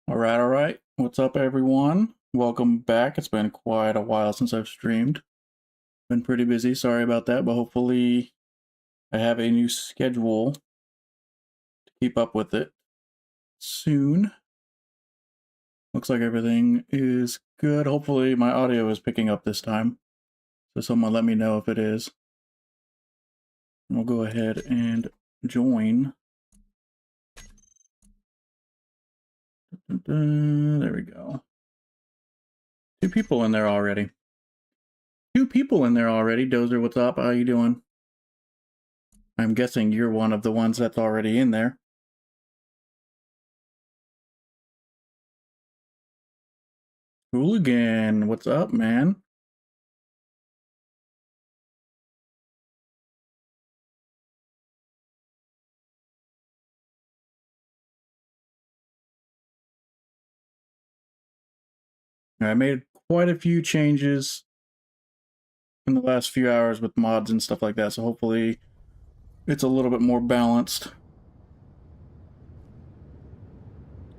All right. What's up, everyone? Welcome back. It's been quite a while since I've streamed. Been pretty busy. Sorry about that, but hopefully I have a new schedule to keep up with it soon. Looks like everything is good. Hopefully my audio is picking up this time. So someone let me know if it is. We'll go ahead and join. There we go. Two people in there already. Dozer, what's up? How you doing? I'm guessing you're one of the ones that's already in there. Hooligan, what's up, man? I made quite a few changes in the last few hours with mods and stuff like that, so hopefully it's a little bit more balanced.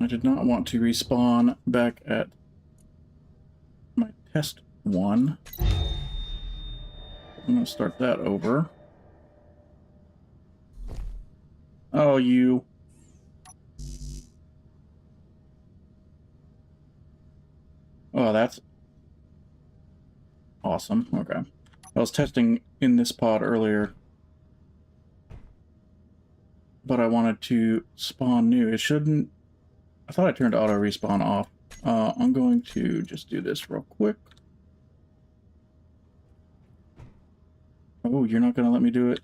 I did not want to respawn back at my test one. I'm going to start that over. Oh, you. Oh, that's awesome. Okay. I was testing in this pod earlier, but I wanted to spawn new. It shouldn't... I thought I turned auto respawn off. I'm going to just do this real quick. Oh, you're not going to let me do it?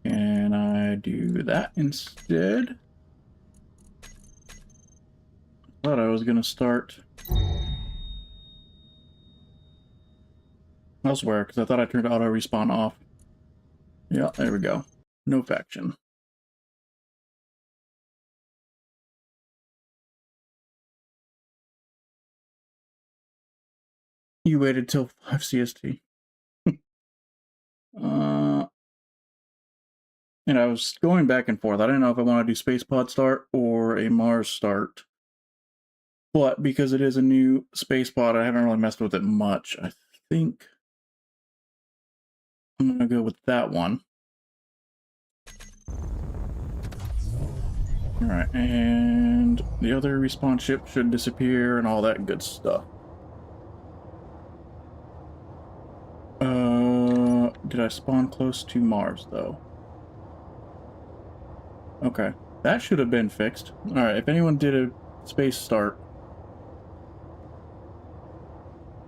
Can I do that instead? Thought I was going to start elsewhere because I thought I turned auto respawn off. Yeah, there we go. No faction. You waited till 5 CST. And I was going back and forth. I didn't know if I want to do space pod start or a Mars start. But because it is a new space pod, I haven't really messed with it much. I think I'm going to go with that one. Alright, and the other respawn ship should disappear and all that good stuff. Did I spawn close to Mars, though? Okay, that should have been fixed. Alright, if anyone did a space start,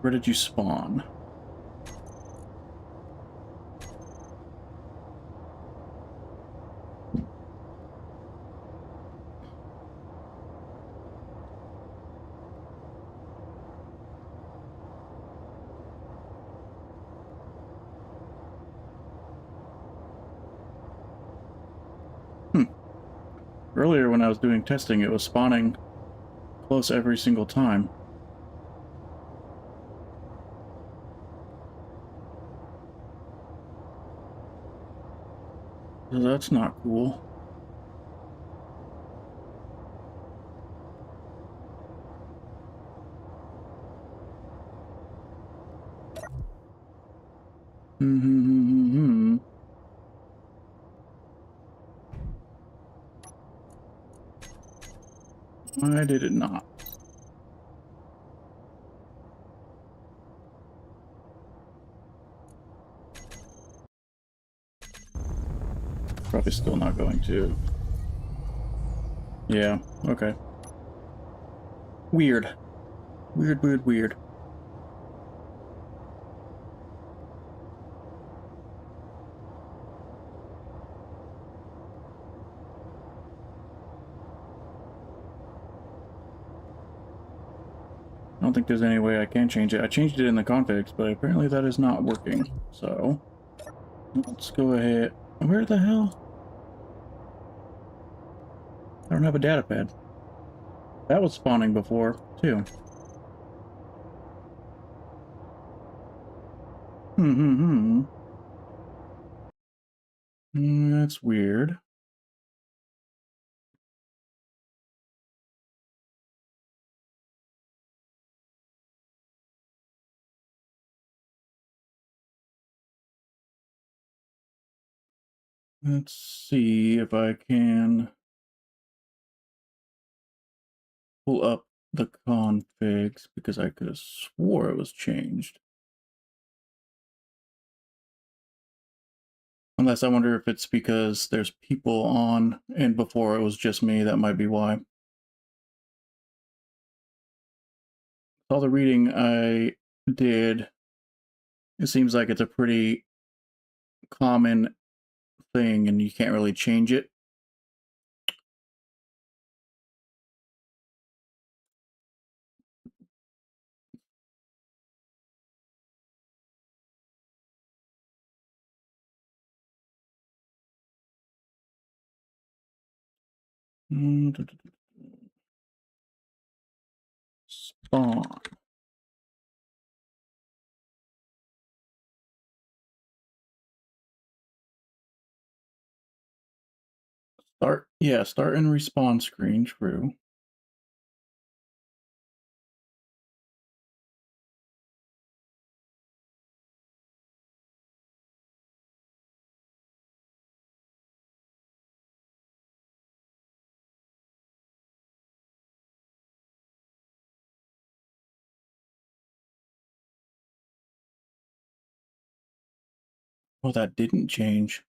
where did you spawn? Earlier when I was doing testing, it was spawning close every single time. So that's not cool. Why did it not? Probably still not going to. Yeah, okay. Weird. Weird. I don't think there's any way I can change it. I changed it in the configs, but apparently that is not working. So, let's go ahead. Where the hell? I don't have a data pad. That was spawning before, too. That's weird. Let's see if I can pull up the configs because I could have swore it was changed. Unless I wonder if it's because there's people on and before it was just me, that might be why. All the reading I did, it seems like it's a pretty common thing and you can't really change it. Spawn. Start and respawn screen, true. Oh, that didn't change.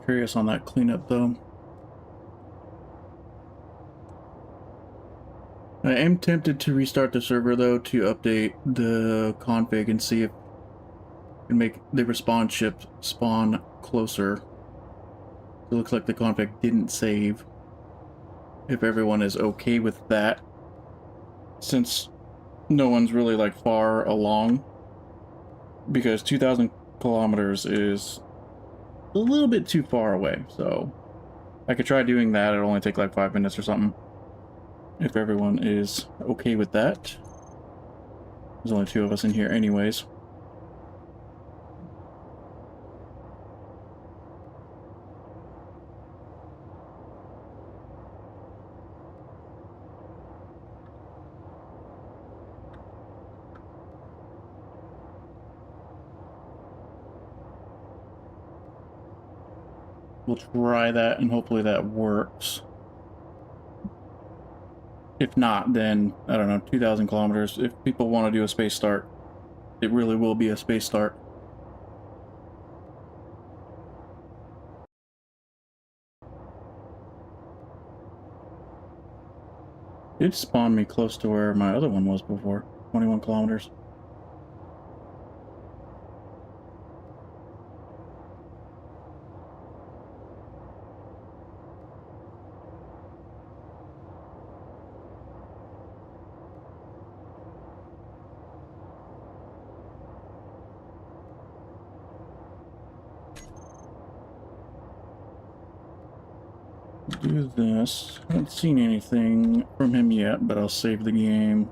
Curious on that cleanup though. I am tempted to restart the server though to update the config and see if we can make the respawn ship spawn closer. It looks like the config didn't save. If everyone is okay with that, since no one's really like far along, because 2,000 kilometers is a little bit too far away. So I could try doing that. It'll only take like 5 minutes or something. If everyone is okay with that. There's only 2 of us in here anyways. We'll try that and hopefully that works. If not, then, I don't know, 2,000 kilometers. If people want to do a space start, it really will be a space start. It spawned me close to where my other one was before. 21 kilometers. Do this. I haven't seen anything from him yet, but I'll save the game.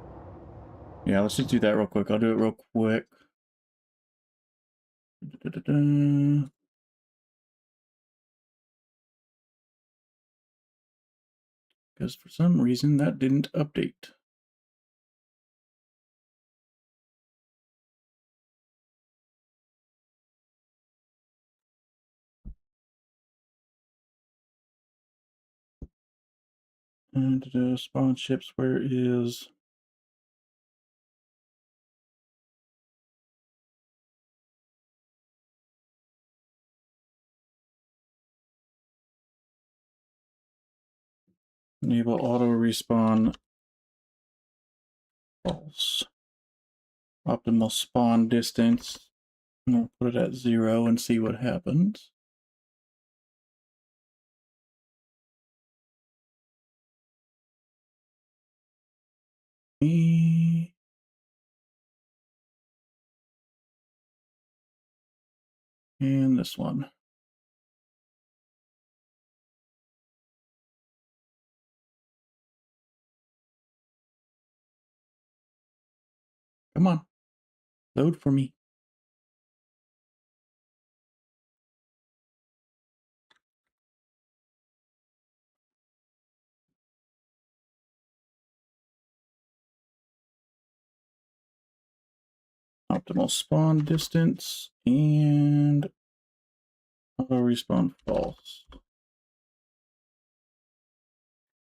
Yeah, let's just do that real quick. I'll do it real quick. Because for some reason that didn't update. And spawn ships, where is... Enable auto respawn false. Optimal spawn distance. I'm gonna put it at 0 and see what happens. And this one. Come on. Load for me. Optimal spawn distance and auto respawn false.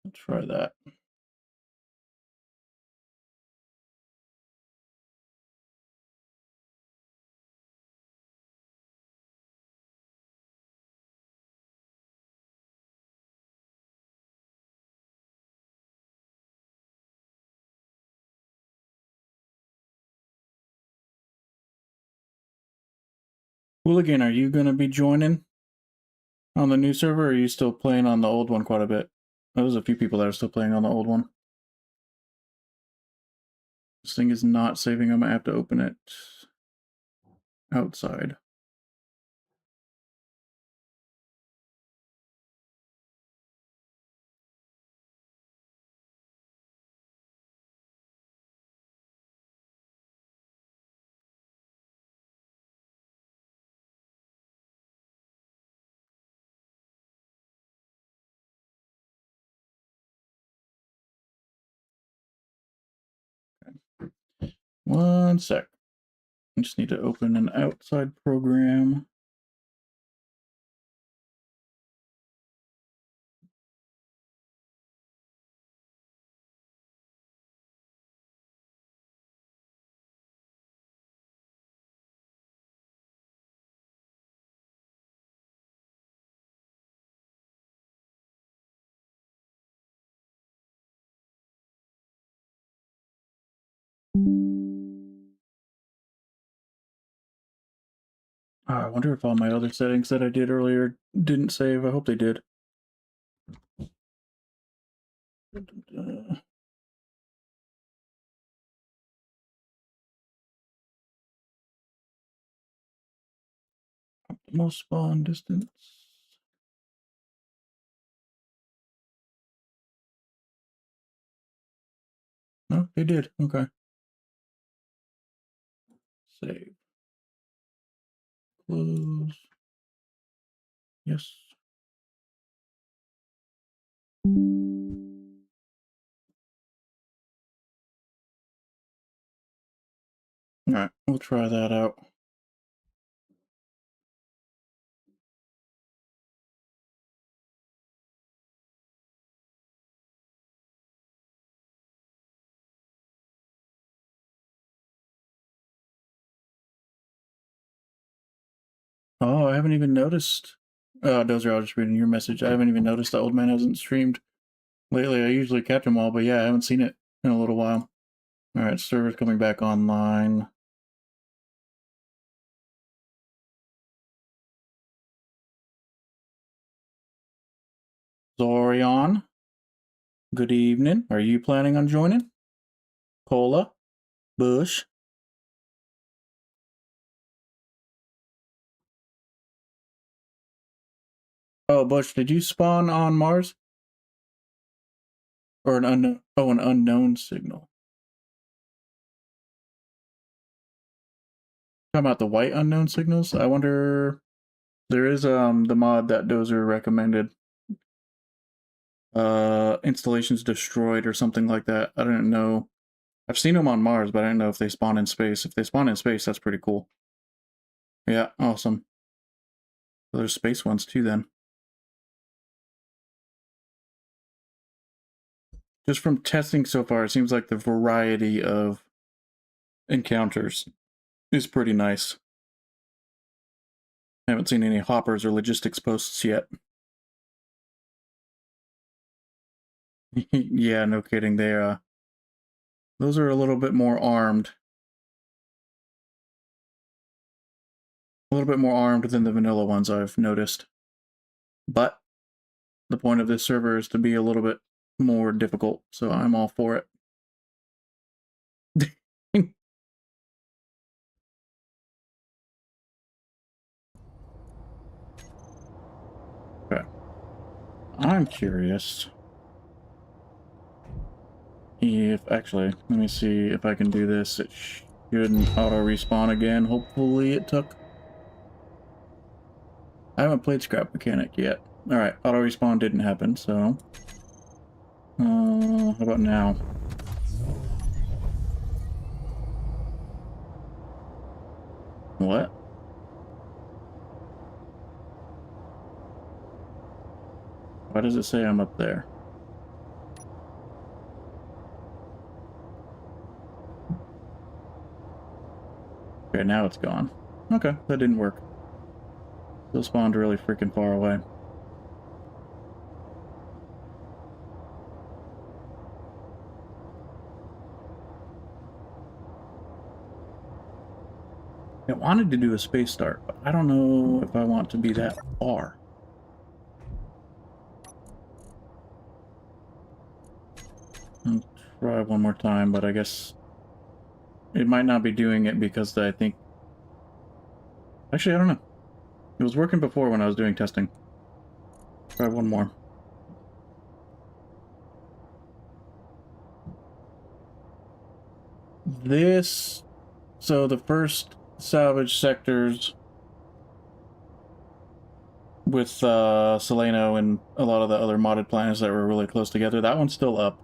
Let's try that. Hooligan, are you going to be joining on the new server, or are you still playing on the old one quite a bit? There's a few people that are still playing on the old one. This thing is not saving. I'm going to have to open it outside. One sec. I just need to open an outside program. I wonder if all my other settings that I did earlier didn't save. I hope they did. Optimal spawn distance. No, they did. Okay. Save. Close. Yes. All right, we'll try that out. Oh, I haven't even noticed. Dozer, I was just reading your message. I haven't even noticed the old man hasn't streamed lately. I usually catch them all, but yeah, I haven't seen it in a little while. All right, server's coming back online. Zorion, good evening. Are you planning on joining? Cola, Bush. Oh, Bush, did you spawn on Mars? Or an unknown? Oh, an unknown signal. Talking about the white unknown signals. I wonder. There is the mod that Dozer recommended. Installations destroyed or something like that. I don't know. I've seen them on Mars, but I don't know if they spawn in space. If they spawn in space, that's pretty cool. Yeah, awesome. So there's space ones too then. Just from testing so far, it seems like the variety of encounters is pretty nice. I haven't seen any hoppers or logistics posts yet. Yeah, no kidding. Those are a little bit more armed. A little bit more armed than the vanilla ones I've noticed. But the point of this server is to be a little bit more difficult, so I'm all for it. I'm curious if, actually, let me see if I can do this. It shouldn't auto-respawn again. Hopefully it took... I haven't played Scrap Mechanic yet. Alright, auto-respawn didn't happen, so... how about now? What? Why does it say I'm up there? Okay, now it's gone. Okay, that didn't work. Still spawned really freaking far away. I wanted to do a space start, but I don't know if I want to be that far. I'll try one more time, but I guess it might not be doing it because I think... Actually, I don't know. It was working before when I was doing testing. Try one more. This... So the first Salvaged Sectors with Seleno and a lot of the other modded planets that were really close together, that one's still up.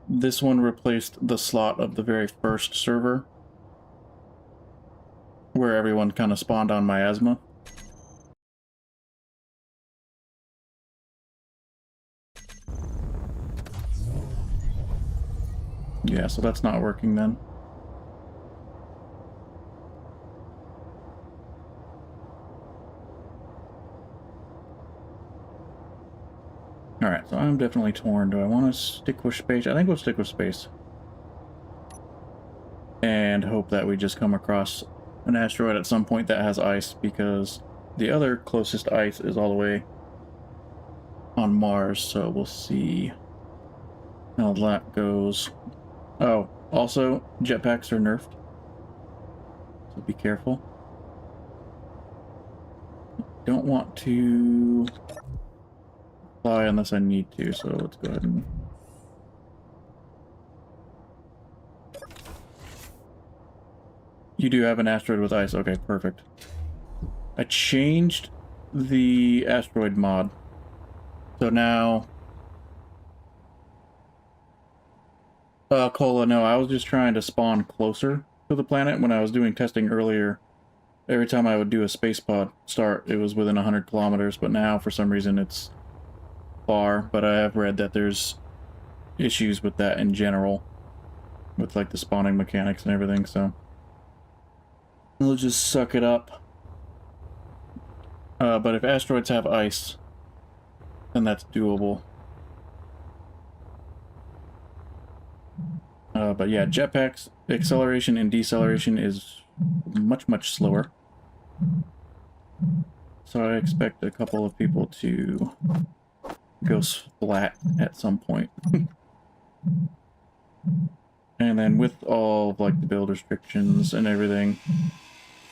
This one replaced the slot of the very first server, where everyone kind of spawned on Miasma. Yeah, so that's not working then. Alright, so I'm definitely torn. Do I want to stick with space? I think we'll stick with space. And hope that we just come across an asteroid at some point that has ice, because the other closest ice is all the way on Mars, so we'll see how that goes. Oh, also, jetpacks are nerfed, so be careful. Don't want to fly unless I need to, so let's go ahead and... You do have an asteroid with ice. Okay, perfect. I changed the asteroid mod. So now... Cola, no, I was just trying to spawn closer to the planet when I was doing testing earlier. Every time I would do a space pod start, it was within 100 kilometers, but now, for some reason, it's far. But I have read that there's issues with that in general, with, like, the spawning mechanics and everything, so... We'll just suck it up. But if asteroids have ice, then that's doable. But yeah, jetpacks, acceleration and deceleration is much, much slower. So I expect a couple of people to go flat at some point. And then with all of, like, the build restrictions and everything,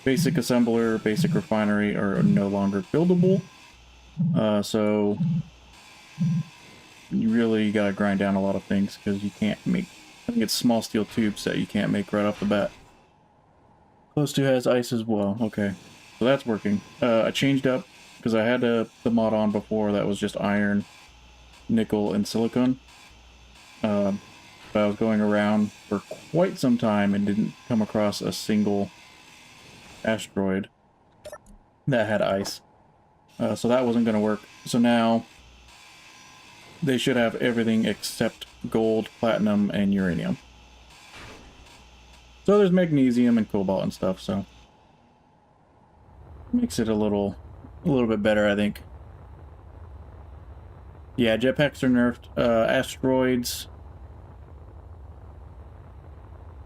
basic assembler, basic refinery are no longer buildable. So you really gotta grind down a lot of things because you can't make... I think it's small steel tubes that you can't make right off the bat. Close to has ice as well. Okay, so that's working. I changed up because I had the mod on before that was just iron, nickel, and silicon. But I was going around for quite some time and didn't come across a single asteroid that had ice. So that wasn't going to work. So now they should have everything except gold, platinum, and uranium. So there's magnesium and cobalt and stuff, so makes it a little bit better, I think. Yeah, jetpacks are nerfed. Asteroids,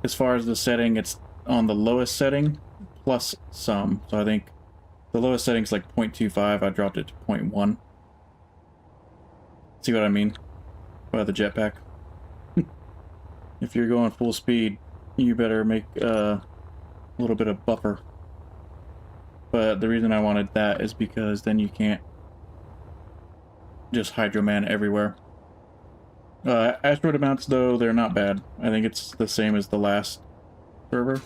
as far as the setting, it's on the lowest setting, plus some. So I think the lowest setting's like 0.25, I dropped it to 0.1. See what I mean by the jetpack? If you're going full speed, you better make a little bit of buffer. But the reason I wanted that is because then you can't just Hydro-Man everywhere. Asteroid amounts, though, they're not bad. I think it's the same as the last server.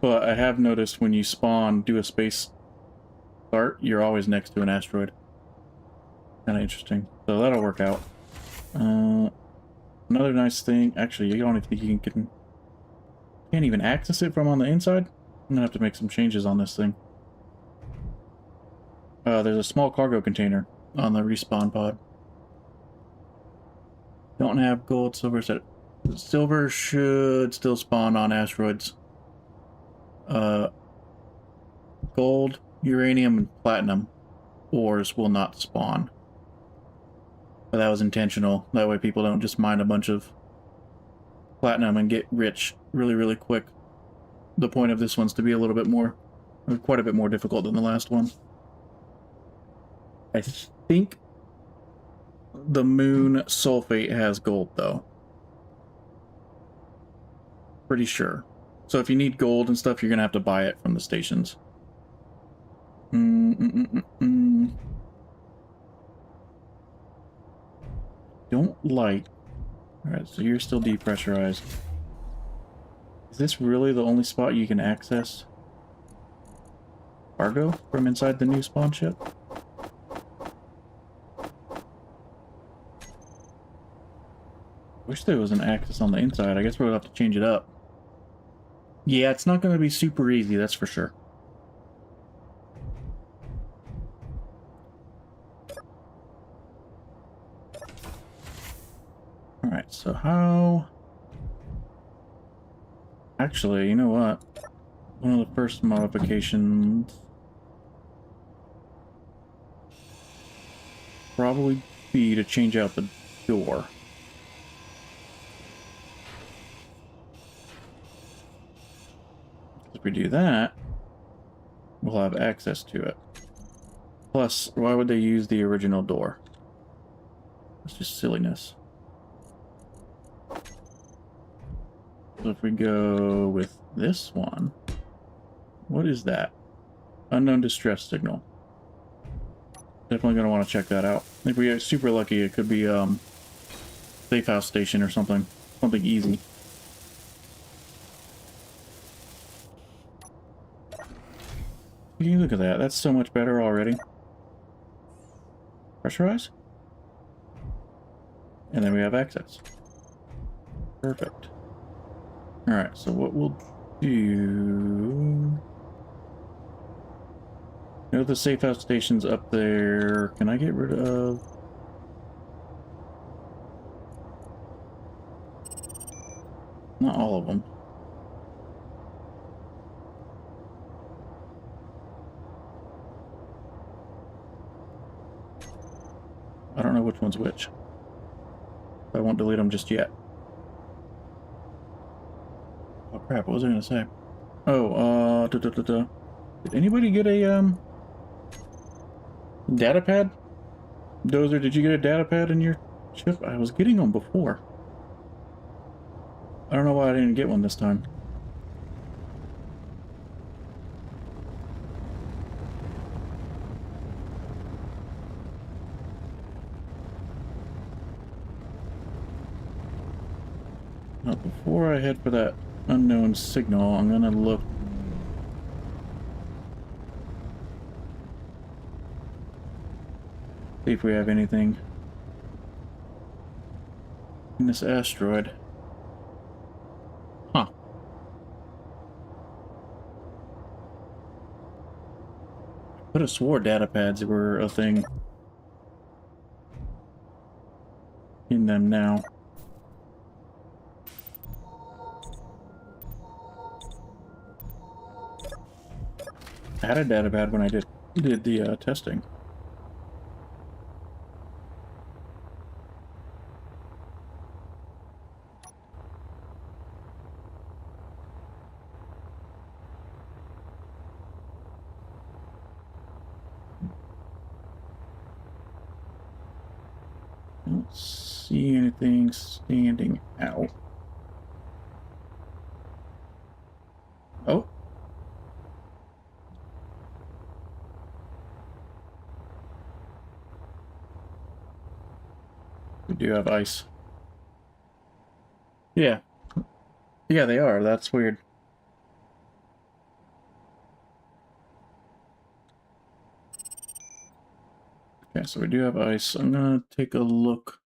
But I have noticed when you spawn, do a space start, you're always next to an asteroid. Kind of interesting. So that'll work out. Another nice thing, actually, you don't think you can't even access it from on the inside? I'm gonna have to make some changes on this thing. There's a small cargo container on the respawn pod. Don't have gold, silver set. Silver should still spawn on asteroids. Gold, uranium, and platinum ores will not spawn. But that was intentional. That way people don't just mine a bunch of platinum and get rich really, really quick. The point of this one's to be a little bit more, quite a bit more difficult than the last one. I think the moon sulfate has gold, though. Pretty sure. So if you need gold and stuff, you're gonna have to buy it from the stations. Don't like... Alright, so you're still depressurized. Is this really the only spot you can access cargo from inside the new spawn ship? Wish there was an access on the inside. I guess we'll have to change it up. Yeah, it's not going to be super easy, that's for sure. Alright, so how... Actually, you know what? One of the first modifications... probably be to change out the door. If we do that, we'll have access to it. Plus, why would they use the original door? It's just silliness. So if we go with this one, what is that? Unknown distress signal. Definitely going to want to check that out. If we get super lucky, it could be safe house station or something. Something easy. You look at that. That's so much better already. Pressurize. And then we have access. Perfect. Alright, so what we'll do... You know the safe house station's up there. Can I get rid of... Not all of them. I don't know which one's which. I won't delete them just yet. Oh crap, what was I gonna say? Oh, Did anybody get a, data pad? Dozer, did you get a data pad in your ship? I was getting them before. I don't know why I didn't get one this time. Now, before I head for that unknown signal, I'm gonna look. See if we have anything in this asteroid. Huh. I could have swore data pads were a thing in them now. I had a data pad when I did the testing. Don't see anything standing out. Oh. We do have ice. Yeah. Yeah, they are. That's weird. Okay, so we do have ice. I'm gonna take a look.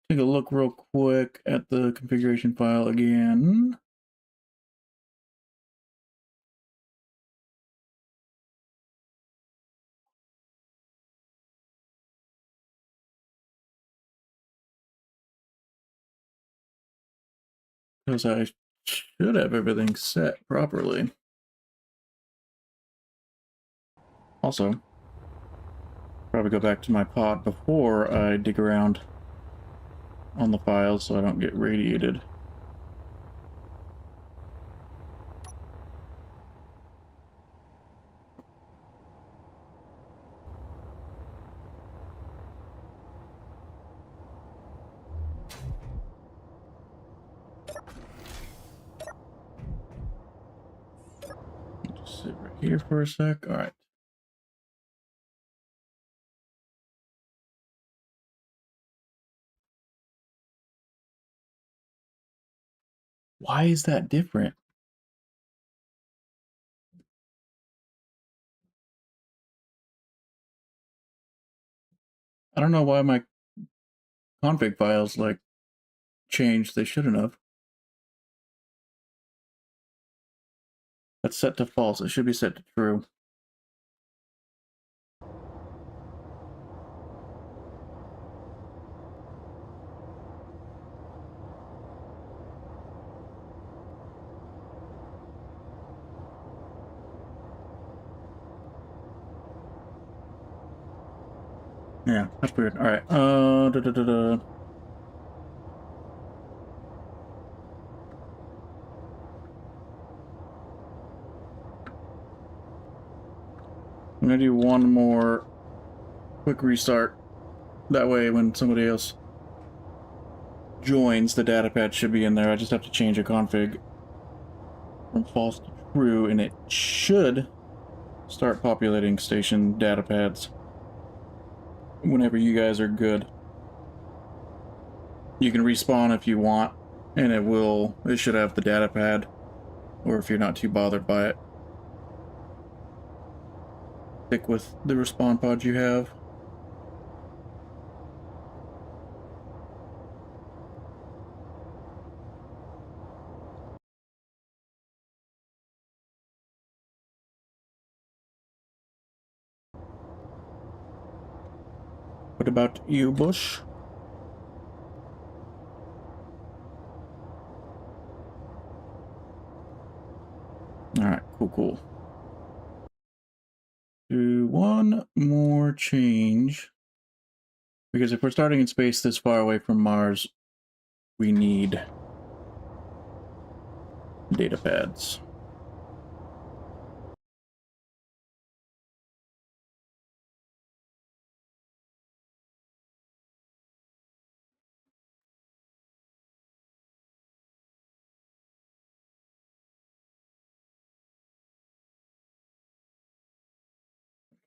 Take a look real quick at the configuration file again. Because I should have everything set properly. Also, probably go back to my pod before I dig around on the files so I don't get radiated. Just sit right here for a sec. All right. Why is that different? I don't know why my config files like changed. They shouldn't have. That's set to false. It should be set to true. Yeah, that's weird. All right. I'm gonna do one more quick restart. That way, when somebody else joins, the data pad should be in there. I just have to change a config from false to true, and it should start populating station data pads whenever you guys are good. You can respawn if you want, and it should have the data pad, or if you're not too bothered by it, stick with the respawn pod you have. What about you, Bush? Alright, cool. Do one more change. Because if we're starting in space this far away from Mars, we need data pads.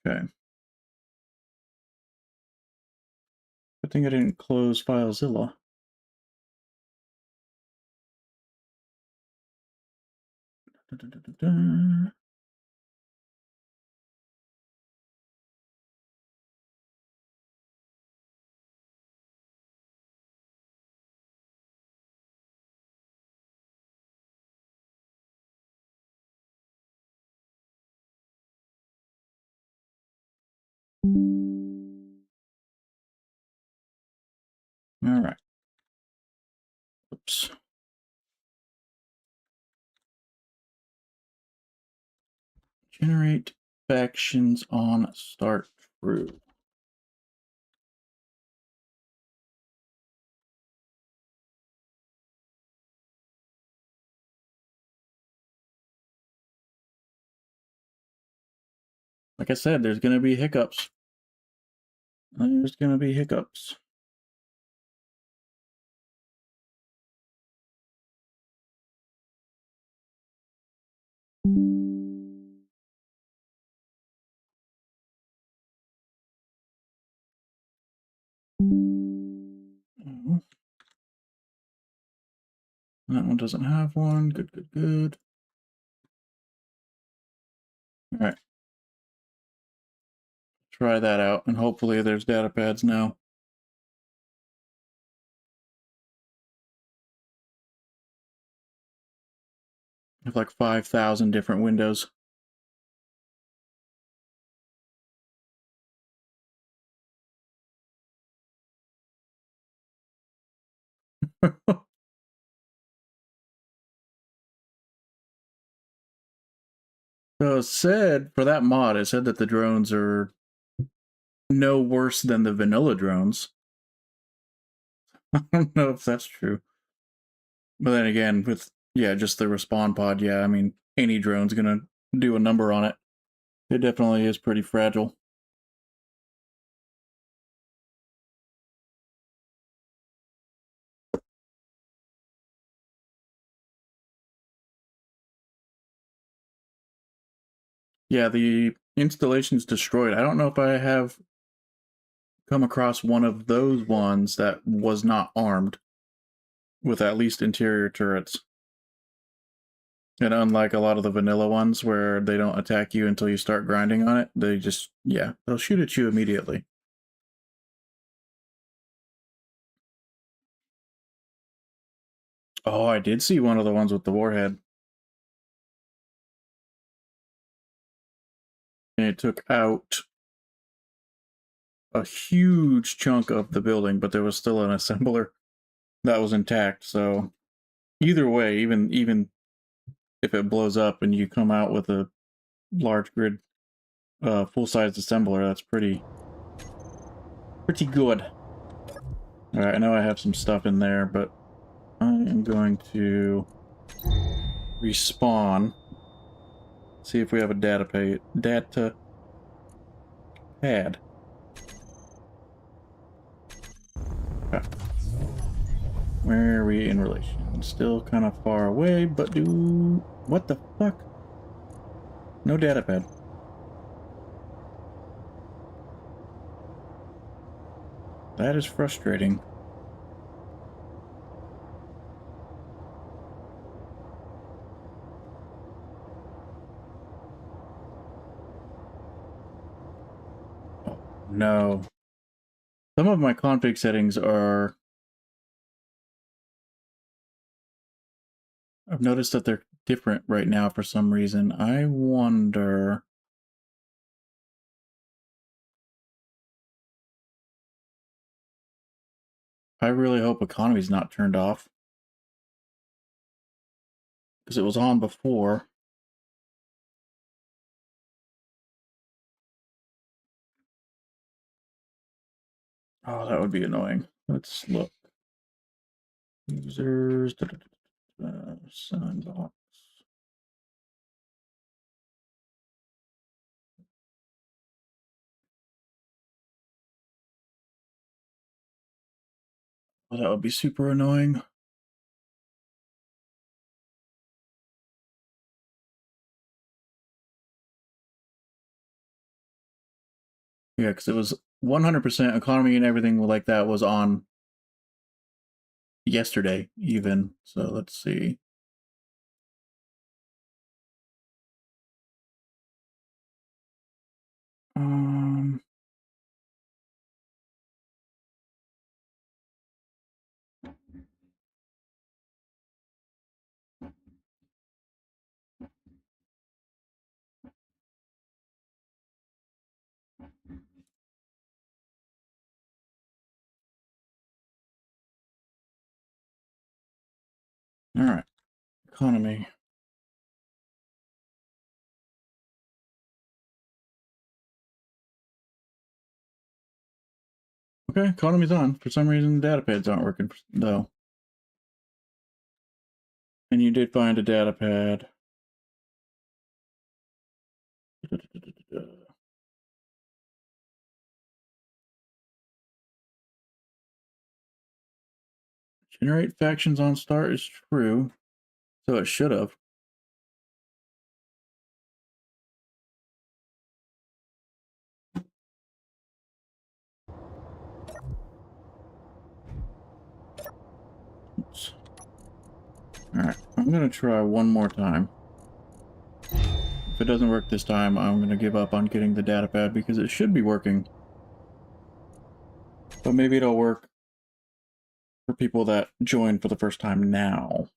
Okay. Good thing I didn't close FileZilla. Alright. Oops. Generate factions on start true. Like I said, there's going to be hiccups. There's going to be hiccups. Oh. That one doesn't have one. Good, good, good. All right. Try that out, and hopefully there's data pads now. I have like 5,000 different windows. So it said, for that mod, it said that the drones are no worse than the vanilla drones. I don't know if that's true. But then again, with, yeah, just the respawn pod, yeah, I mean, any drone's gonna do a number on it. It definitely is pretty fragile. Yeah, the installation's destroyed. I don't know if I have come across one of those ones that was not armed with at least interior turrets. And unlike a lot of the vanilla ones where they don't attack you until you start grinding on it, they just, yeah, they'll shoot at you immediately. Oh, I did see one of the ones with the warhead. And it took out a huge chunk of the building, but there was still an assembler that was intact. So either way, even if it blows up and you come out with a large grid full-size assembler, that's pretty good. All right, I know I have some stuff in there, but I am going to respawn. See if we have a data pad. Okay. Where are we in relation? Still kind of far away, but what the fuck? No data pad. That is frustrating. Oh, no. Some of my config settings are... I've noticed that they're different right now for some reason. I wonder... I really hope economy's not turned off. Because it was on before. Oh, that would be annoying. Let's look. Users... Sandbox. Oh, that would be super annoying. Yeah, because it was 100% economy and everything like that was on yesterday, even. So let's see. Um, all right, economy. Okay, economy's on. For some reason, the data pads aren't working, though. And you did find a data pad. Generate factions on start is true, so it should have. Alright, I'm gonna try one more time. If it doesn't work this time, I'm gonna give up on getting the data pad because it should be working. But maybe it'll work for people that join for the first time now.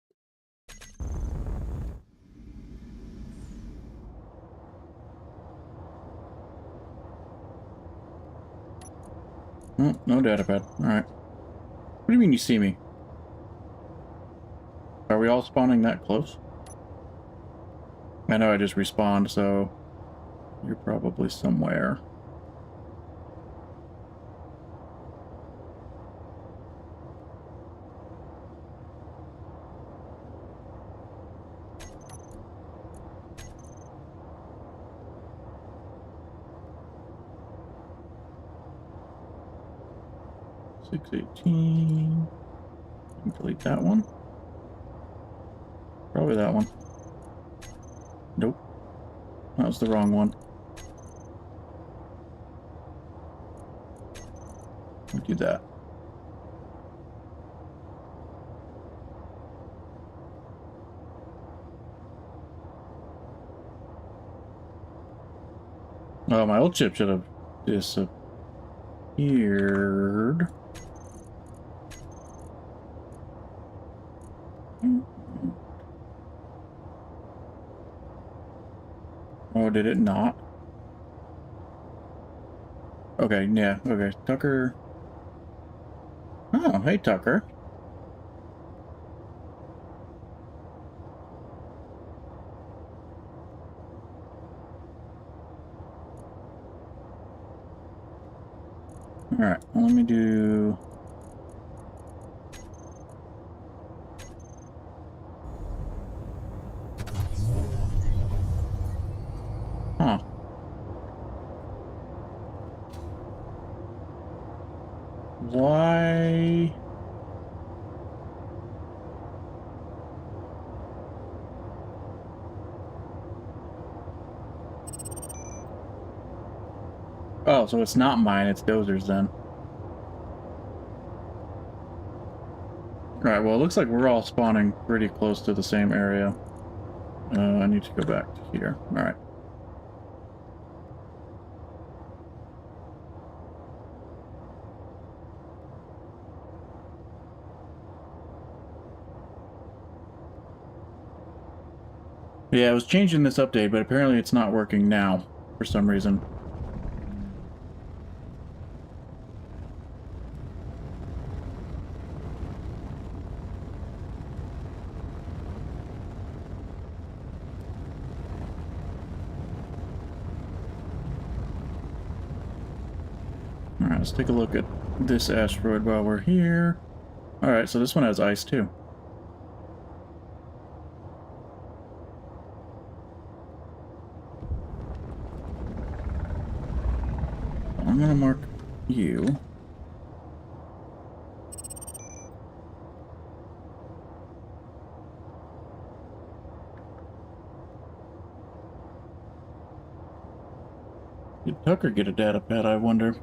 Oh, no data pad. Alright. What do you mean you see me? Are we all spawning that close? I know I just respawned, so you're probably somewhere. $618. Delete that one. Probably that one. Nope. That was the wrong one. We'll do that. Oh, my old chip should have disappeared. Oh, did it not? Okay, yeah, okay. Tucker. Oh, hey, Tucker. Alright, well, let me do... Huh. Why... Oh, so it's not mine, it's Dozer's then. Alright, well, it looks like we're all spawning pretty close to the same area. I need to go back to here. Alright. Yeah, I was changing this update, but apparently it's not working now for some reason. Alright, let's take a look at this asteroid while we're here. Alright, so this one has ice too. I'm gonna mark you. Did Tucker get a data pad, I wonder?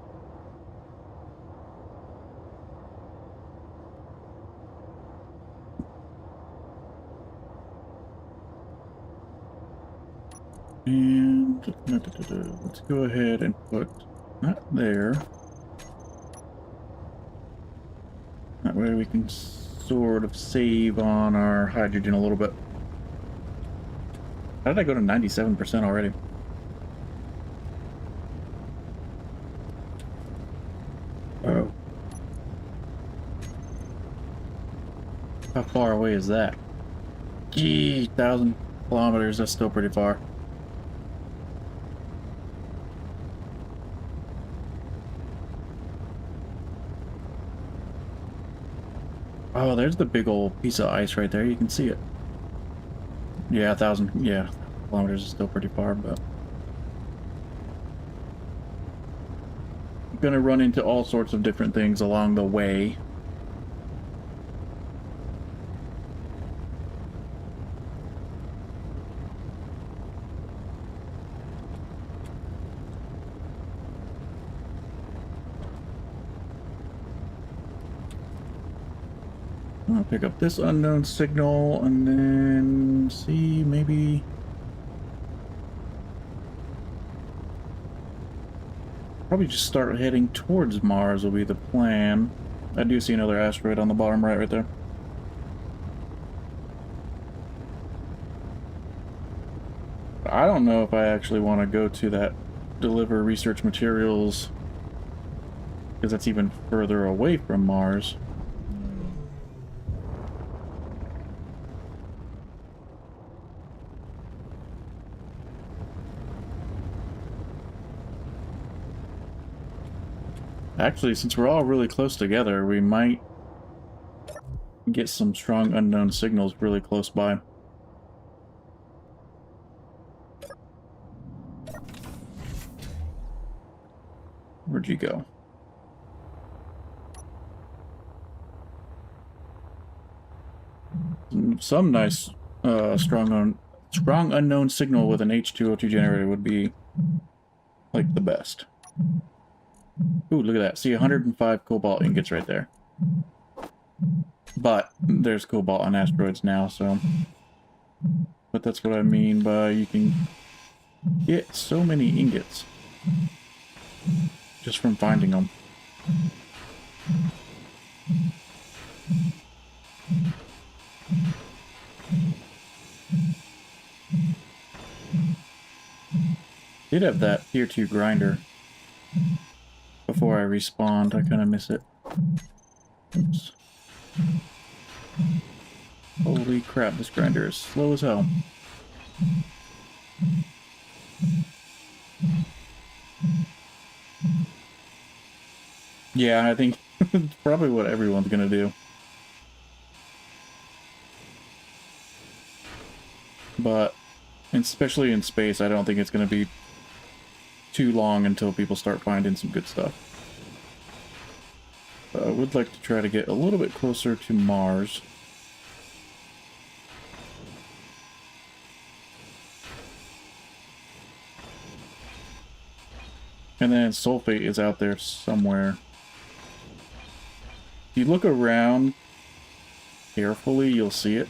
And let's go ahead and put that there. That way we can sort of save on our hydrogen a little bit. How did I go to 97% already? Oh. How far away is that? Gee, 1,000 kilometers, that's still pretty far. Oh, there's the big old piece of ice right there. You can see it. Yeah, 1,000. Yeah, kilometers is still pretty far, but I'm gonna run into all sorts of different things along the way. I'll pick up this unknown signal and then see, maybe... Probably just start heading towards Mars will be the plan. I do see another asteroid on the bottom right there. I don't know if I actually want to go to that deliver research materials, because that's even further away from Mars. Actually, since we're all really close together, we might get some strong unknown signals really close by. Where'd you go? Some nice strong unknown signal with an H2O2 generator would be like the best. Ooh, look at that. See, 105 cobalt ingots right there. But there's cobalt on asteroids now, so... But that's what I mean by you can get so many ingots just from finding them. Did have that tier 2 grinder before I respawned. I kind of miss it. Oops. Holy crap, this grinder is slow as hell. Yeah, I think it's probably what everyone's gonna do. But, especially in space, I don't think it's gonna be too long until people start finding some good stuff. I would like to try to get a little bit closer to Mars. And then sulfate is out there somewhere. If you look around carefully, you'll see it.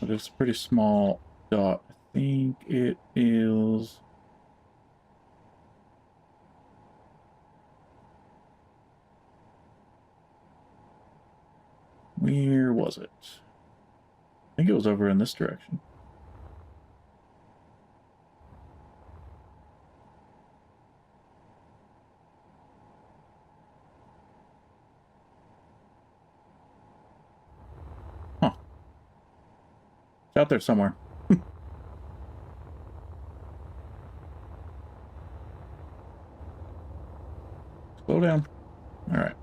But it's a pretty small dot. I think it is... Where was it? I think it was over in this direction. Huh. It's out there somewhere. Slow down. All right.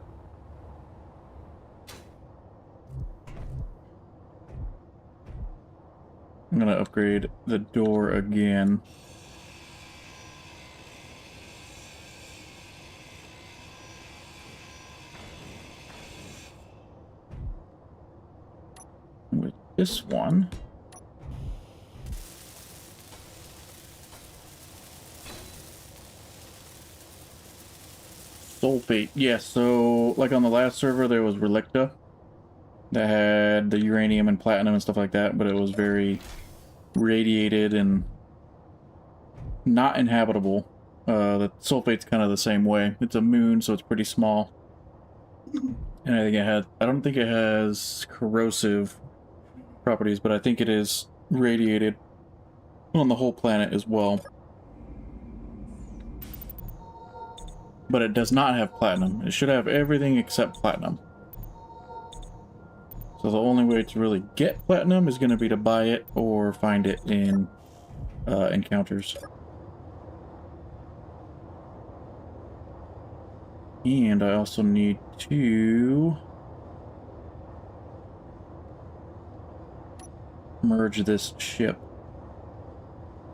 I'm gonna upgrade the door again. With this one. Sulfate. Yeah, so like on the last server there was Relicta that had the uranium and platinum and stuff like that, but it was very radiated and not inhabitable. The sulfate's kind of the same way. It's a moon, so it's pretty small. And I don't think it has corrosive properties, but I think it is radiated on the whole planet as well. But it does not have platinum. It should have everything except platinum. So the only way to really get platinum is going to be to buy it or find it in encounters. And I also need to merge this ship.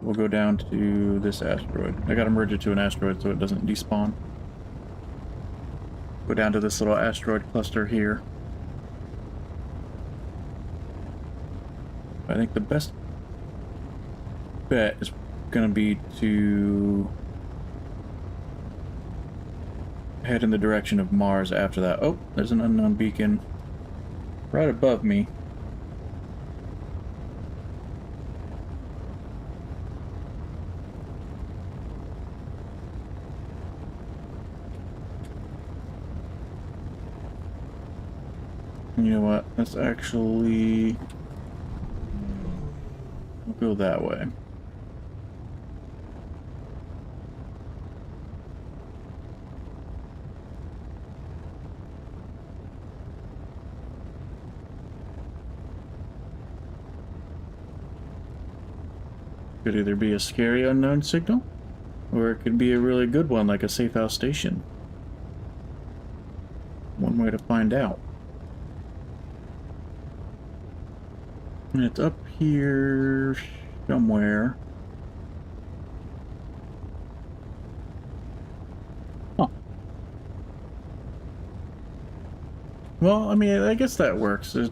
We'll go down to this asteroid. I gotta merge it to an asteroid so it doesn't despawn. Go down to this little asteroid cluster here. I think the best bet is going to be to head in the direction of Mars after that. Oh, there's an unknown beacon right above me. You know what? Let's actually... I'll go that way. Could either be a scary unknown signal, or it could be a really good one like a safe house station. One way to find out. And it's up here somewhere. Huh. Well, I mean, I guess that works. As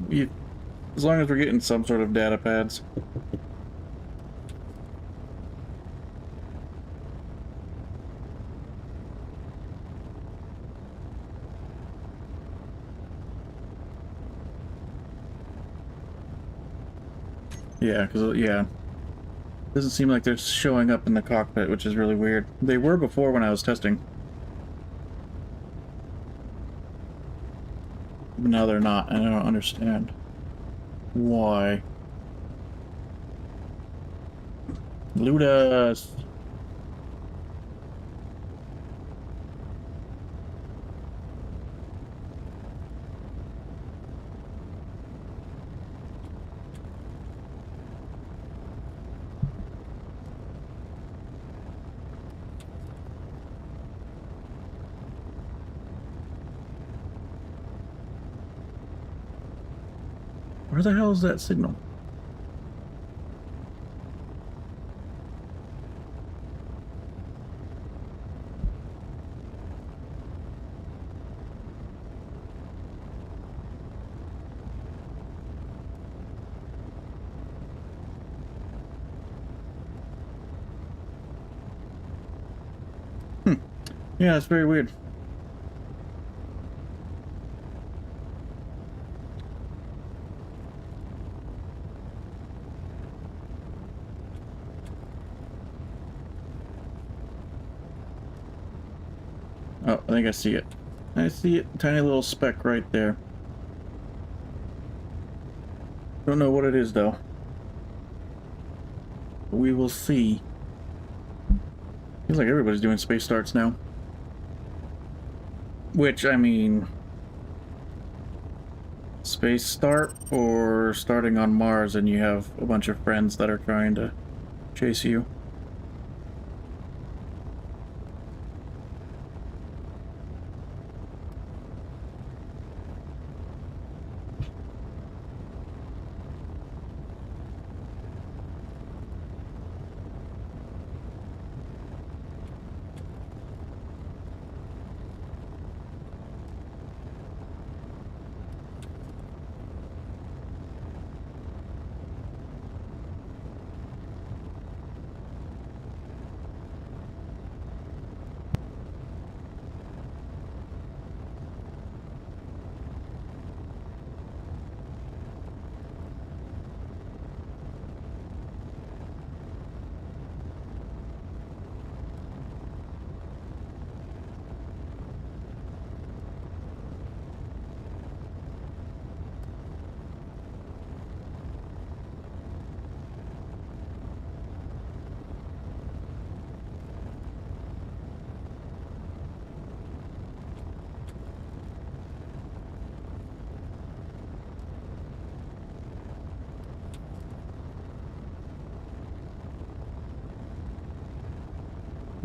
long as we're getting some sort of data pads. Yeah, because, yeah. Doesn't seem like they're showing up in the cockpit, which is really weird. They were before when I was testing. But now they're not, and I don't understand why. Loot us! Where the hell is that signal? Yeah, it's very weird. Oh, I think I see it. I see it. Tiny little speck right there. Don't know what it is, though. But we will see. Feels like everybody's doing space starts now. Which, I mean... Space start, or starting on Mars and you have a bunch of friends that are trying to chase you.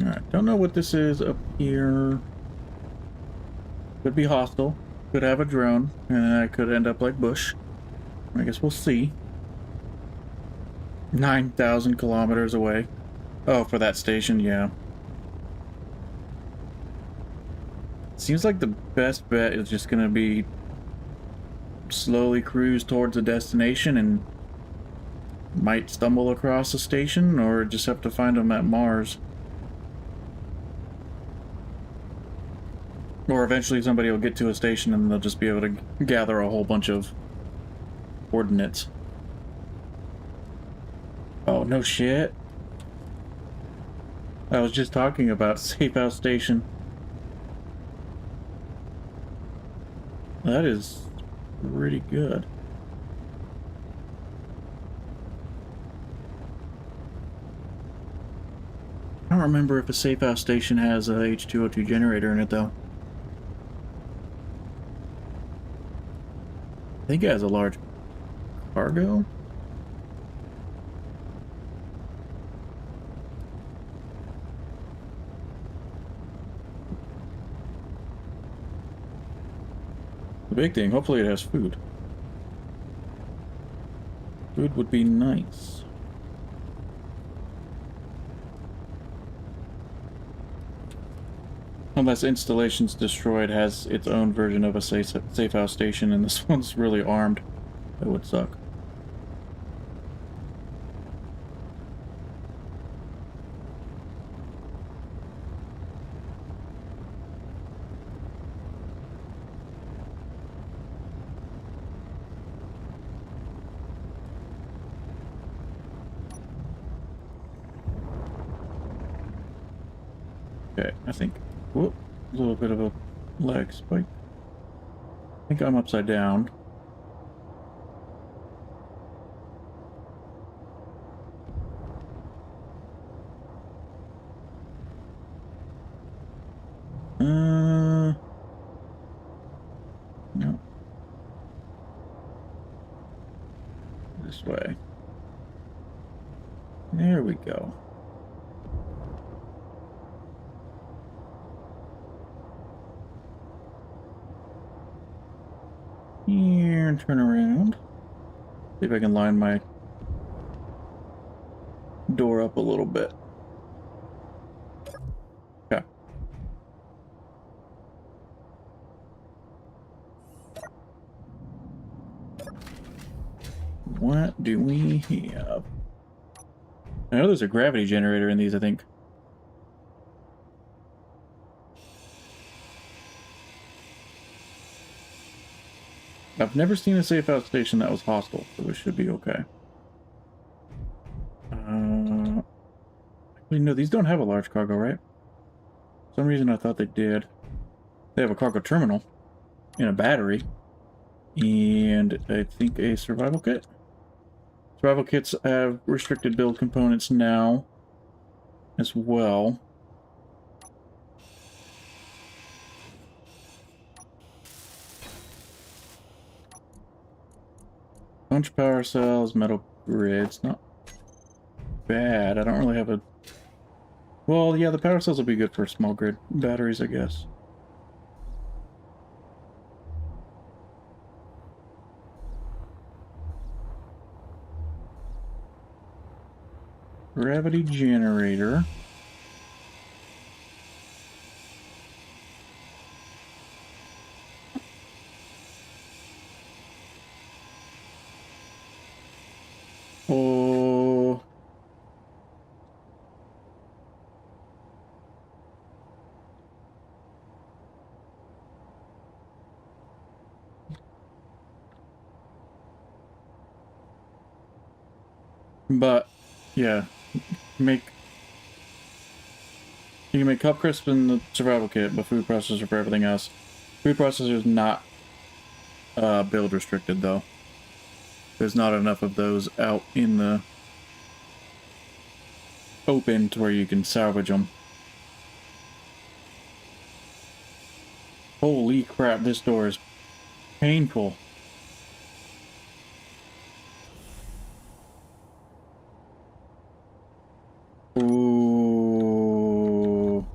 Alright, don't know what this is up here. Could be hostile. Could have a drone, and I could end up like Bush. I guess we'll see. 9,000 kilometers away. Oh, for that station, yeah. Seems like the best bet is just gonna be slowly cruise towards a destination and might stumble across a station, or just have to find them at Mars. Or eventually somebody will get to a station and they'll just be able to gather a whole bunch of coordinates. Oh, no shit. I was just talking about Safe House Station. That is pretty good. I don't remember if a Safe House Station has a H2O2 generator in it, though. I think it has a large cargo. The big thing, hopefully it has food. Food would be nice. Unless Installations Destroyed has its own version of a safe house station and this one's really armed. That would suck. Okay, I think... Whoop, a little bit of a lag spike. I think I'm upside down. No. This way. There we go. Here, and turn around. See if I can line my door up a little bit. Okay. What do we have? I know there's a gravity generator in these, I think. I've never seen a safe house station that was hostile, so it should be okay. Actually, no, these don't have a large cargo, right? For some reason I thought they did. They have a cargo terminal and a battery, and I think a survival kit. Survival kits have restricted build components now as well. Bunch of power cells, metal grids, not bad. I don't really have a... Well, yeah, the power cells will be good for small grid batteries, I guess. Gravity generator. Oh. But, yeah, you can make cup crisp in the survival kit, but food processor for everything else. Food processor is not build restricted, though. There's not enough of those out in the open to where you can salvage them. Holy crap, this door is painful. Ooh.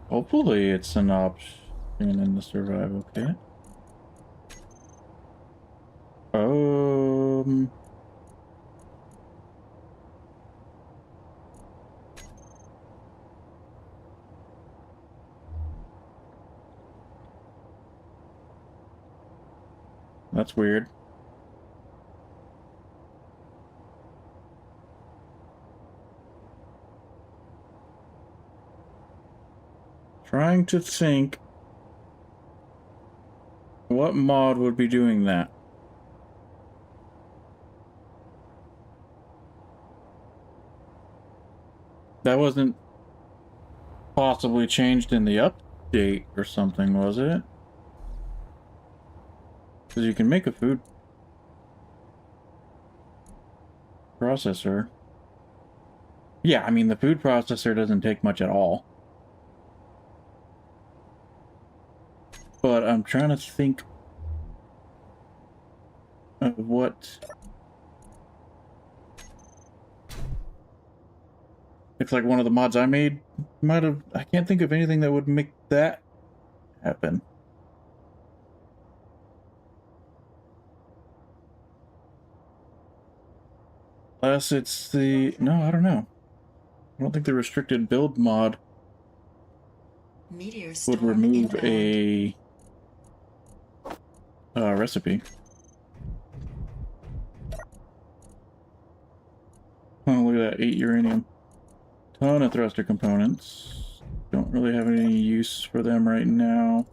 Hopefully it's an option in the survival kit. That's weird. trying to think what mod would be doing that. That wasn't possibly changed in the update or something, was it? Because you can make a food processor. Yeah, I mean, the food processor doesn't take much at all. But I'm trying to think of what... It's like one of the mods I made might have... I can't think of anything that would make that happen. Unless it's the... No, I don't know. I don't think the restricted build mod would remove a recipe. Oh, look at that, 8 uranium. Ton of thruster components. Don't really have any use for them right now.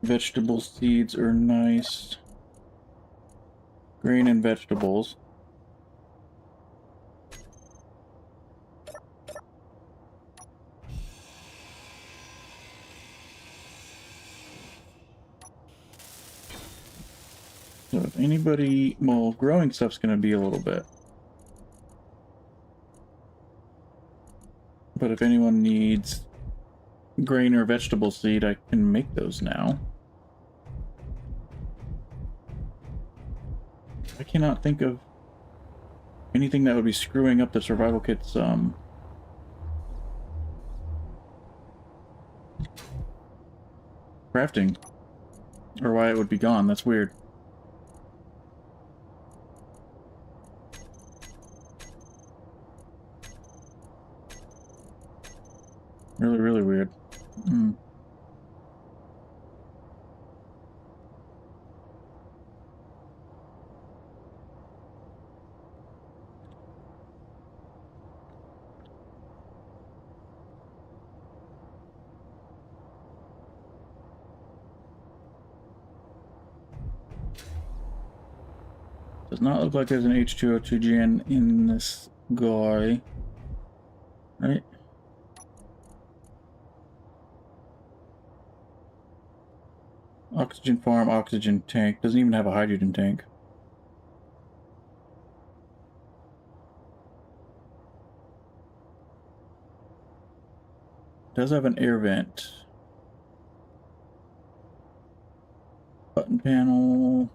Vegetable seeds are nice. Grain and vegetables. So if anybody, well, growing stuff's gonna be a little bit. But if anyone needs grain or vegetable seed, I can make those now. I cannot think of anything that would be screwing up the survival kit's crafting. Or why it would be gone. That's weird. Really, really weird. Does not look like there's an H2O2 gen in this guy. Right? Oxygen farm, oxygen tank. Doesn't even have a hydrogen tank. Does have an air vent. Button panel.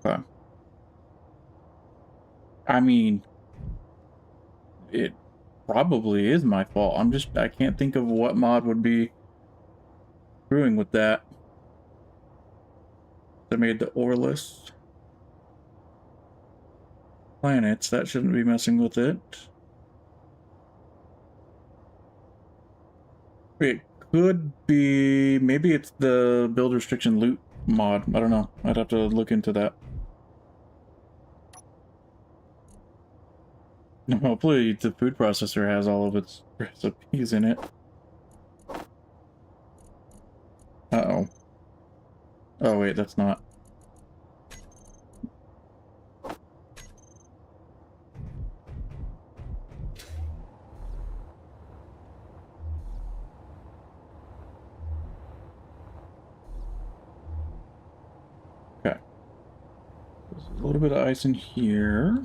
Okay. I mean, it probably is my fault. I can't think of what mod would be screwing with that. I made the ore list. Planets, that shouldn't be messing with it. It could be, maybe it's the build restriction loot mod. I don't know. I'd have to look into that. Hopefully the food processor has all of its recipes in it. Uh-oh. Oh wait, that's not. Okay. There's a little bit of ice in here.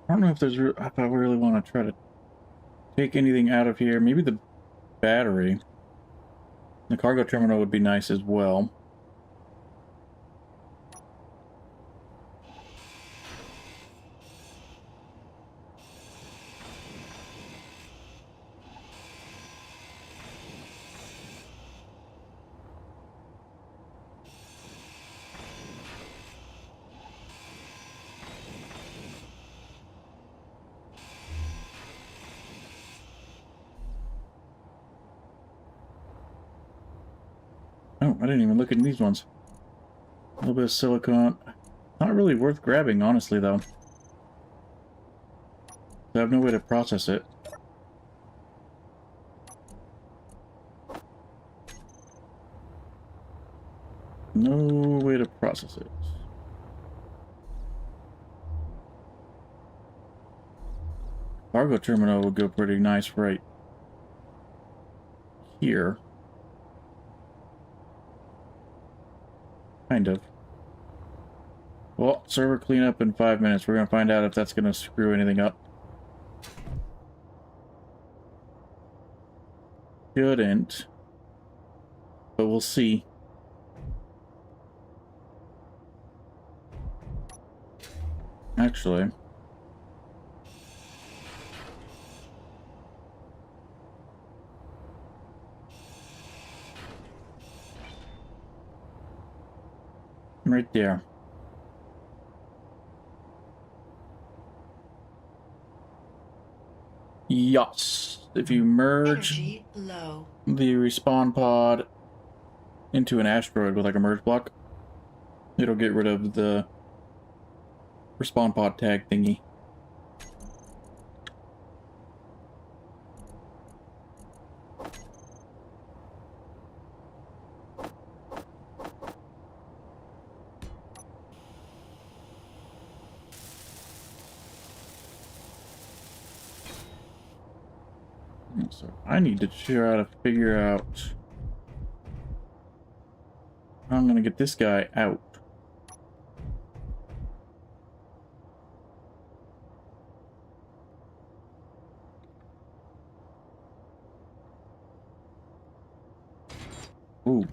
I don't know if there's if I really want to try to take anything out of here. Maybe the battery. The cargo terminal would be nice as well. Oh, I didn't even look at these ones. A little bit of silicone. Not really worth grabbing, honestly, though. I have no way to process it. No way to process it. Cargo terminal would go pretty nice right here. Kind of. Well, server cleanup in 5 minutes. We're going to find out if that's going to screw anything up. Shouldn't. But we'll see. Actually. Right there. Yes. If you merge the respawn pod into an asteroid with like a merge block, it'll get rid of the respawn pod tag thingy. So I need to try to figure out how I'm going to get this guy out. Ooh.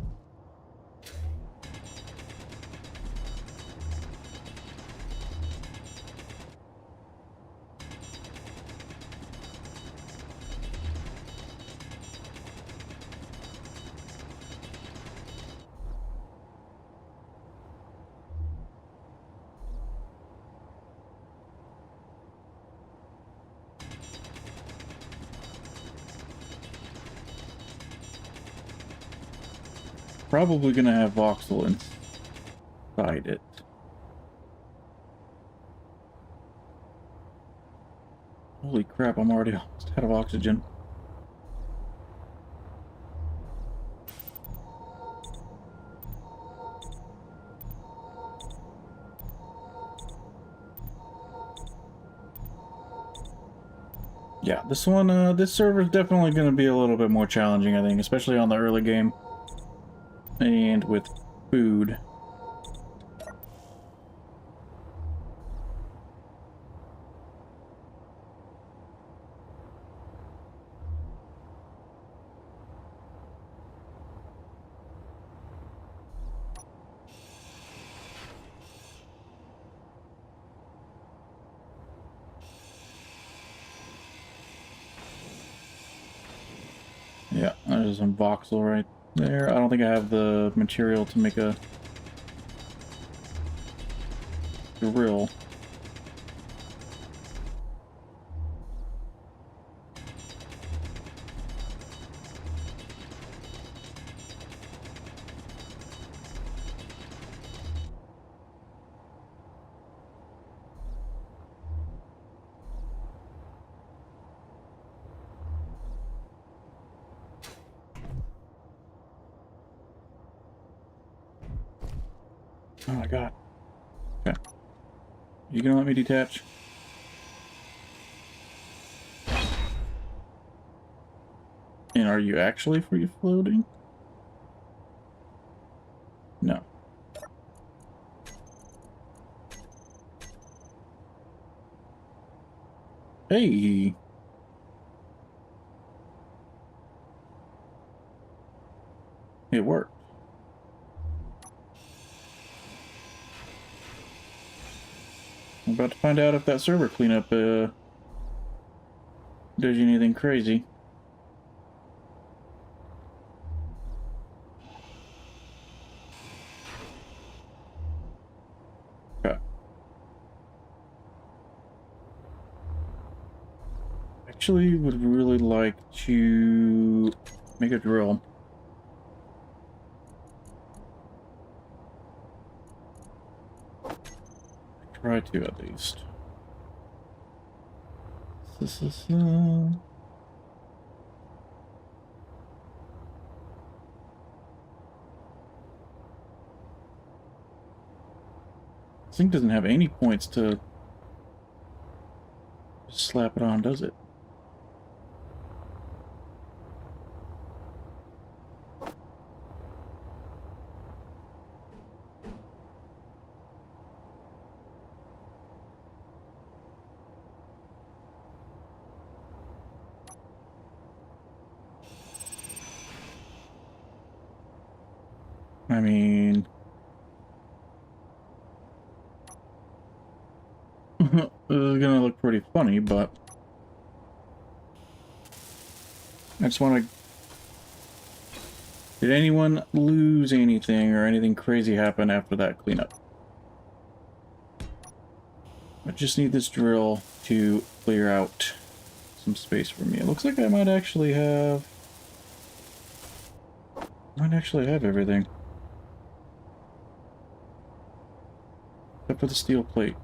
Probably gonna have voxel inside it. Holy crap, I'm already almost out of oxygen. Yeah, this one, this server is definitely gonna be a little bit more challenging, I think, especially on the early game. And with food. Yeah, there's some voxel right there. I don't think I have the material to make a drill. Oh my god. Okay. You gonna let me detach? And are you actually free floating? No. Hey! It worked. I'm about to find out if that server cleanup does anything crazy. Okay. Actually would really like to make a drill. Try to at least. This thing doesn't have any points to just slap it on, does it? I mean... This is gonna look pretty funny, but... I just want to... Did anyone lose anything or anything crazy happen after that cleanup? I just need this drill to clear out some space for me. It looks like I might actually have... everything. Except for the steel plate.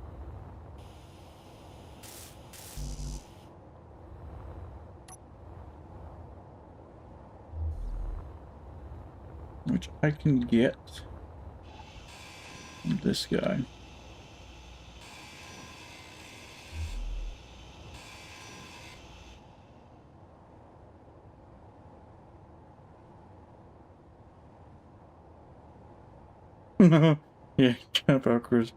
Which I can get from this guy. Yeah, camp out cruise.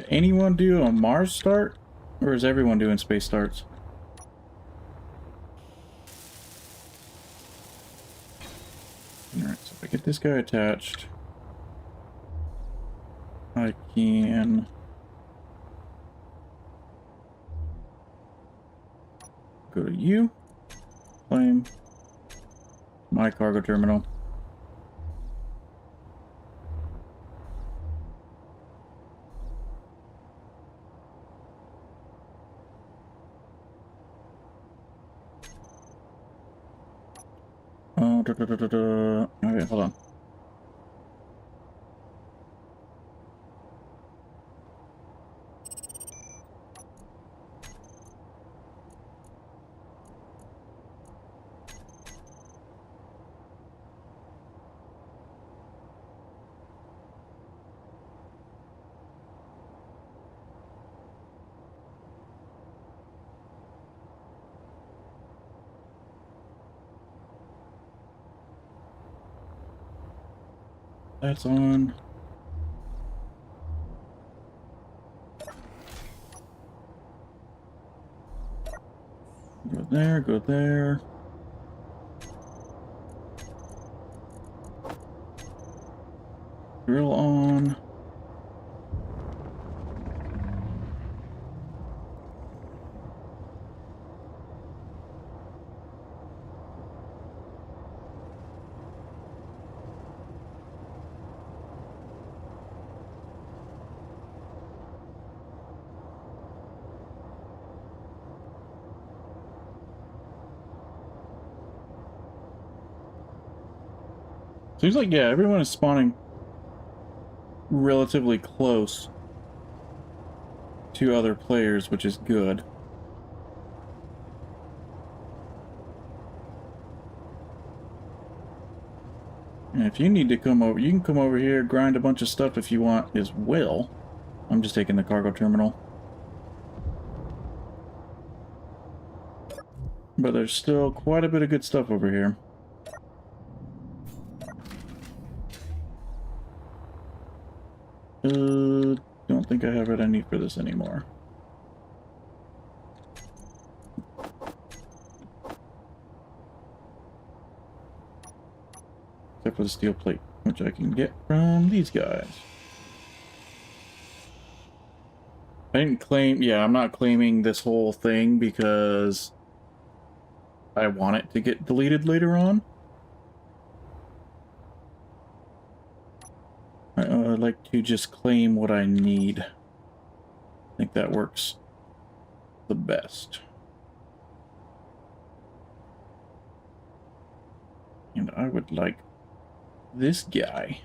Anyone do a Mars start? Or is everyone doing space starts? Alright, so if I get this guy attached, I can go to you, claim my cargo terminal. Oh, okay, hold on. That's on. Go there, go there. Drill on. Seems like, yeah, everyone is spawning relatively close to other players, which is good. And if you need to come over, you can come over here, grind a bunch of stuff if you want as well. I'm just taking the cargo terminal. But there's still quite a bit of good stuff over here. Don't think I have what I need for this anymore. Except for the steel plate, which I can get from these guys. I didn't claim... Yeah, I'm not claiming this whole thing because I want it to get deleted later on. I'd like to just claim what I need. I think that works the best. And I would like this guy.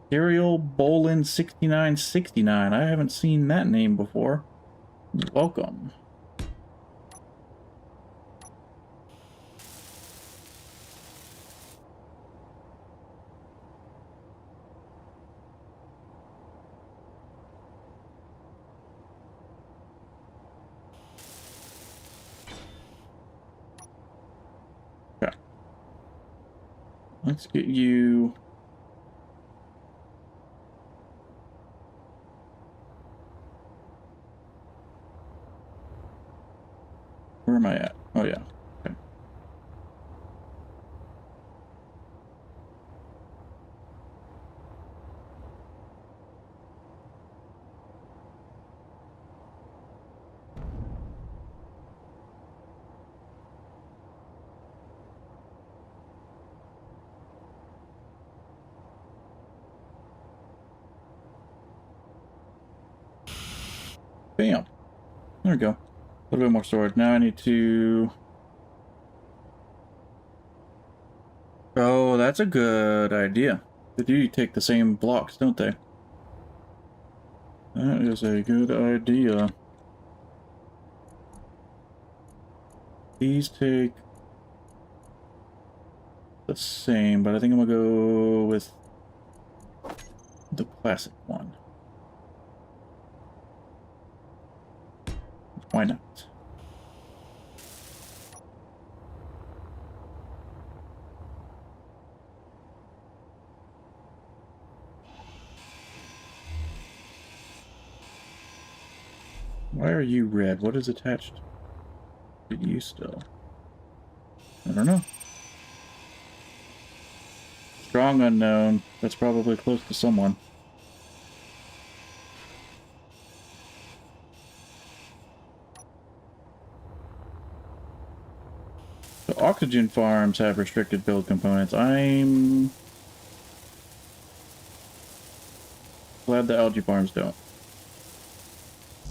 Serial Bolin 6969. I haven't seen that name before. Welcome. Okay. Let's get you... Where am I at? Oh, yeah. Okay. Bam. There we go. A little bit more storage. Now I need to... Oh, that's a good idea. They do take the same blocks, don't they? That is a good idea. These take the same, but I think I'm gonna go with the classic one. Why not? Why are you red? What is attached to you still? I don't know. Strong unknown. That's probably close to someone. The oxygen farms have restricted build components. I'm glad the algae farms don't.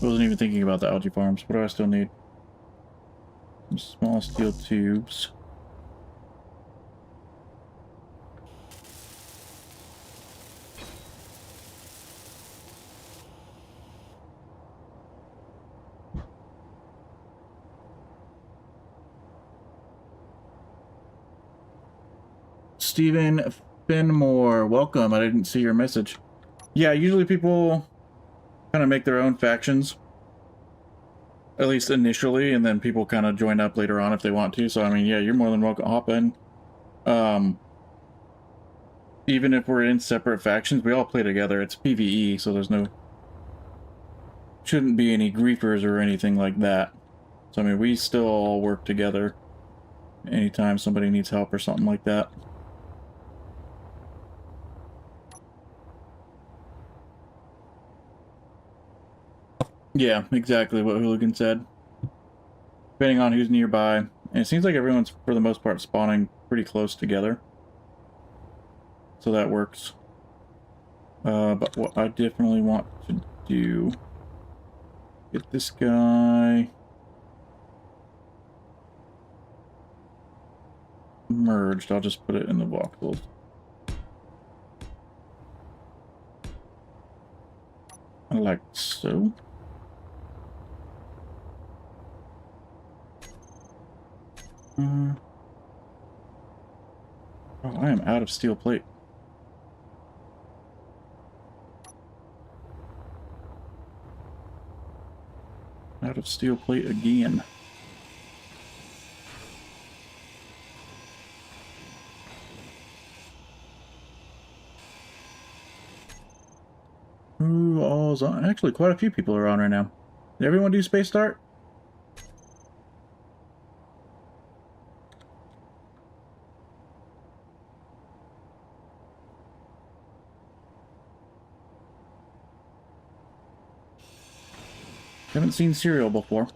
I wasn't even thinking about the algae farms. What do I still need? Some small steel tubes. Stephen Finmore, welcome. I didn't see your message. Yeah, usually people kind of make their own factions, at least initially, and then people kind of join up later on if they want to. So, I mean, yeah, you're more than welcome to hop in. Even if we're in separate factions, we all play together. It's PvE, so there's no... shouldn't be any griefers or anything like that. So, I mean, we still all work together anytime somebody needs help or something like that. Yeah, exactly what Hooligan said. Depending on who's nearby. And it seems like everyone's, for the most part, spawning pretty close together. So that works. But what I definitely want to do... get this guy... merged. I'll just put it in the voxels. Like so. Oh, I am out of steel plate. Out of steel plate again. Ooh, all's on. Actually, quite a few people are on right now. Did everyone do space start? Haven't seen Serial before.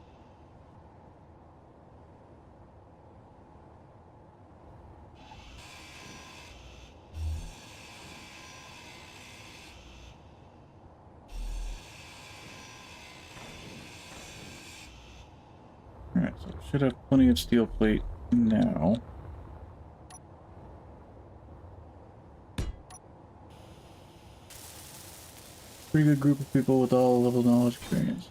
Should have plenty of steel plate now. Pretty good group of people with all level knowledge experience.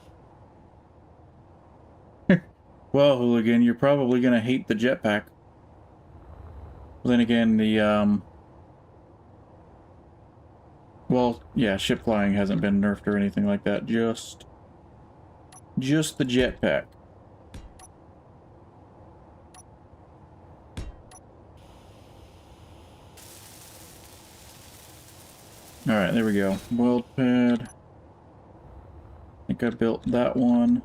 Well, hooligan, you're probably gonna hate the jetpack. Then again, the well, yeah, ship flying hasn't been nerfed or anything like that. Just the jetpack. All right, there we go. Weld pad. I think I built that one.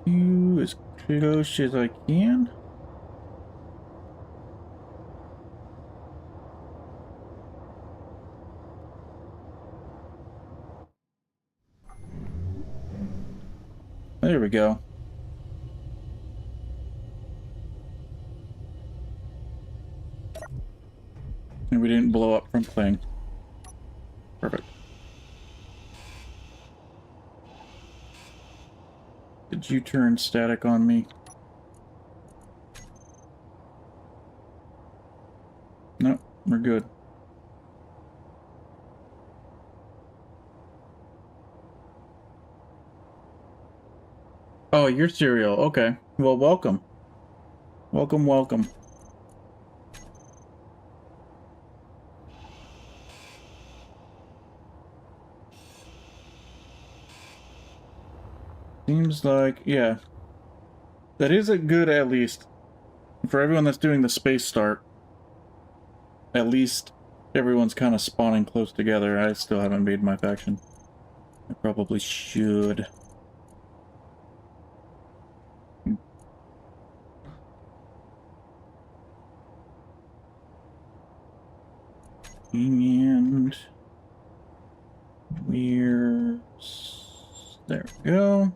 Do as close as I can. There we go. And we didn't blow up from playing. Perfect. Did you turn static on me? No, we're good. Oh, you're cereal. Okay. Well, welcome. Welcome, welcome. Seems like, yeah. That is a good, at least. For everyone that's doing the space start, at least everyone's kind of spawning close together. I still haven't made my faction. I probably should. And there we go.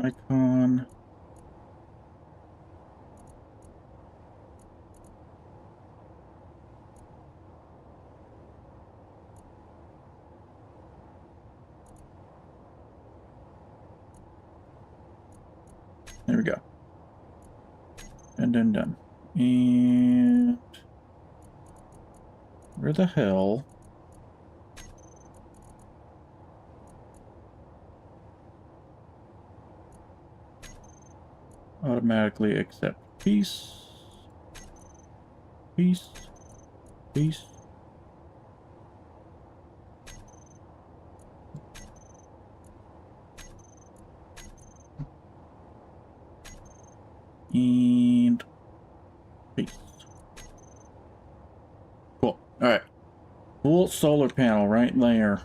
Icon. There we go. And done. And where the hell? Automatically accept peace. Peace. Peace. And peace. Cool. Alright. Full solar panel, right layer.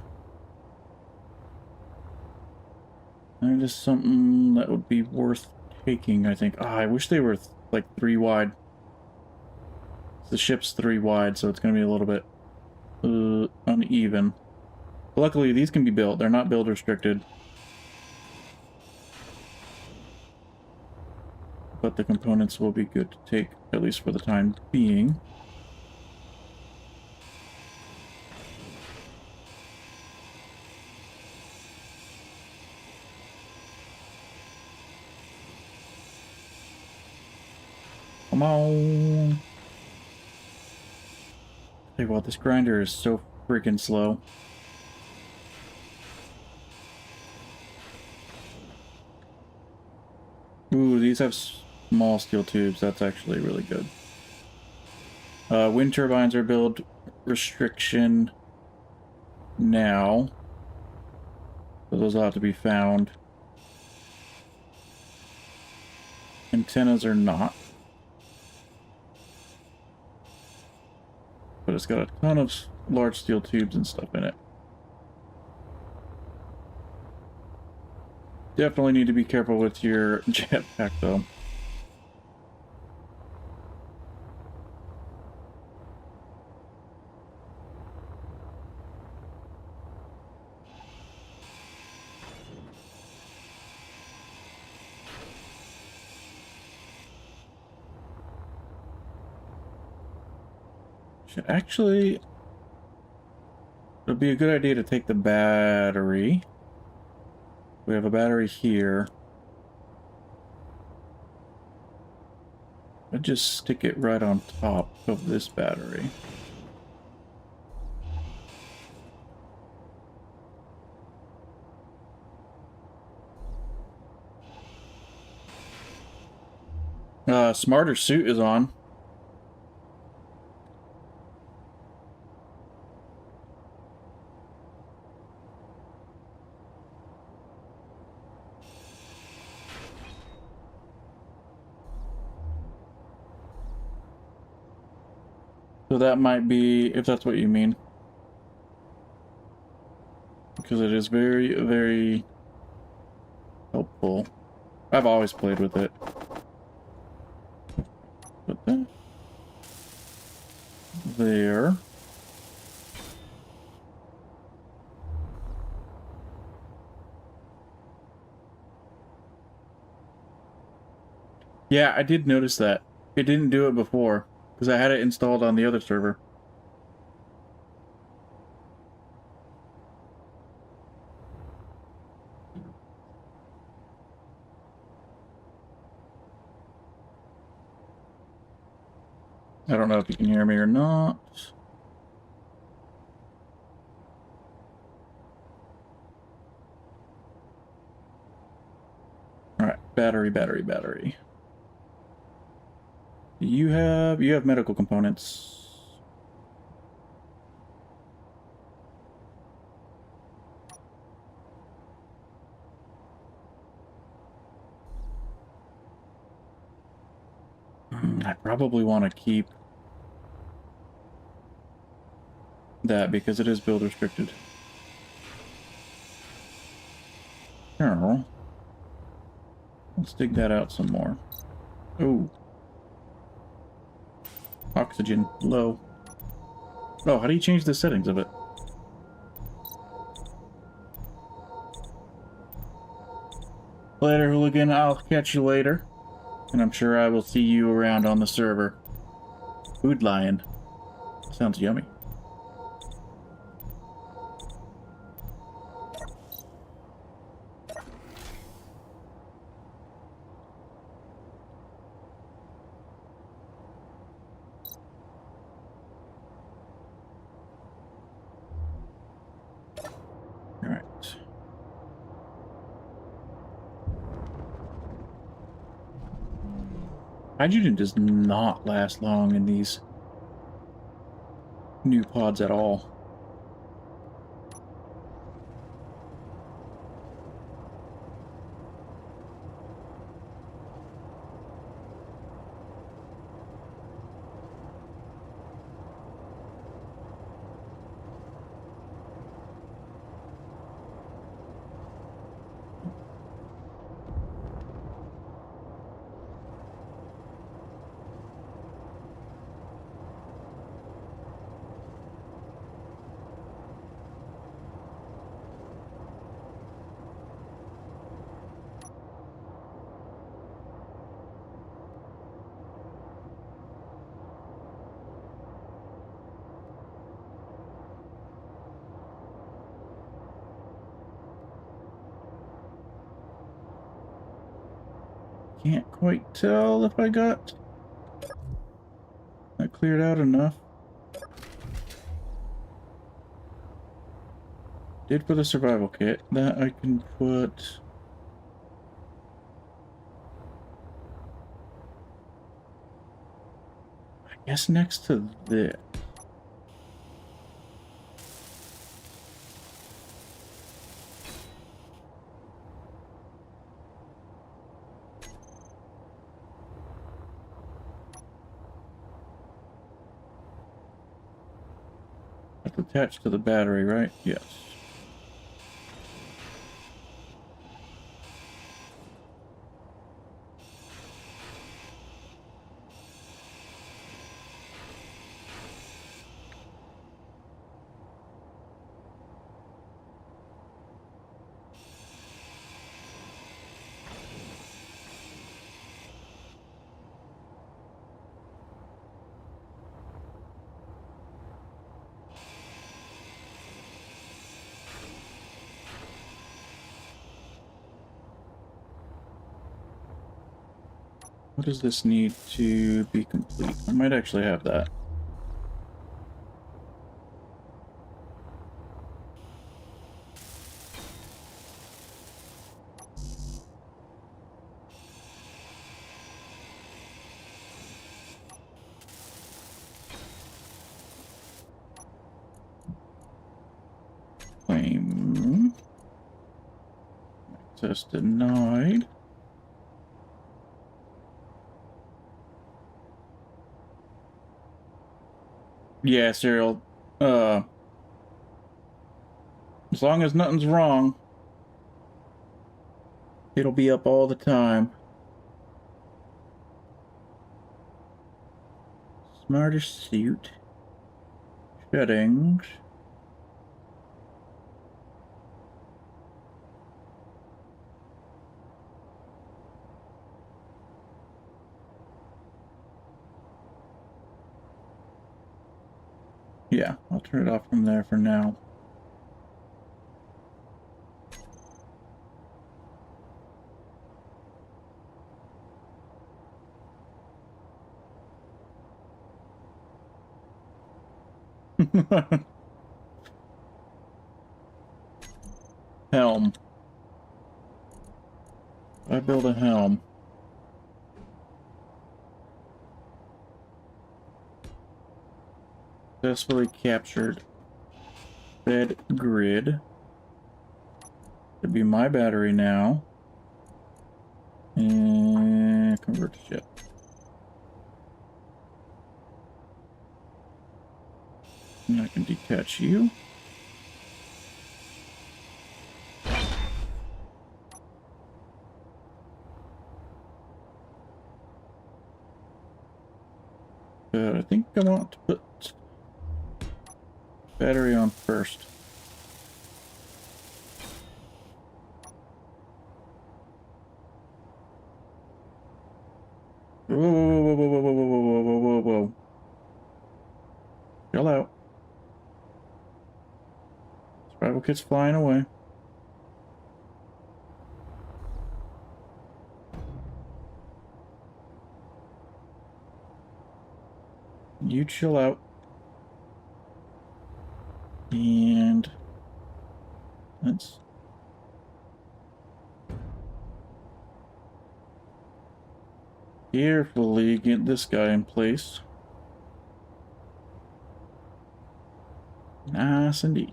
That is something that would be worth taking, I think. Ah, I wish they were like 3 wide. The ship's 3 wide, so it's going to be a little bit uneven. But luckily, these can be built. They're not build restricted. But the components will be good to take, at least for the time being. Come on. Tell you what, this grinder is so freaking slow. Ooh, these have small steel tubes. That's actually really good. Wind turbines are build restriction now. So those will have to be found. Antennas are not. But it's got a ton of large steel tubes and stuff in it. Definitely need to be careful with your jetpack, though. Should actually... It'd be a good idea to take the battery. We have a battery here. I'd just stick it right on top of this battery. Smarter suit is on. So that might be, if that's what you mean. Because it is very, very helpful. I've always played with it. Put that there. Yeah, I did notice that. It didn't do it before, because I had it installed on the other server. I don't know if you can hear me or not. Alright, battery, battery, battery. You have medical components. I probably want to keep that because it is build restricted. Here, let's dig that out some more. Oh. Oxygen low. Oh, how do you change the settings of it? Later, hooligan. I'll catch you later. And I'm sure I will see you around on the server. Food lion. Sounds yummy. Alright. Hydrogen does not last long in these new pods at all. Can't quite tell if I got that cleared out enough. Did for the survival kit. That I can put... I guess next to this. That's attached to the battery, right? Yes. What does this need to be complete? I might actually have that. Claim. Access denied. Yeah, Serial. As long as nothing's wrong, it'll be up all the time. Smarter suit. Settings. Yeah, I'll turn it off from there for now. Helm. I build a helm. Successfully captured. Bed grid. Should be my battery now. And convert to ship. And I can detach you. But I think I want to put battery on first. Whoa, whoa, whoa, whoa, whoa, whoa, whoa, whoa, whoa, whoa, whoa. Chill out. Survival kit's flying away. You chill out. And let's carefully get this guy in place. Nice and easy.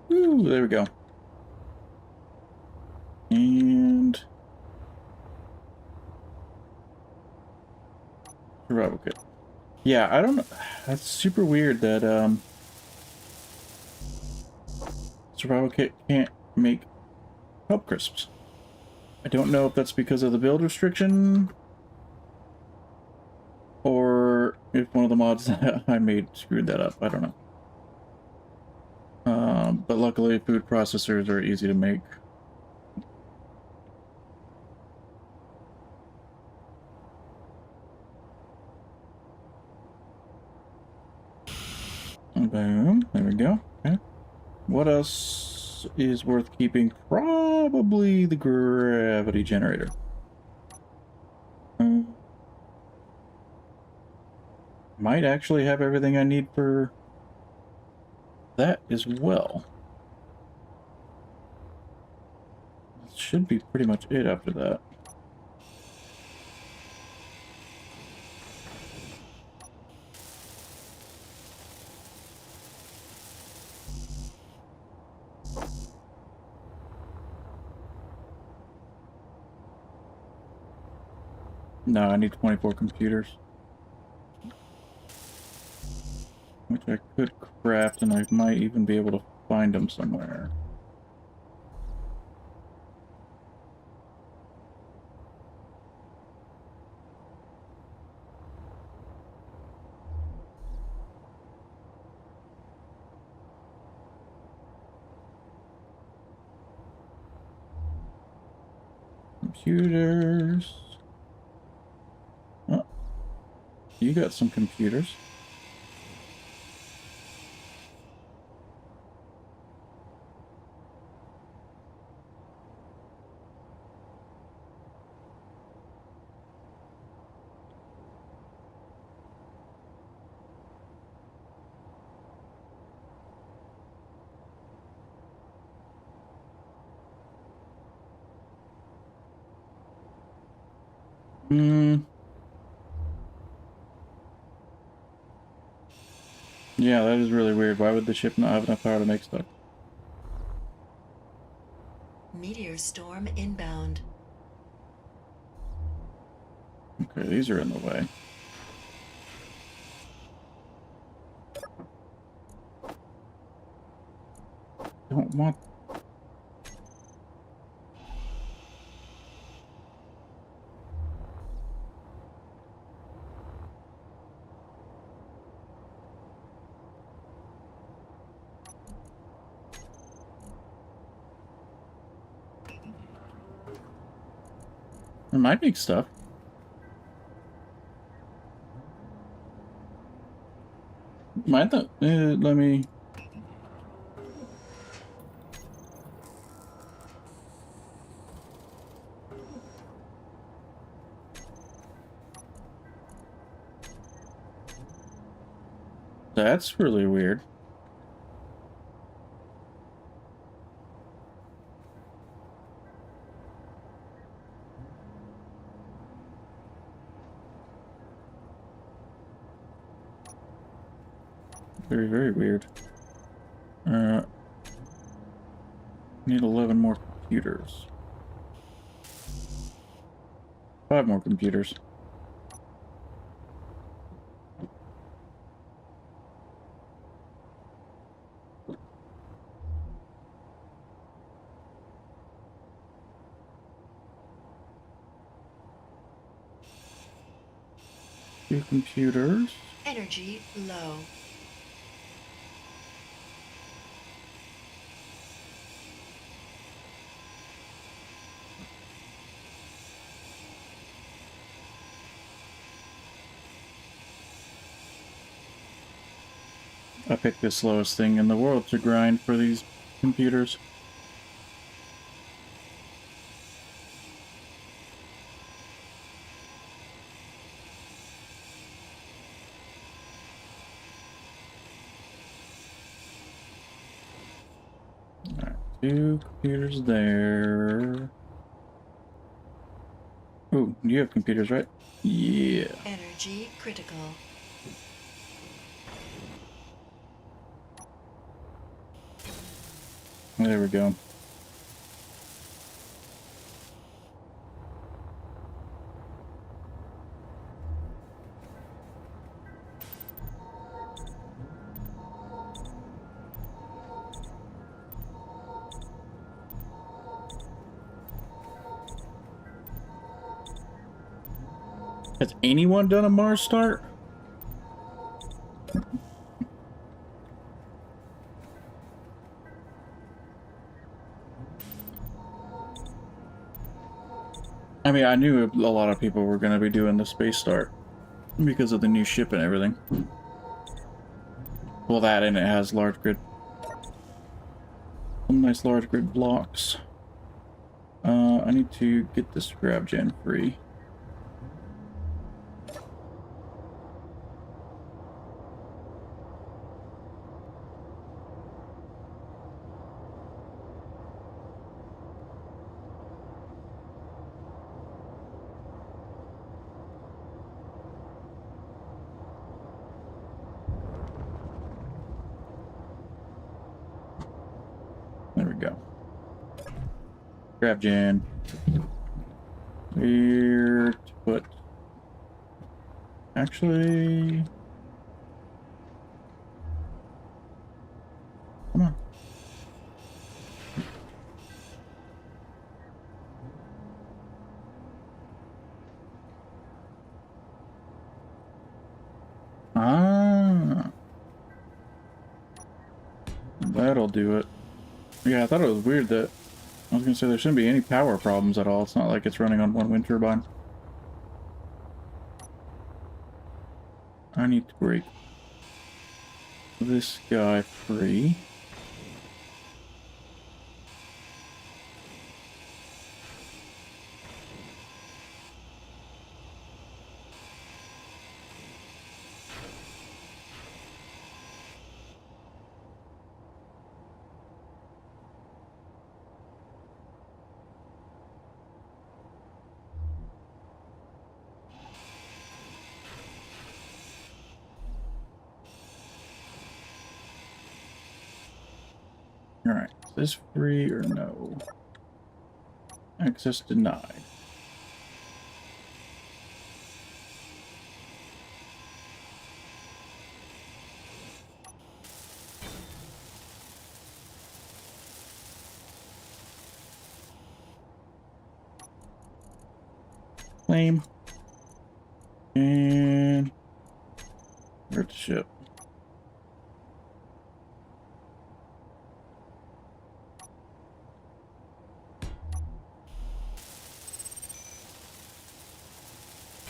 Ooh, there we go. And survival kit. Yeah, I don't know. That's super weird that survival kit can't make help crisps. I don't know if that's because of the build restriction or if one of the mods that I made screwed that up. I don't know. But luckily food processors are easy to make. Boom. There we go. Okay. What else is worth keeping? Probably the gravity generator. Might actually have everything I need for that as well. That should be pretty much it after that. No, I need 24 computers. Which I could craft, and I might even be able to find them somewhere. Computers. Oh, you got some computers. Yeah, that is really weird. Why would the ship not have enough power to make stuff? Meteor storm inbound. Okay, these are in the way. Don't want. It might make stuff. Might not. Let me. That's really weird. Very, very weird. Need 11 more computers. 5 more computers. Two computers. Energy low. I picked the slowest thing in the world to grind for these computers. Alright, 2 computers there. Oh, you have computers, right? Yeah. Energy critical. There we go. Has anyone done a Mars start? I mean, I knew a lot of people were going to be doing the space start because of the new ship and everything. Well, that and it has large grid. Some nice large grid blocks. I need to get this grab gen free. There we go. Grab gen. Where to put? Actually, come on. Ah, that'll do it. Yeah, I thought it was weird that I was gonna say there shouldn't be any power problems at all. It's not like it's running on one wind turbine. I need to break this guy free. Alright, is this free or no? Access denied. Claim. And where's the ship?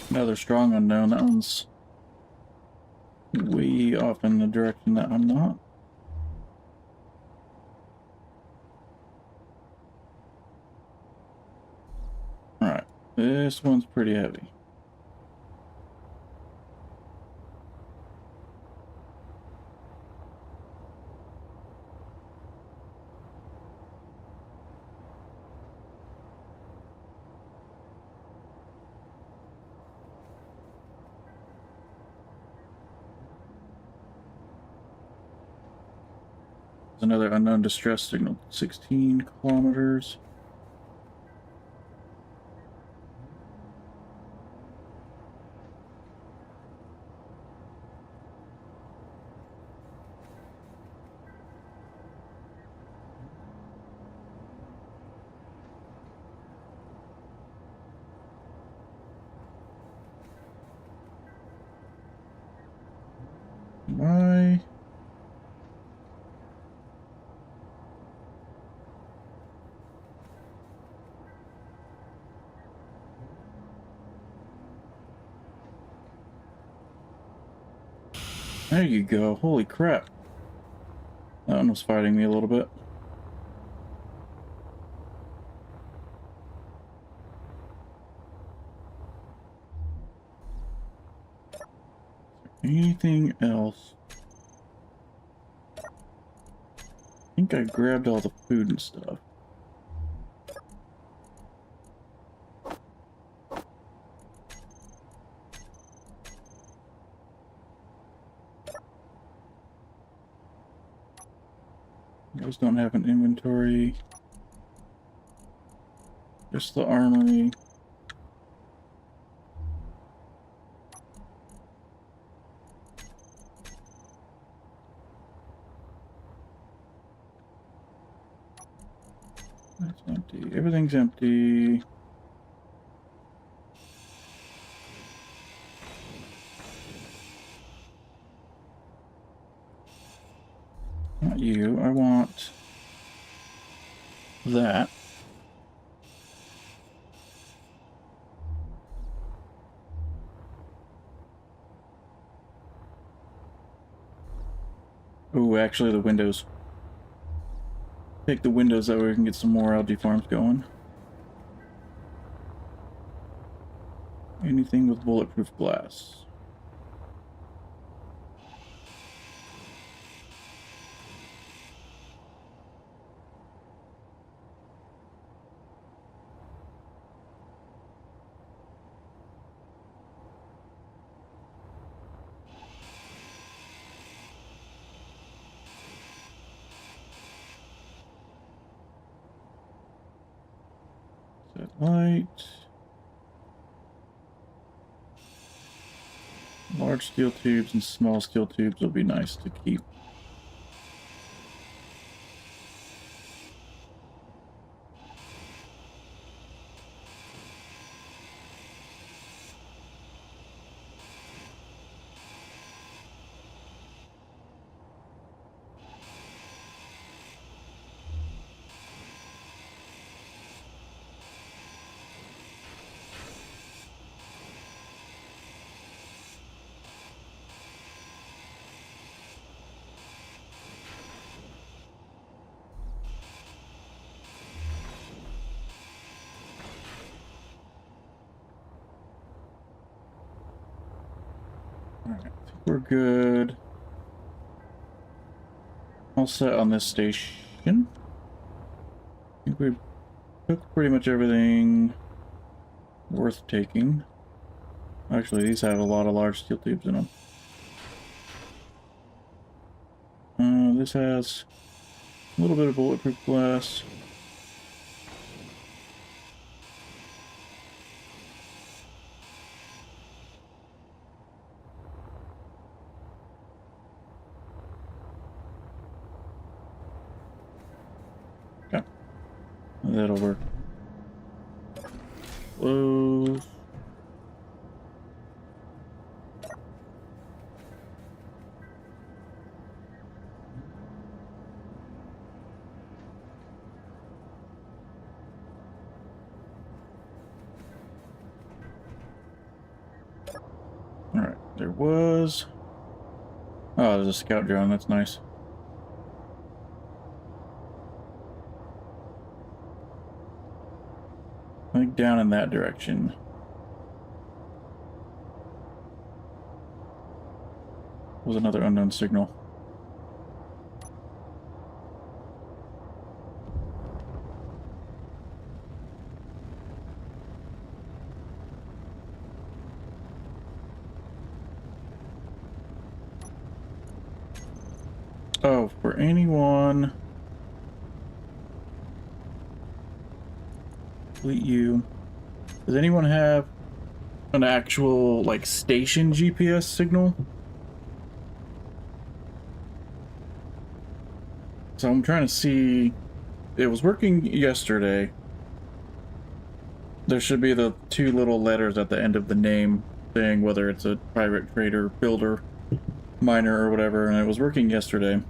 Another strong unknown. That one's way off in the direction that I'm not. Alright, this one's pretty heavy. There's another unknown distress signal, 16 kilometers. Why? There you go. Holy crap. That one was fighting me a little bit. Anything else? I think I grabbed all the food and stuff. Those don't have an inventory. Just the armory. That's empty. Everything's empty. Not you. I want that. Oh, actually the windows. Take the windows, that way we can get some more algae farms going. Anything with bulletproof glass. Set light. Large steel tubes and small steel tubes will be nice to keep. we're good. All set on this station. I think we took pretty much everything worth taking. Actually, these have a lot of large steel tubes in them. This has a little bit of bulletproof glass. Okay. That'll work. Close. Alright, there was... Oh, there's a scout drone, that's nice. I think down in that direction. Was another unknown signal. Oh, for anyone... Delete you. Does anyone have an actual, like, station GPS signal? So I'm trying to see... It was working yesterday. There should be the two little letters at the end of the name saying whether it's a private trader, builder, miner, or whatever, and it was working yesterday.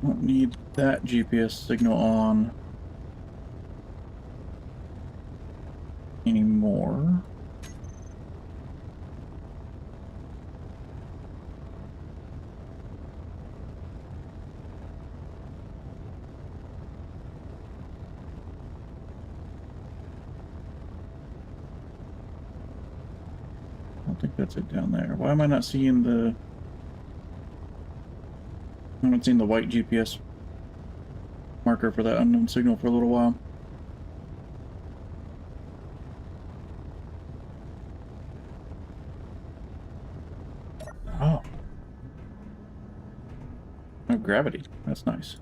Don't need that GPS signal on anymore. I don't think that's it down there. Why am I not seeing the... I haven't seen the white GPS marker for that unknown signal for a little while. Oh. Oh, gravity. That's nice.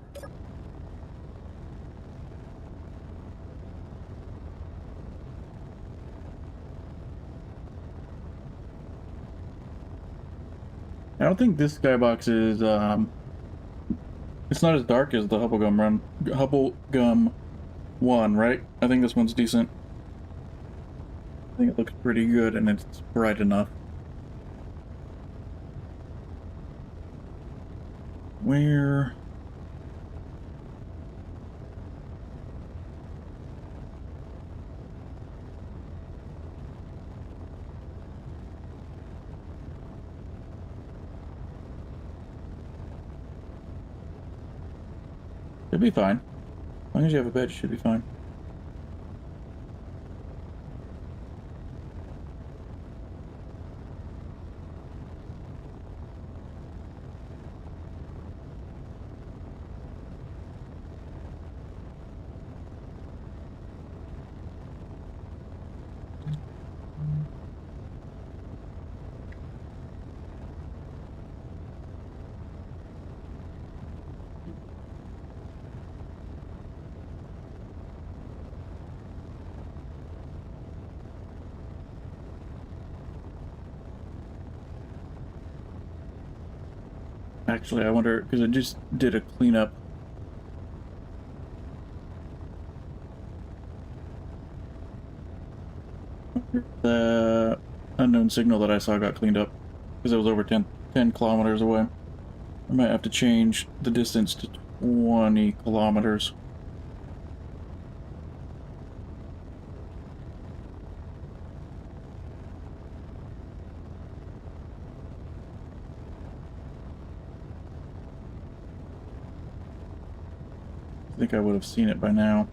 I don't think this skybox is, it's not as dark as the Hubblegum 1, right? I think this one's decent. I think it looks pretty good and it's bright enough. Where... Should be fine. As long as you have a bed, it should be fine. Actually, I wonder, because I just did a cleanup. The unknown signal that I saw got cleaned up because it was over 10 kilometers away. I might have to change the distance to 20 kilometers. I think I would have seen it by now.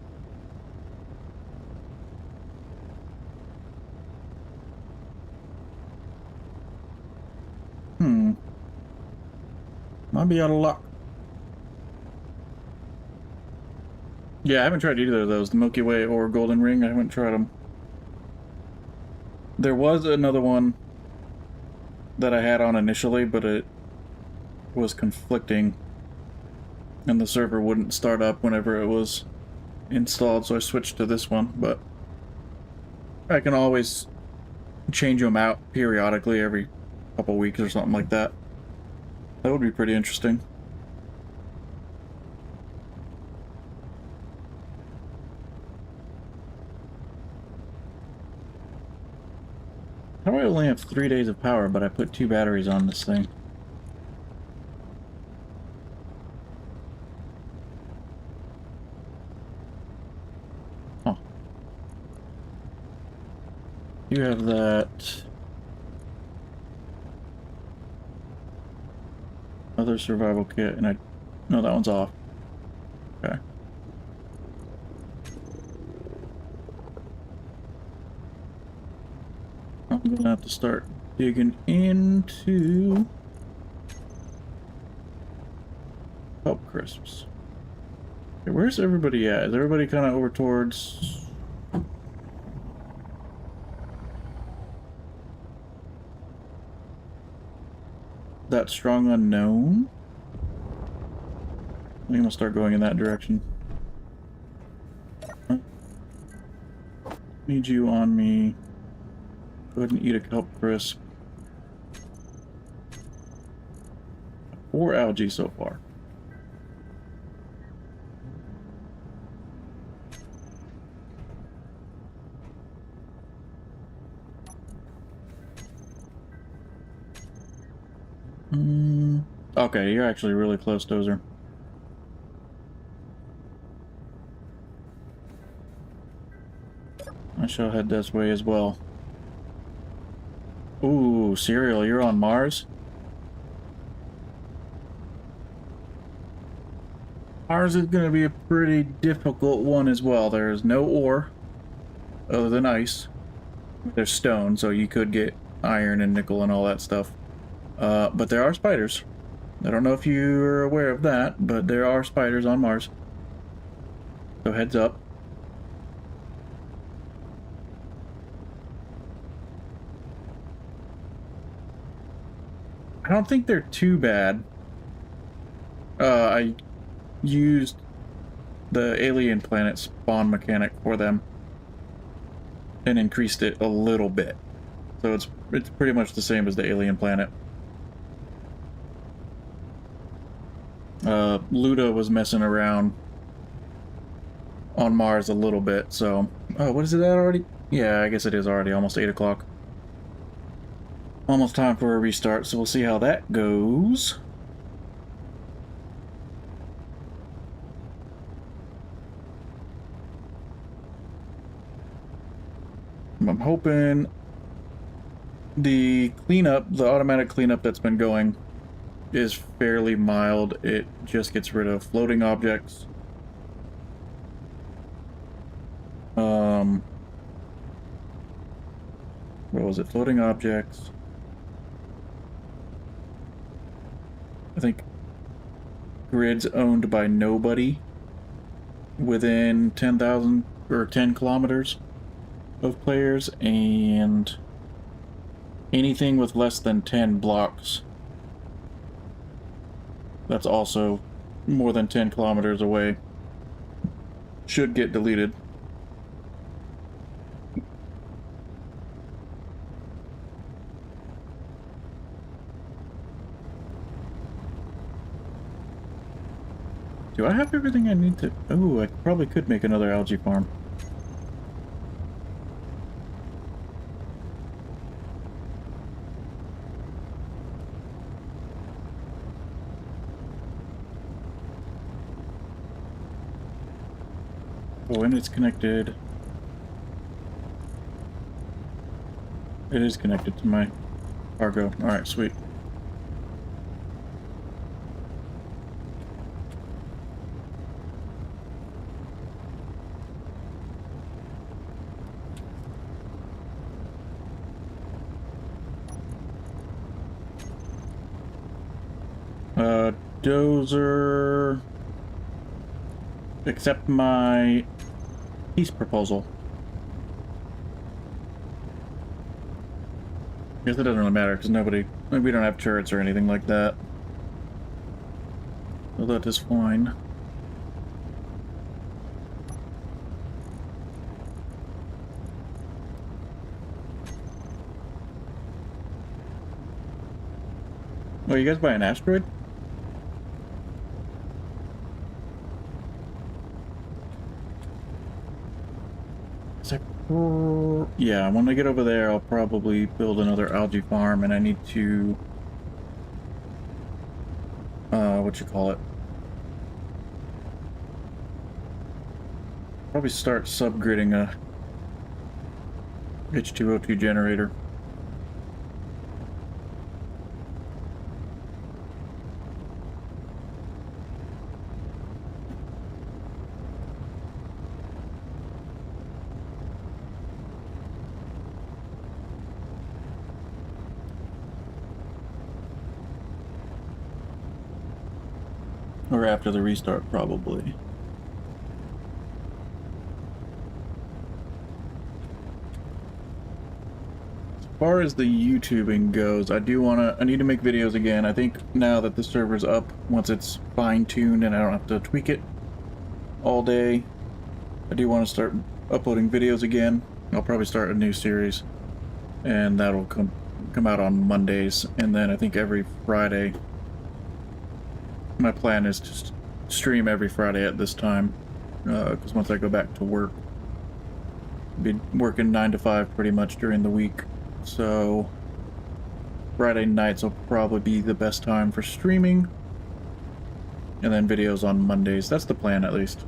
Might be out of luck. Yeah, I haven't tried either of those, the Milky Way or Golden Ring. I haven't tried them. There was another one that I had on initially, but it was conflicting, and the server wouldn't start up whenever it was installed, so I switched to this one. But I can always change them out periodically every couple weeks or something like that. That would be pretty interesting. How do I only have 3 days of power, but I put 2 batteries on this thing? Huh. You have that other survival kit, and no, that one's off. Okay. I'm gonna have to start digging into Help Crisps. Okay, where's everybody at? Is everybody kind of over towards... that strong unknown? I think I'm gonna start going in that direction. Need you on me. Go ahead and eat a kelp crisp. 4 algae so far. Okay, you're actually really close, Dozer. I shall head this way as well. Ooh, Cereal, you're on Mars? Mars is going to be a pretty difficult one as well. There's no ore, other than ice. There's stone, so you could get iron and nickel and all that stuff. But there are spiders. I don't know if you're aware of that, but there are spiders on Mars. So heads up. I don't think they're too bad. I used the alien planet spawn mechanic for them and increased it a little bit. So it's pretty much the same as the alien planet. Luda was messing around on Mars a little bit, so... Oh, what is it at already? Yeah, I guess it is already almost 8 o'clock. Almost time for a restart, so we'll see how that goes. I'm hoping the cleanup, the automatic cleanup that's been going, is fairly mild. It just gets rid of floating objects. What was it? Floating objects. I think grids owned by nobody within 10,000 or 10 kilometers of players, and anything with less than 10 blocks that's also more than 10 kilometers away should get deleted. Do I have everything I need to... Oh, I probably could make another algae farm. Oh, and it's connected. It is connected to my cargo. Alright, sweet. Dozer. Accept my peace proposal. Guess it doesn't really matter because we don't have turrets or anything like that. So that is fine. Oh, you guys buy an asteroid? Yeah, when I get over there, I'll probably build another algae farm, and I need to, what you call it? Probably start subgridding a H2O2 generator. Or after the restart, probably. As far as the YouTubing goes, I need to make videos again. I think now that the server's up, once it's fine-tuned and I don't have to tweak it all day, I do want to start uploading videos again. I'll probably start a new series, and that'll come out on Mondays, and then I think every Friday. My plan is to stream every Friday at this time, because once I go back to work, I'll be working 9 to 5 pretty much during the week, so Friday nights will probably be the best time for streaming, and then videos on Mondays. That's the plan, at least.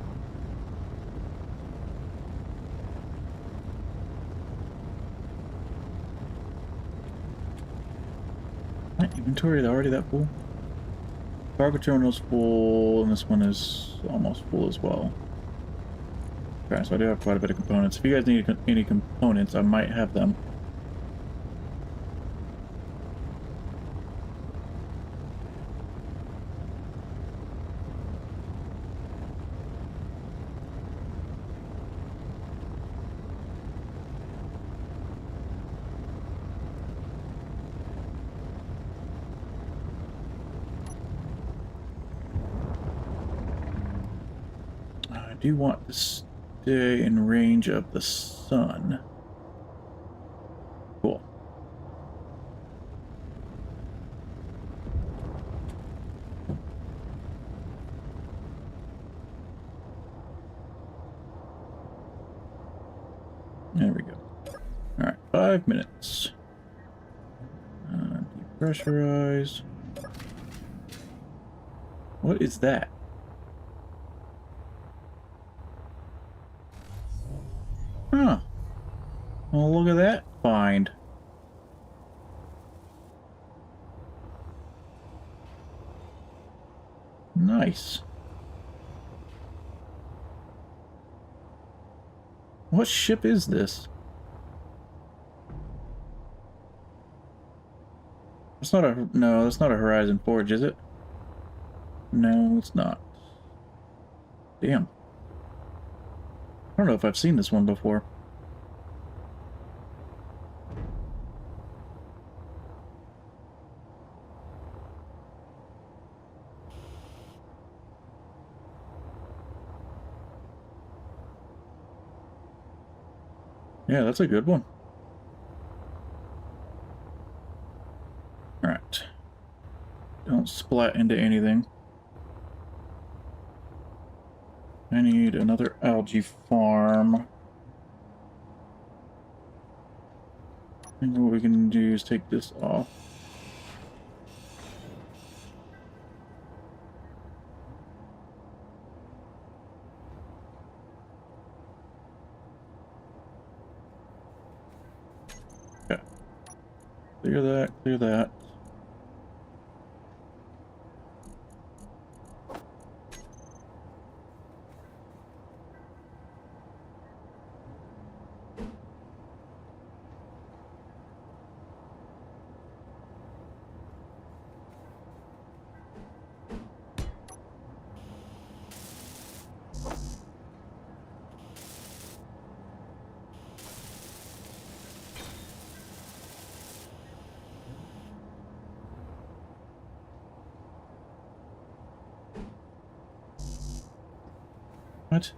My inventory is already that full? Cargo terminal's full, and this one is almost full as well. Okay, so I do have quite a bit of components. If you guys need any components, I might have them. I do want to stay in range of the sun. Cool. There we go. Alright, 5 minutes. Depressurize. What is that? Huh. Well, look at that find. Nice. What ship is this? It's not a... No, that's not a Horizon Forge, is it? No, it's not. Damn. I don't know if I've seen this one before. Yeah, that's a good one. Alright. Don't splat into anything. I need another algae farm. And what we can do is take this off. Clear that, clear that. What?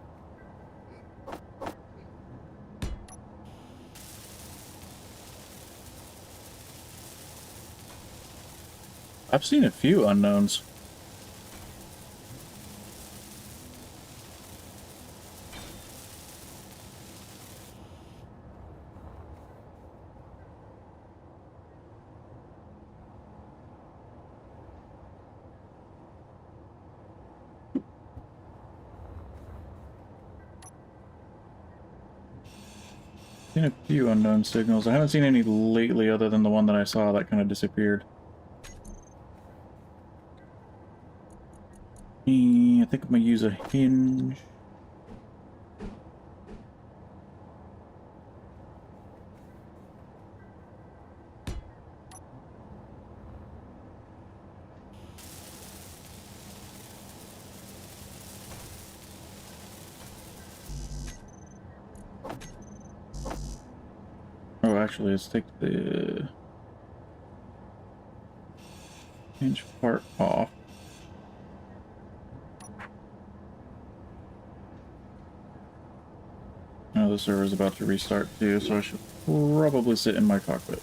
I've seen a few unknowns. Seen a few unknown signals. I haven't seen any lately other than the one that I saw that kind of disappeared. I think I'm gonna use a hinge. Oh, actually, let's take the hinge part off. Now the server's about to restart too, so I should probably sit in my cockpit.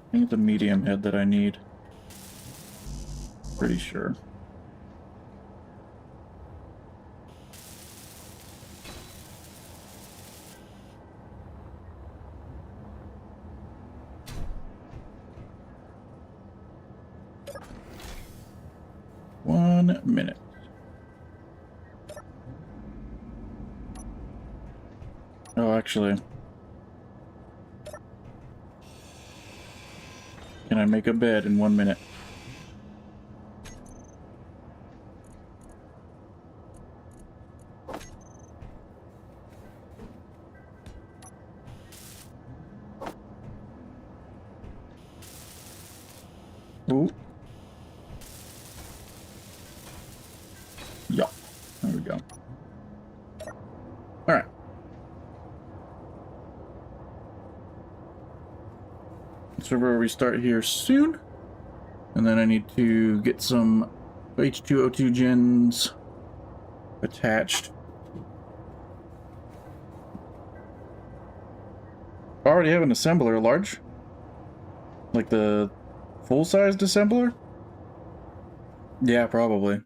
I think it's the medium head that I need. Pretty sure. One minute. Oh, actually. Can I make a bed in 1 minute? Ooh. Yeah. There we go. Alright. Server restart here soon. And then I need to get some H2O2 gens attached. I already have an assembler, large? Like the full-sized assembler? Yeah, probably.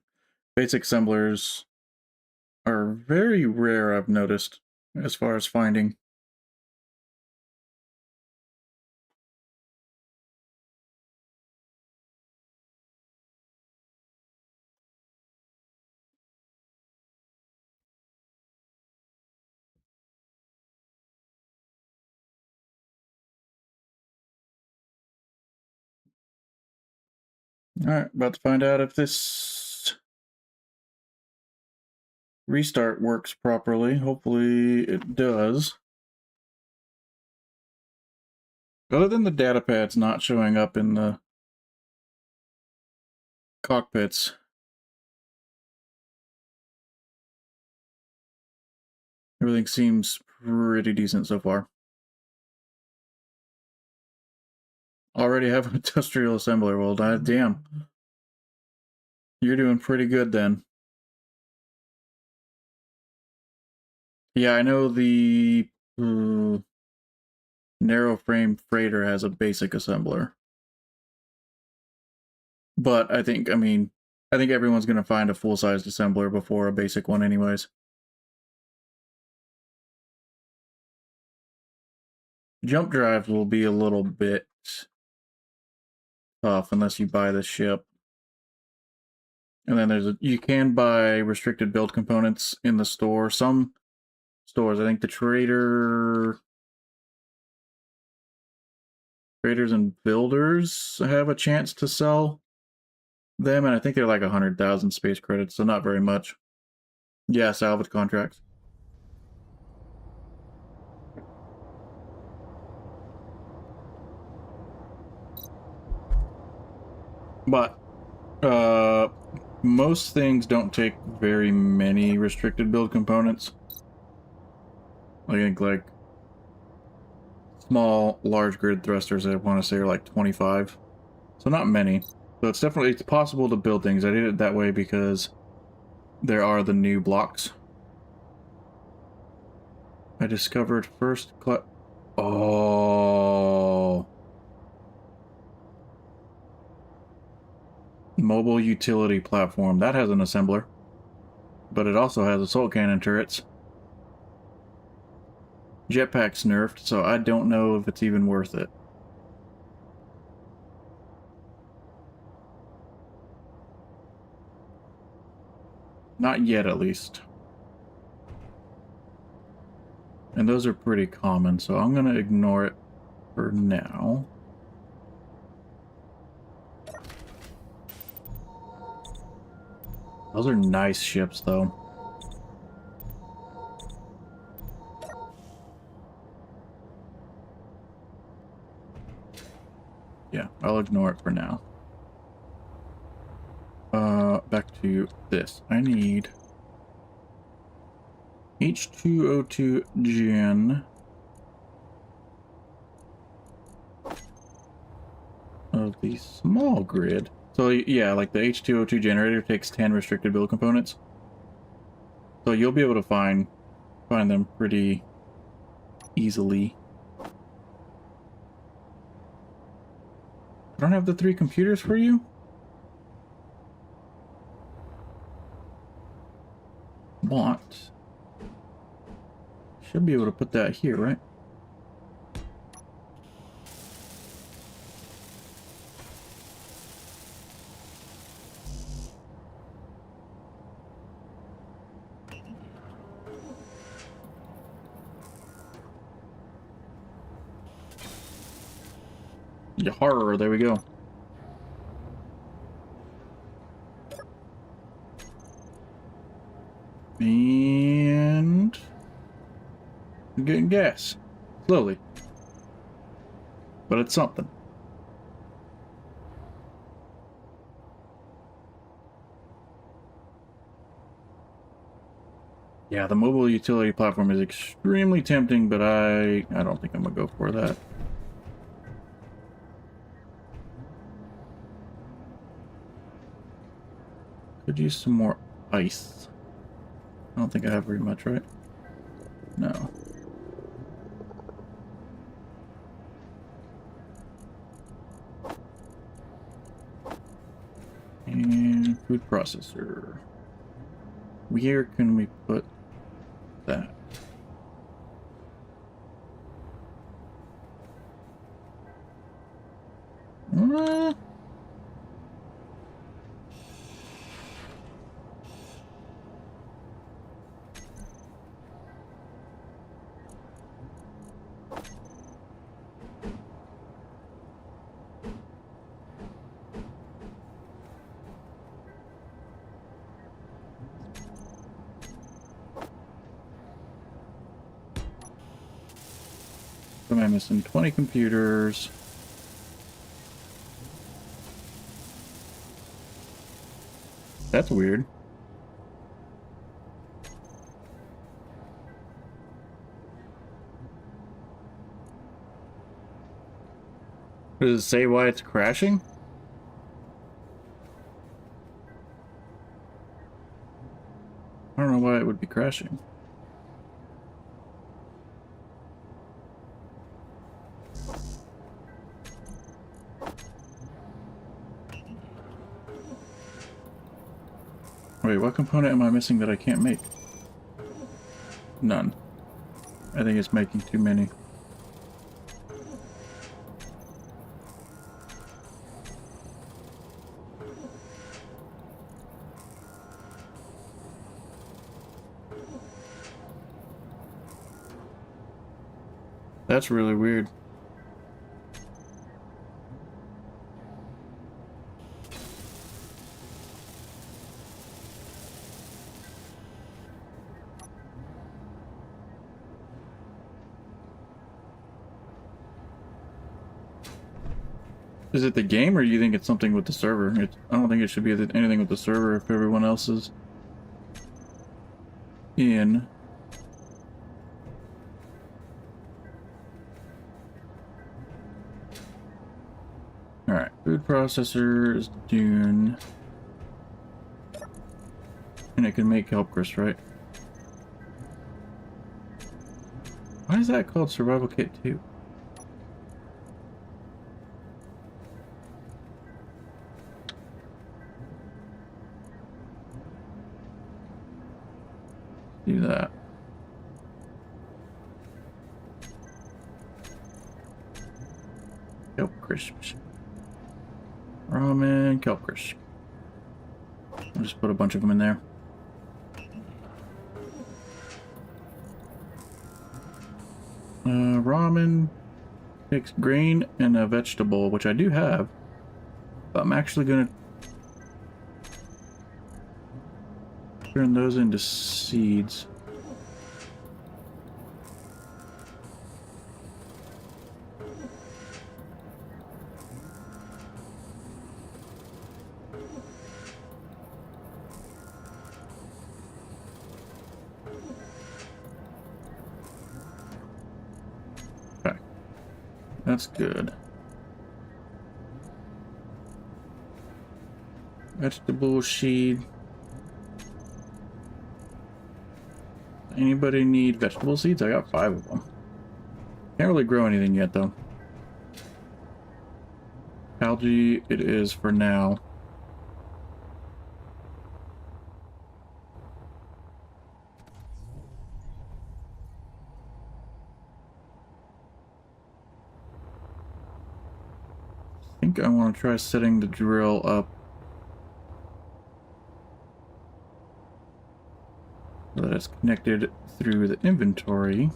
Basic assemblers are very rare, I've noticed, as far as finding. Alright, about to find out if this restart works properly. Hopefully it does. Other than the data pads not showing up in the cockpits, everything seems pretty decent so far. Already have an industrial assembler. Well, damn. You're doing pretty good then. Yeah, I know the narrow frame freighter has a basic assembler. But I think everyone's going to find a full-sized assembler before a basic one anyways. Jump drives will be a little bit tough unless you buy the ship. And then you can buy restricted build components in the store. Some stores, I think the traders and builders have a chance to sell them, and I think they're like 100,000 space credits, so not very much. Yeah, salvage contracts. But most things don't take very many restricted build components. I think like small, large grid thrusters, I want to say, are like 25. So not many. So it's possible to build things. I did it that way because there are the new blocks. I discovered first Oh. Mobile utility platform. That has an assembler. But it also has assault cannon turrets. Jetpack's nerfed, so I don't know if it's even worth it. Not yet, at least. And those are pretty common, so I'm going to ignore it for now. Those are nice ships, though. Yeah, I'll ignore it for now. Back to this. I need H2O2 gen of the small grid. So yeah, like the H2O2 generator takes 10 restricted build components. So you'll be able to find them pretty easily. I don't have the 3 computers for you? What? Should be able to put that here, right? Yeah, horror, there we go. And I'm getting gas. Slowly. But it's something. Yeah, the mobile utility platform is extremely tempting, but I don't think I'm gonna go for that. Could use some more ice. I don't think I have very much, right? No. And food processor. Where can we put that? Am I missing 20 computers? That's weird. Does it say why it's crashing? I don't know why it would be crashing. Wait, what component am I missing that I can't make? None. I think it's making too many. That's really weird. Is it the game, or do you think it's something with the server? I don't think it should be anything with the server if everyone else is in. Alright, food processor is Dune. And it can make help Chris, right? Why is that called Survival Kit 2? Do that. Kelp crisps. Ramen, kelp crisps. I'll just put a bunch of them in there. Ramen takes grain and a vegetable, which I do have. But I'm actually gonna turn those into seeds. Okay, that's good. Vegetable seed. Anybody need vegetable seeds? I got 5 of them. Can't really grow anything yet, though. Algae it is for now. I think I want to try setting the drill up so that it's connected through the inventory.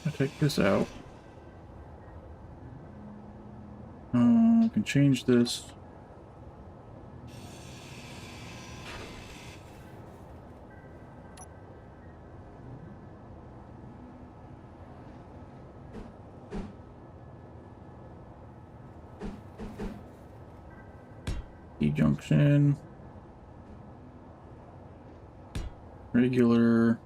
I'll take this out. I can change this. E-junction. Regular.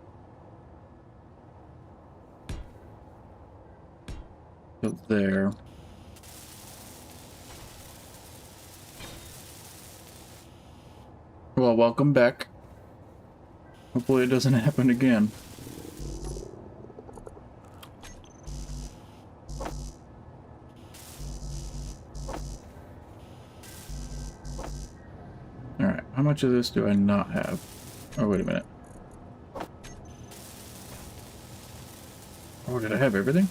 Go there. Well, welcome back. Hopefully it doesn't happen again. Alright, how much of this do I not have? Oh, wait a minute. Oh, did I have everything?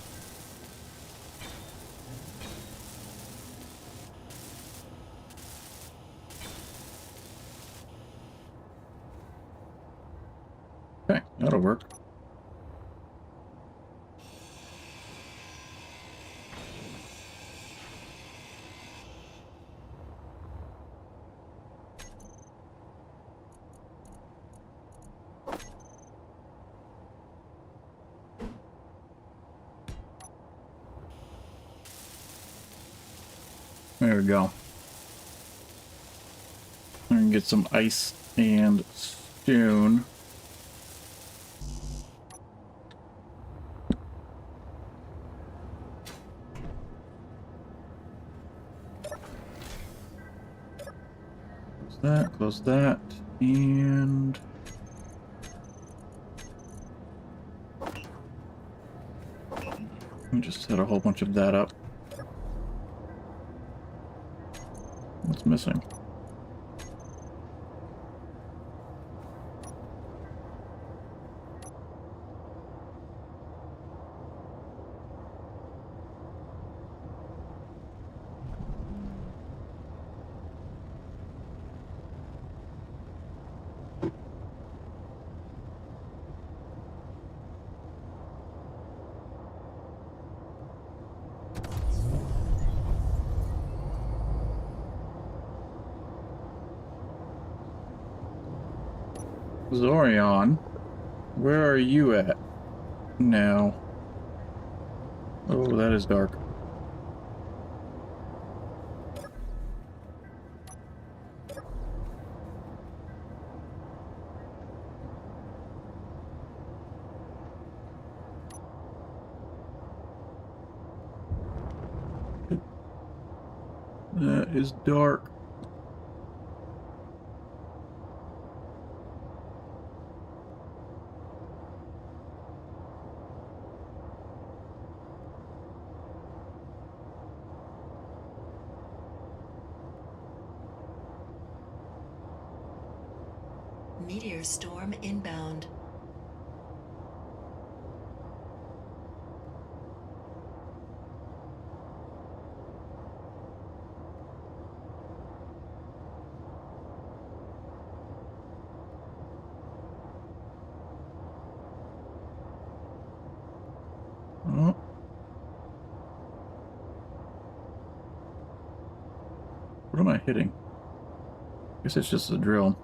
Okay, that'll work. There we go. I can get some ice and stone. Close that, and let me just set a whole bunch of that up. What's missing? Zorion, where are you at now? Oh, that is dark. That is dark. Meteor storm inbound. Oh. What am I hitting? I guess it's just a drill.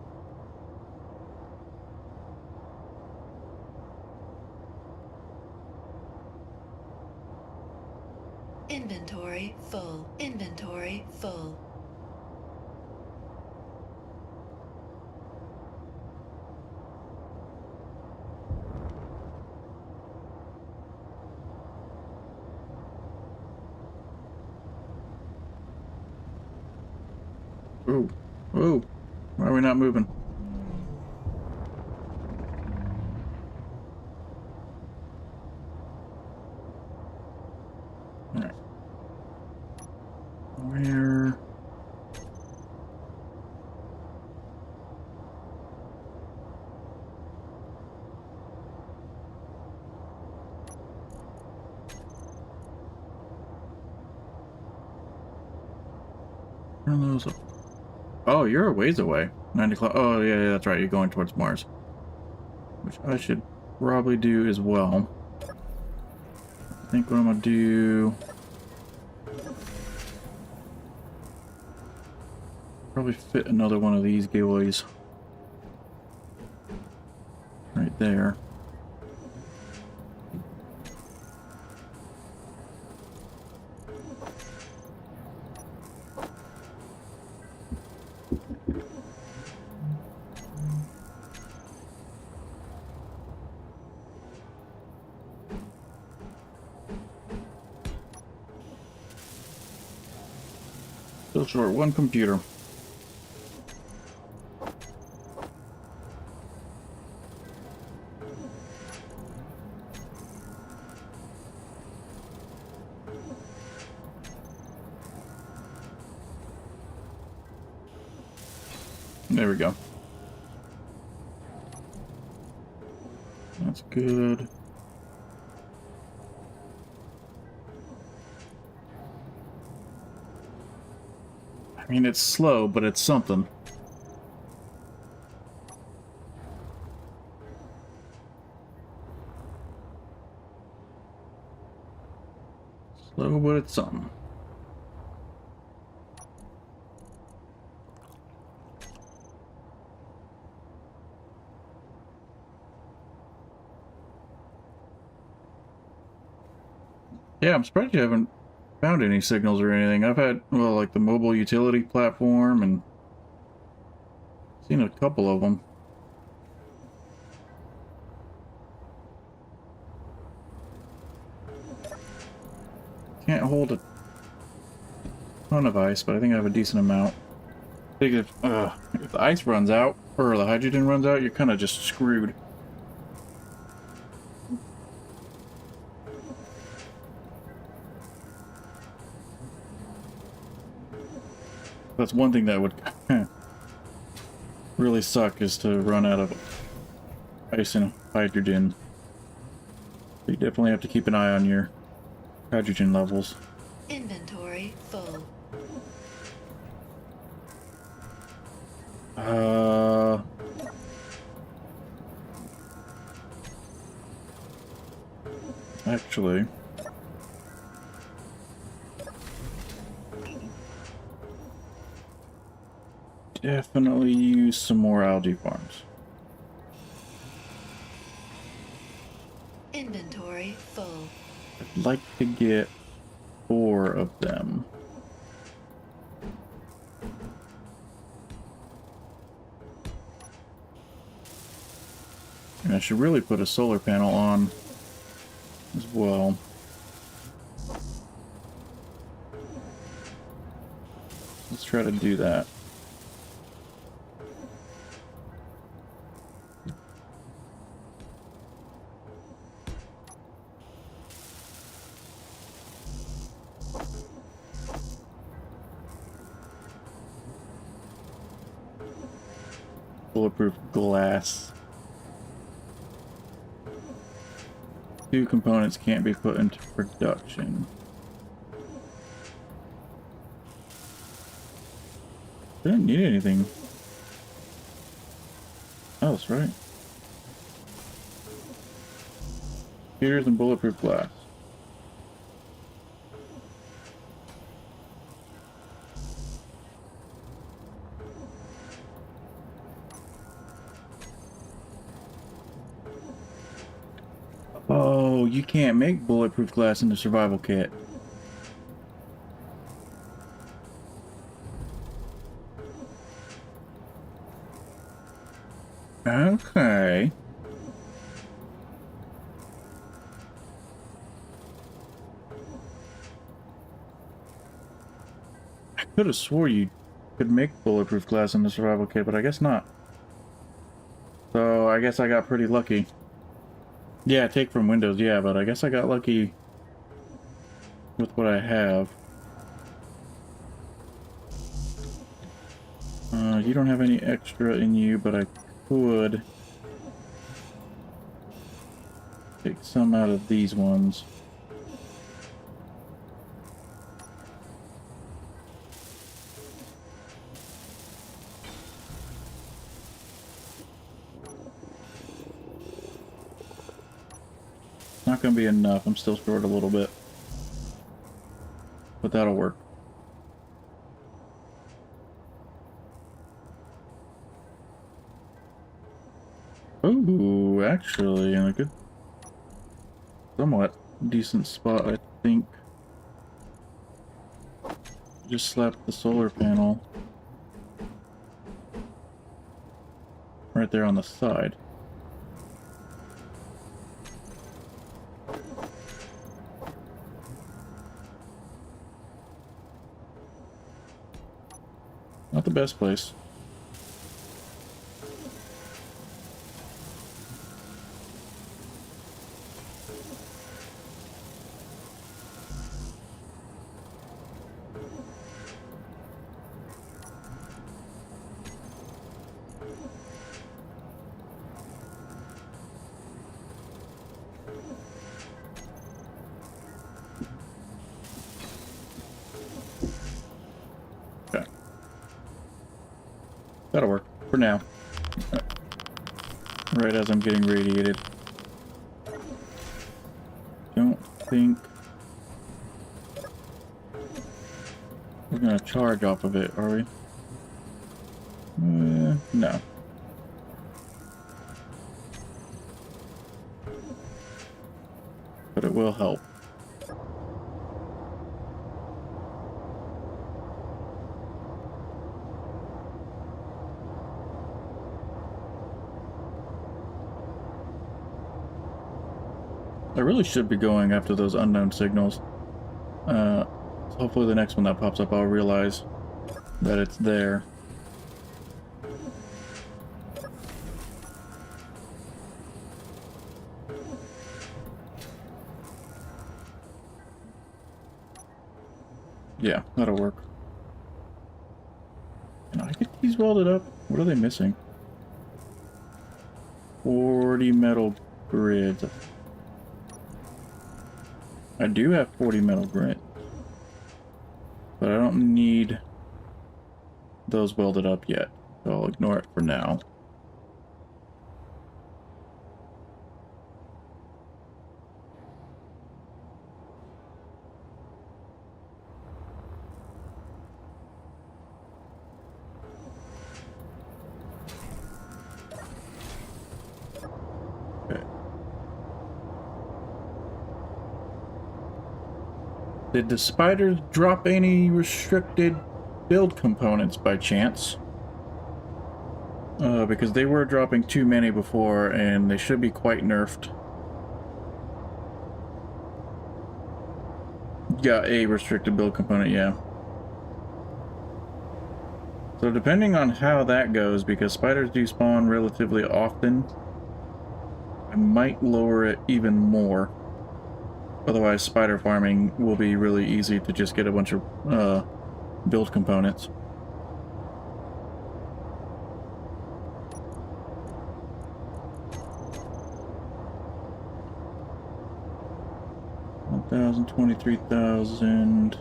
Inventory full. Inventory full. Ooh. Ooh. Why are we not moving? Alright. Where? Turn those up. Oh, you're a ways away. 9 o'clock. Oh, yeah, that's right. You're going towards Mars. Which I should probably do as well. I think what I'm going to do... Probably fit another one of these giveaways. Right there. Still short one computer. There we go. That's good. I mean, it's slow, but it's something. Slow, but it's something. Yeah, I'm surprised you haven't found any signals or anything. I've had, well, like the mobile utility platform and seen a couple of them. Can't hold a ton of ice, but I think I have a decent amount. I think if the ice runs out, or the hydrogen runs out, you're kind of just screwed. That's one thing that would really suck, is to run out of ice and hydrogen. So you definitely have to keep an eye on your hydrogen levels. Inventory full. Actually, definitely use some more algae farms. Inventory full. I'd like to get 4 of them. And I should really put a solar panel on as well. Let's try to do that. Bulletproof glass. 2 components can't be put into production. I didn't need anything. Oh, that's right. Computers and bulletproof glass. Oh, you can't make bulletproof glass in the survival kit. Okay. I could have swore you could make bulletproof glass in the survival kit, but I guess not. So I guess I got pretty lucky. Yeah, take from Windows, yeah, but I guess I got lucky with what I have. You don't have any extra in you, but I could take some out of these ones. Not gonna be enough. I'm still short a little bit, but that'll work. Ooh, actually, in a good, somewhat decent spot, I think. Just slap the solar panel right there on the side. Not the best place. That'll work for now. Right as I'm getting radiated. Don't think we're gonna charge off of it, are we? No. But it will help. I really should be going after those unknown signals. So hopefully the next one that pops up I'll realize that it's there. Yeah, that'll work. Can I get these welded up? What are they missing? 40 metal grids. I do have 40 metal grit, but I don't need those welded up yet, so I'll ignore it for now. Okay. Did the spiders drop any restricted build components by chance? Because they were dropping too many before, and they should be quite nerfed. Got a restricted build component, yeah. So depending on how that goes, because spiders do spawn relatively often, I might lower it even more. Otherwise, spider farming will be really easy to just get a bunch of build components. $1,000, 23,000.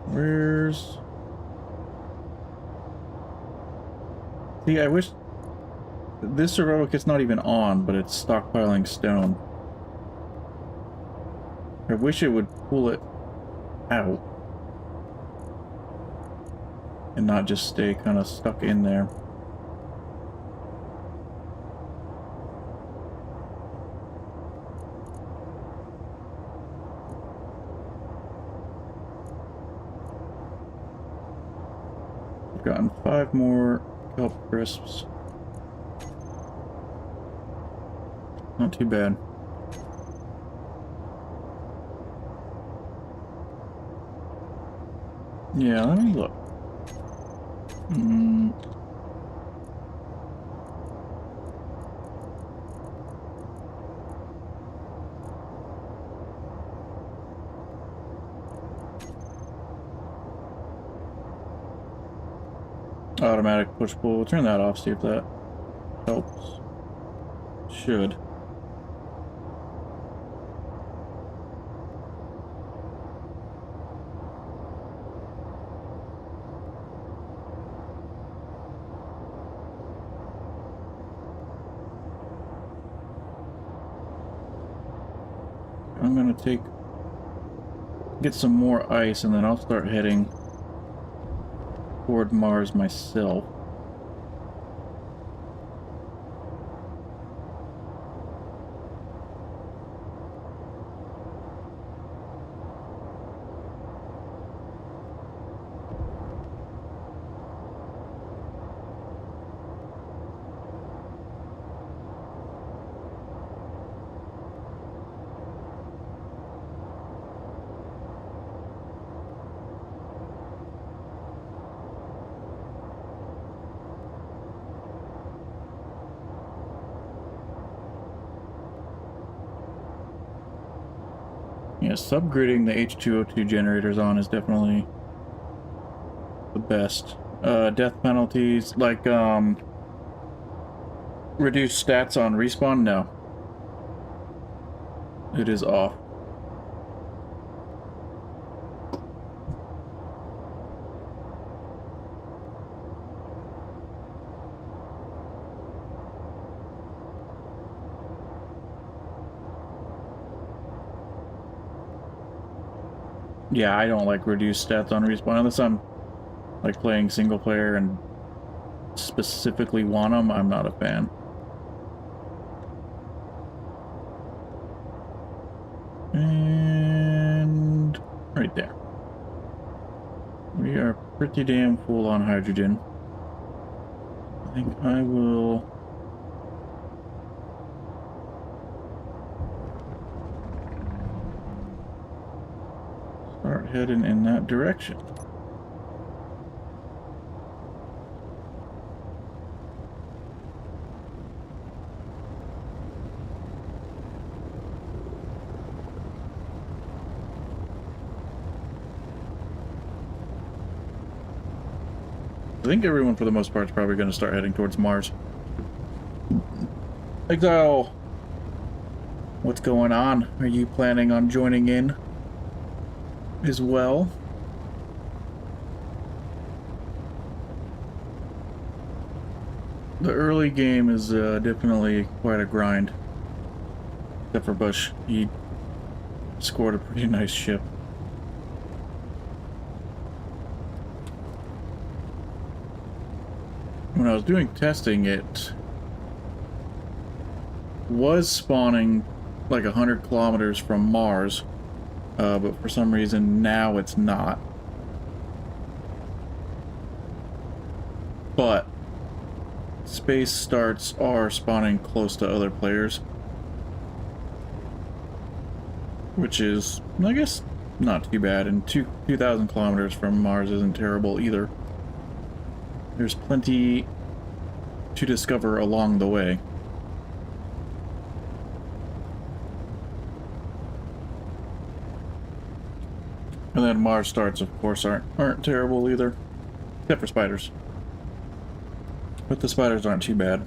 Where's... See, I wish... This survival kit's not even on, but it's stockpiling stone. I wish it would pull it out. And not just stay kind of stuck in there. I've gotten 5 more kelp crisps. Not too bad. Yeah, let me look. Automatic push-pull. We'll turn that off, see if that helps. Should. I'm gonna get some more ice, and then I'll start heading toward Mars myself. Yeah, subgridding the H2O2 generators on is definitely the best. Death penalties, like, reduced stats on respawn? No. It is off. Yeah, I don't like reduced stats on respawn unless I'm like playing single player and specifically want them. I'm not a fan. And right there. We are pretty damn full on hydrogen. I think I will start heading in that direction. I think everyone, for the most part, is probably going to start heading towards Mars. Exile, what's going on? Are you planning on joining in as well? The early game is definitely quite a grind. Except for Bush. He scored a pretty nice ship. when I was doing testing, it was spawning like 100 kilometers from Mars, but for some reason now it's not. But space starts are spawning close to other players, which is, I guess, not too bad, and 2,000 kilometers from Mars isn't terrible either. There's plenty to discover along the way. And then Mars starts, of course, aren't terrible either, except for spiders. But the spiders aren't too bad.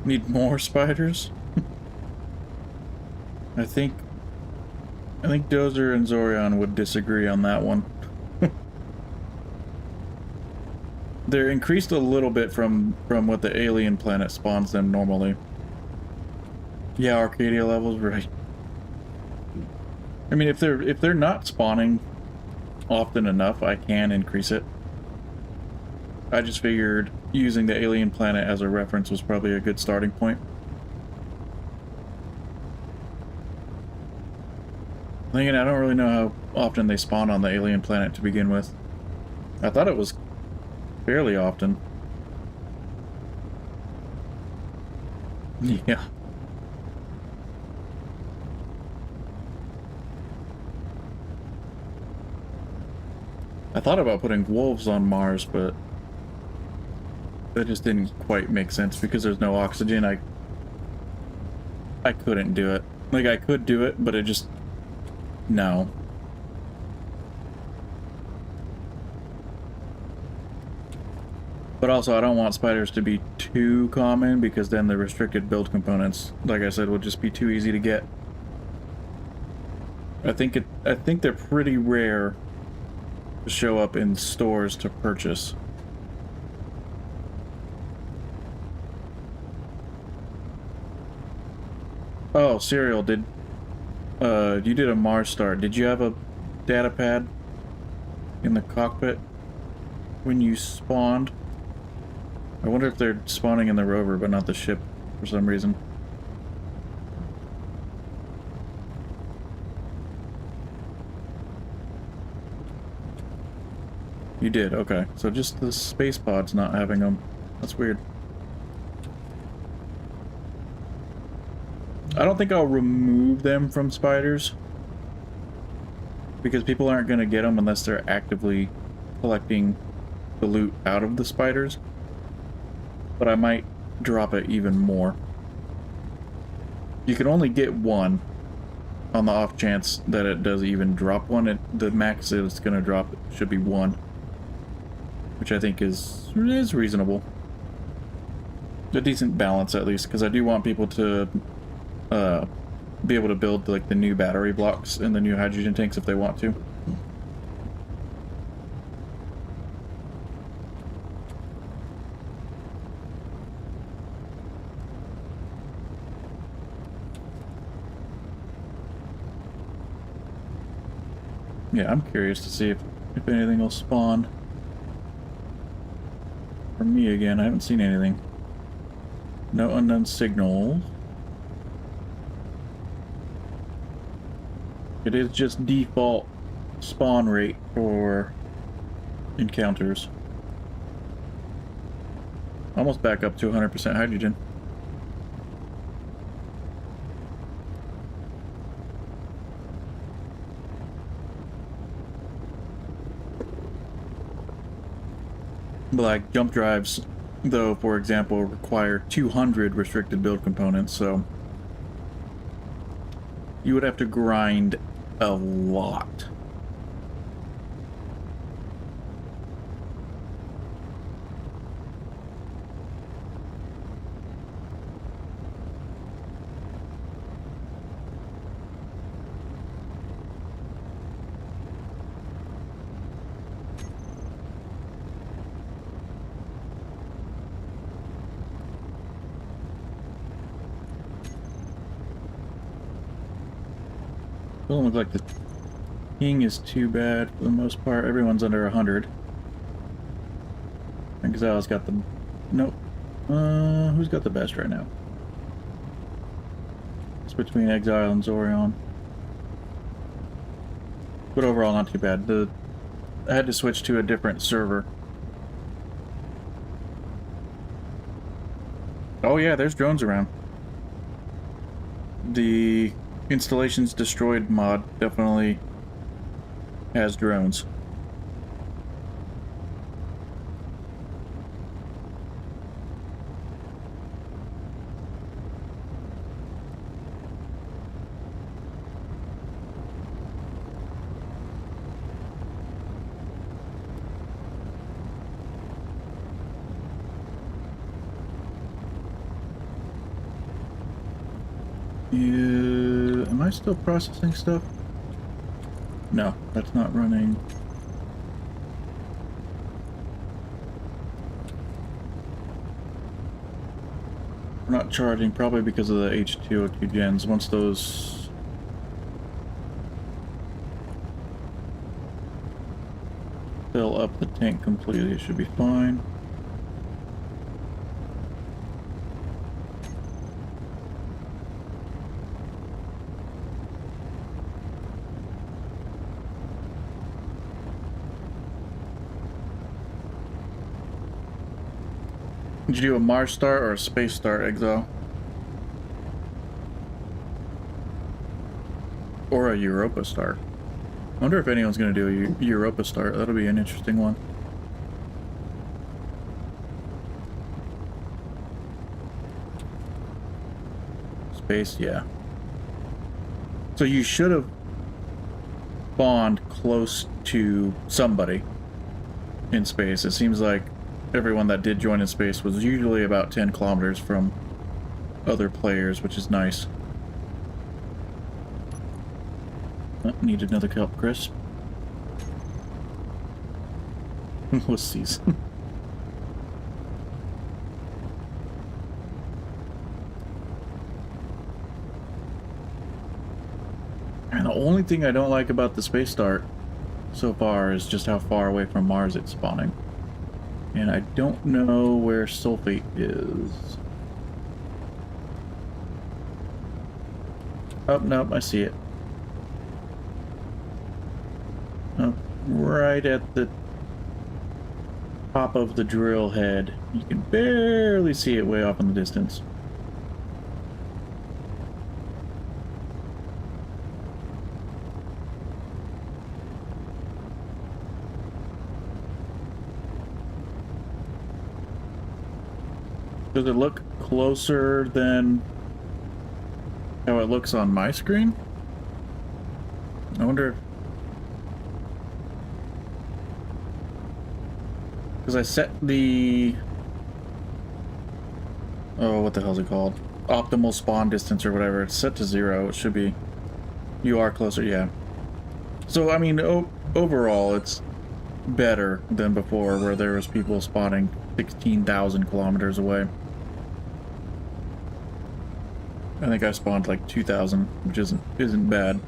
Need more spiders? I think Dozer and Zorion would disagree on that one. They're increased a little bit from what the alien planet spawns them normally. Yeah, Arcadia levels, right. I mean, if they're not spawning often enough, I can increase it. I just figured using the alien planet as a reference was probably a good starting point. Then again, I don't really know how often they spawn on the alien planet to begin with. I thought it was fairly often. Yeah. I thought about putting wolves on Mars, but that just didn't quite make sense because there's no oxygen. I couldn't do it. Like, I could do it, but it just... no. But also, I don't want spiders to be too common because then the restricted build components, like I said, will just be too easy to get. I think they're pretty rare to show up in stores to purchase. Oh, Serial, you did a Mars start. Did you have a data pad in the cockpit when you spawned? I wonder if they're spawning in the rover, but not the ship for some reason. You did, okay. So just the space pod's not having them. That's weird. I don't think I'll remove them from spiders, because people aren't going to get them unless they're actively collecting the loot out of the spiders. But I might drop it even more. You can only get one on the off chance that it does even drop one. The max it's going to drop should be one, which I think is reasonable. A decent balance, at least, because I do want people to be able to build like the new battery blocks and the new hydrogen tanks if they want to. Yeah, I'm curious to see if anything will spawn for me again. I haven't seen anything. No unknown signal. It is just default spawn rate for encounters. Almost back up to 100% hydrogen. Like jump drives, though, for example, require 200 restricted build components, so you would have to grind a lot. Doesn't look like the king is too bad for the most part. Everyone's under 100. Exile's got the... Nope. Who's got the best right now? It's between Exile and Zorion. But overall, not too bad. I had to switch to a different server. Oh yeah, there's drones around. The Installations Destroyed mod definitely has drones. Am I still processing stuff? No, that's not running. We're not charging, probably because of the H2O2 gens. Once those... fill up the tank completely, it should be fine. Did you do a Mars start or a space start, Exile? Or a Europa start? I wonder if anyone's going to do a Europa start. That'll be an interesting one. Space, yeah. So you should have spawned close to somebody in space. It seems like everyone that did join in space was usually about 10 kilometers from other players, which is nice. Oh, need another kelp crisp. Wussies. And the only thing I don't like about the space start so far is just how far away from Mars it's spawning. And I don't know where sulfate is. Oh, nope, I see it. Oh, right at the top of the drill head. You can barely see it way off in the distance. Does it look closer than how it looks on my screen? I wonder if... because I set the... oh, what the hell is it called? Optimal spawn distance or whatever. It's set to 0. It should be... you are closer, yeah. So, I mean, overall, it's better than before, where there was people spawning 16,000 kilometers away. I think I spawned like 2,000, which isn't bad.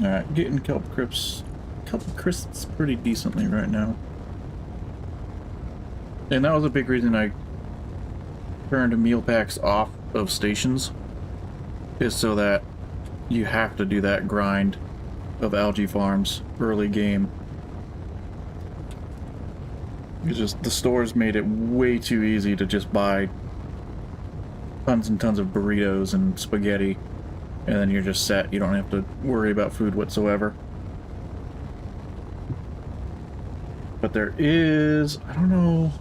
Alright, getting kelp crisps pretty decently right now. And that was a big reason I turned meal packs off of stations, is so that you have to do that grind of algae farms early game. It's just, the stores made it way too easy to just buy tons and tons of burritos and spaghetti, and then you're just set. You don't have to worry about food whatsoever. But there is, I don't know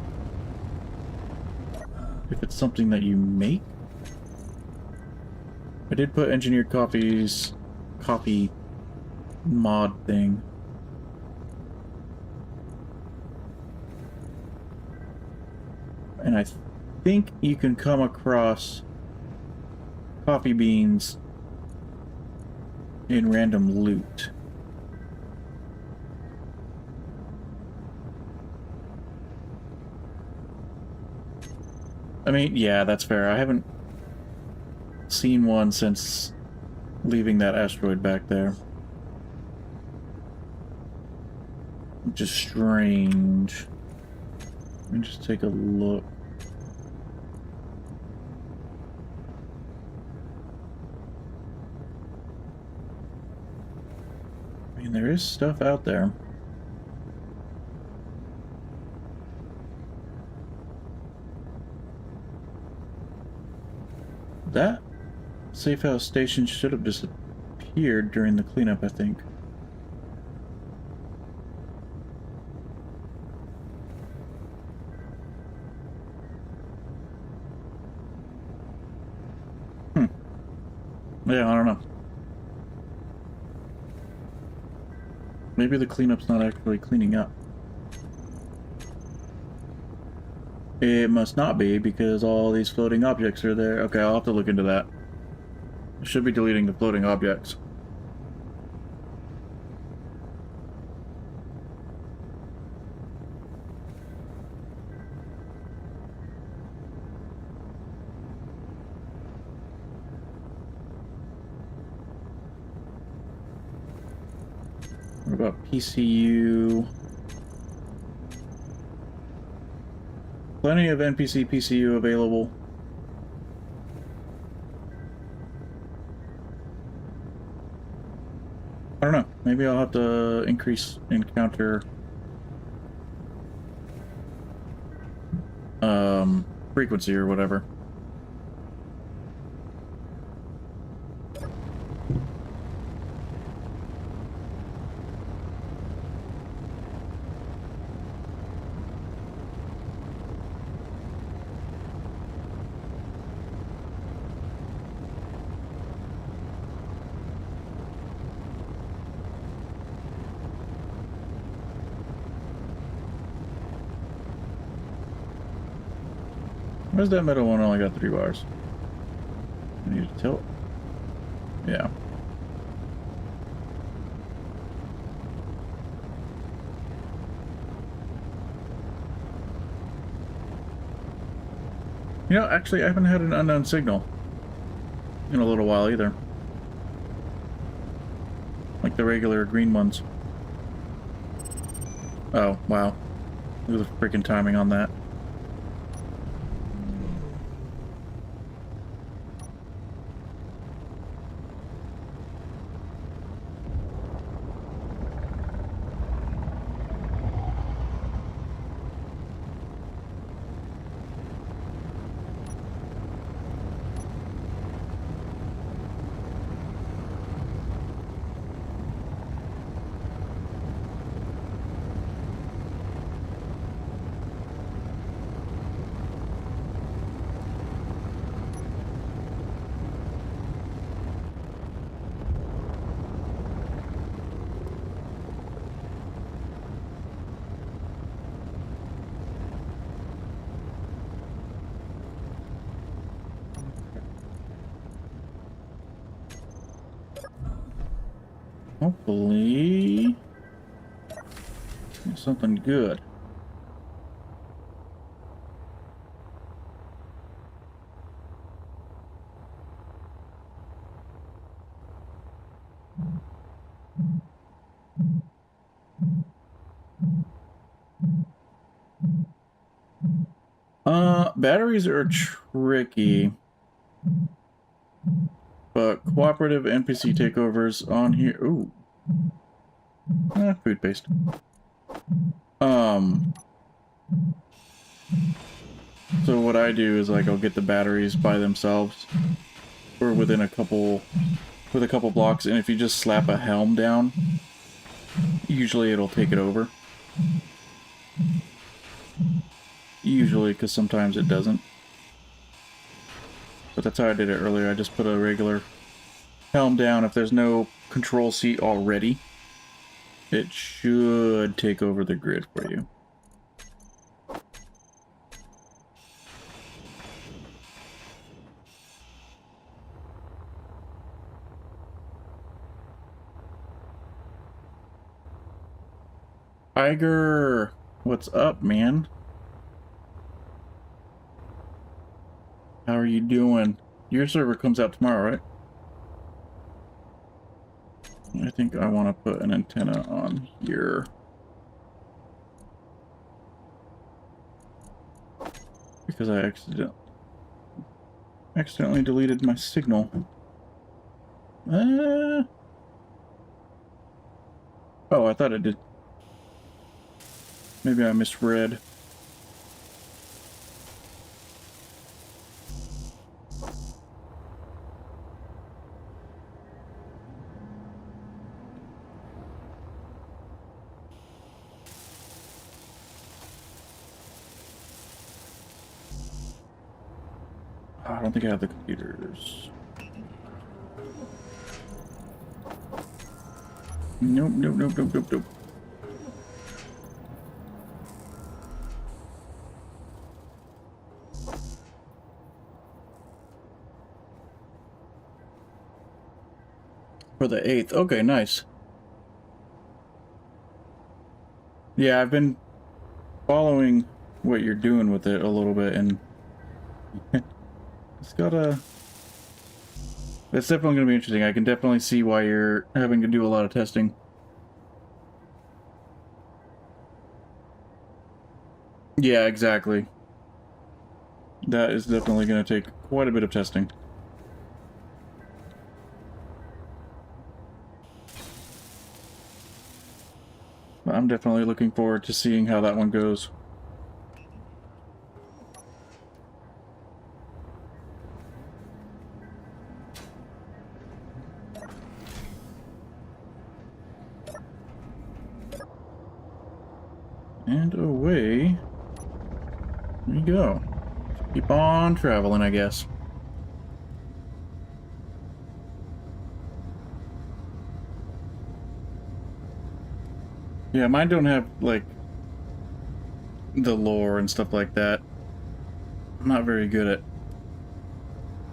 if it's something that you make. I did put engineered coffee mod thing. And I think you can come across coffee beans in random loot. I mean, yeah, that's fair. I haven't seen one since leaving that asteroid back there. Which is strange. Let me just take a look. I mean, there is stuff out there. That safe house station should have disappeared during the cleanup, I think. Yeah, I don't know. Maybe the cleanup's not actually cleaning up. It must not be, because all these floating objects are there. Okay, I'll have to look into that. I should be deleting the floating objects. What about PCU? Plenty of NPC PCU available. I don't know. Maybe I'll have to increase encounter frequency or whatever. Where's that middle one? Only got 3 bars. I need to tilt. Yeah. You know, actually, I haven't had an unknown signal in a little while either. Like the regular green ones. Oh, wow. Look at the freaking timing on that. Hopefully something good. Batteries are tricky, but cooperative NPC takeovers on here. Ooh. Food paste. So what I do is like I'll get the batteries by themselves or within a couple blocks, and if you just slap a helm down, usually it'll take it over. Usually, because sometimes it doesn't. But that's how I did it earlier. I just put a regular helm down. If there's no control seat already, it should take over the grid for you. Tiger, what's up, man? How are you doing? Your server comes out tomorrow, right? I think I want to put an antenna on here. Because I accidentally deleted my signal. Oh, I thought it did. Maybe I misread. I don't think I have the computers. Nope, nope, nope, nope, nope, nope. For the 8th. Okay, nice. Yeah, I've been following what you're doing with it a little bit, and it's gotta... It's definitely going to be interesting. I can definitely see why you're having to do a lot of testing. Yeah, exactly. That is definitely going to take quite a bit of testing. But I'm definitely looking forward to seeing how that one goes. And away we go. Keep on traveling, I guess. Yeah, mine don't have, like, the lore and stuff like that. I'm not very good at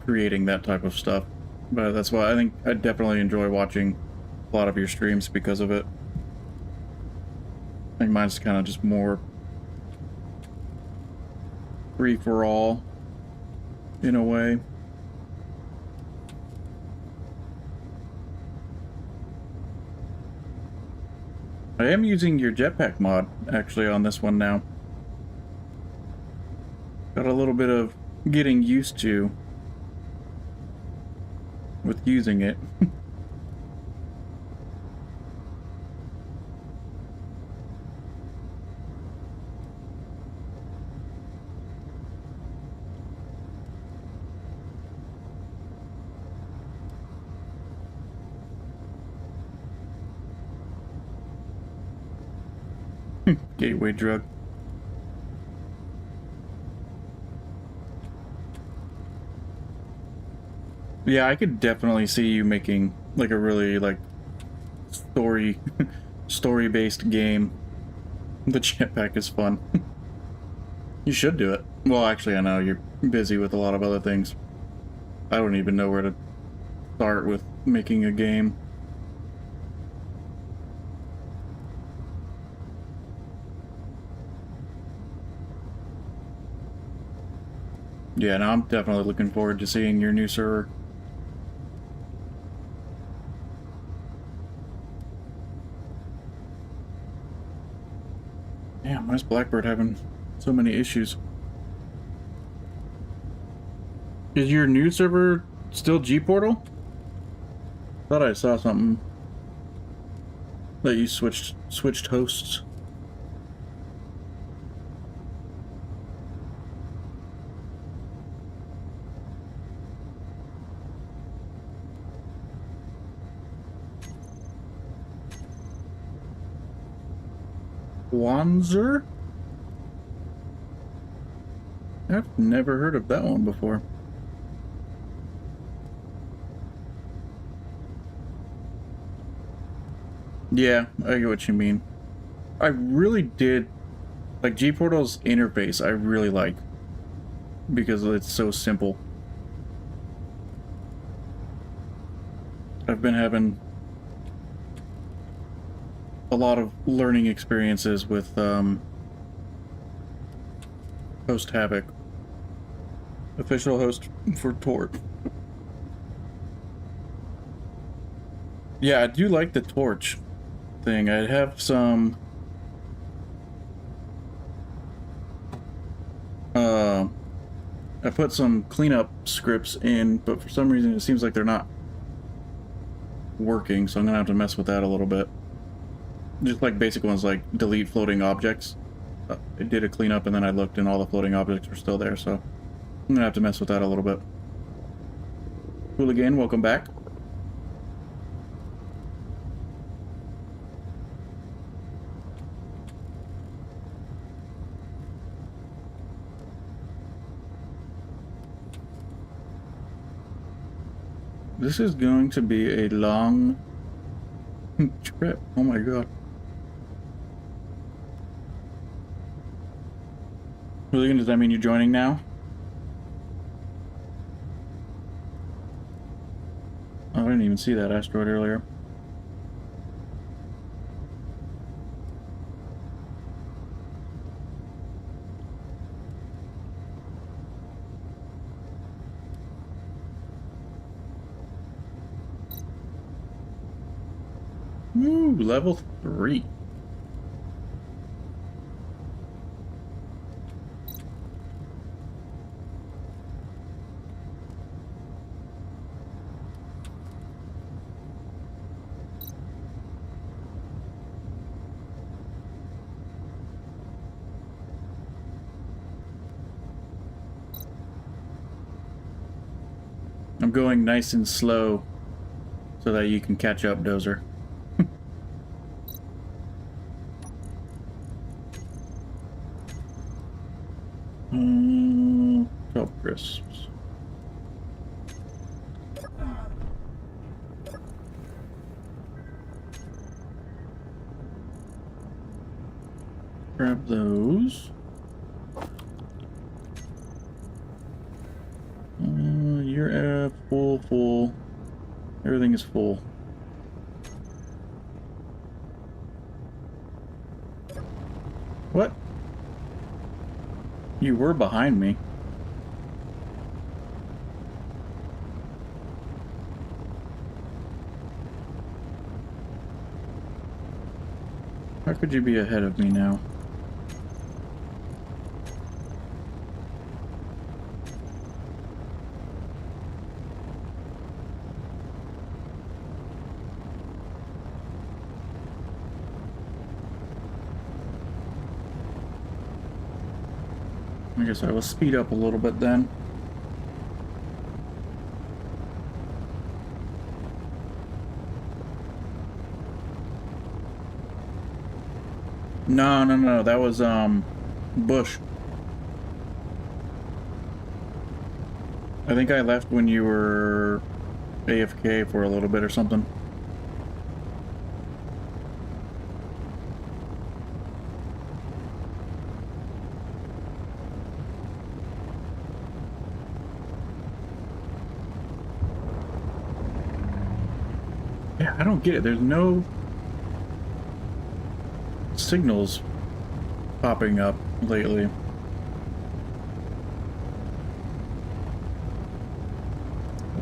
creating that type of stuff. But that's why I think I definitely enjoy watching a lot of your streams because of it. I think mine's kind of just more free-for-all, in a way. I am using your jetpack mod, actually, on this one now. Got a little bit of getting used to with using it. Gateway drug. Yeah, I could definitely see you making like a really like story-based game. The jetpack is fun. You should do it. Well, actually, I know you're busy with a lot of other things. I don't even know where to start with making a game. Yeah, no, I'm definitely looking forward to seeing your new server. Damn, why is Blackbird having so many issues? Is your new server still G-Portal? Thought I saw something that you switched hosts. Wanzer? I've never heard of that one before. Yeah, I get what you mean. I really did like G-Portal's interface. I really like because it's so simple. I've been having a lot of learning experiences with Host Havoc. Official host for Torch. Yeah, I do like the Torch thing. I have some I put some cleanup scripts in, but for some reason it seems like they're not working, so I'm gonna have to mess with that a little bit. Just like basic ones like delete floating objects. I did a cleanup and then I looked and all the floating objects were still there, so I'm gonna have to mess with that a little bit. Hooligan, welcome back. This is going to be a long trip. Oh my god. Hooligan, does that mean you're joining now? Oh, I didn't even see that asteroid earlier. Ooh, level 3. I'm going nice and slow so that you can catch up, Dozer. Top crisps. Grab those. You're full. Everything is full. What? You were behind me. How could you be ahead of me now? I guess I will speed up a little bit then. No, that was Bush. I think I left when you were AFK for a little bit or something. Yeah, I don't get it. There's no signals popping up lately.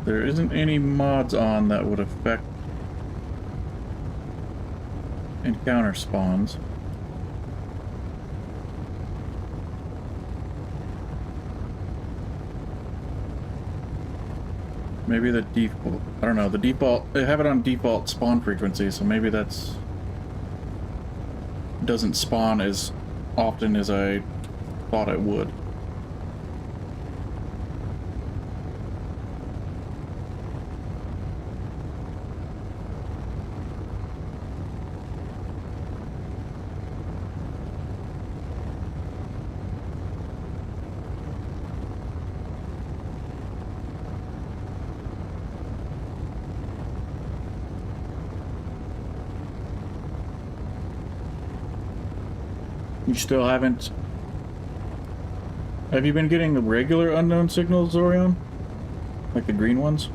There isn't any mods on that would affect encounter spawns. Maybe the default, I don't know, the default, they have it on default spawn frequency, so maybe that's doesn't spawn as often as I thought it would. You still haven't... Have you been getting the regular unknown signals, Zorion? Like the green ones?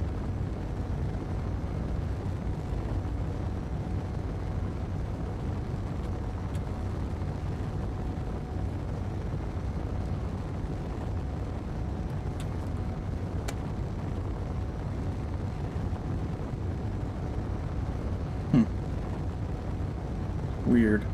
weird.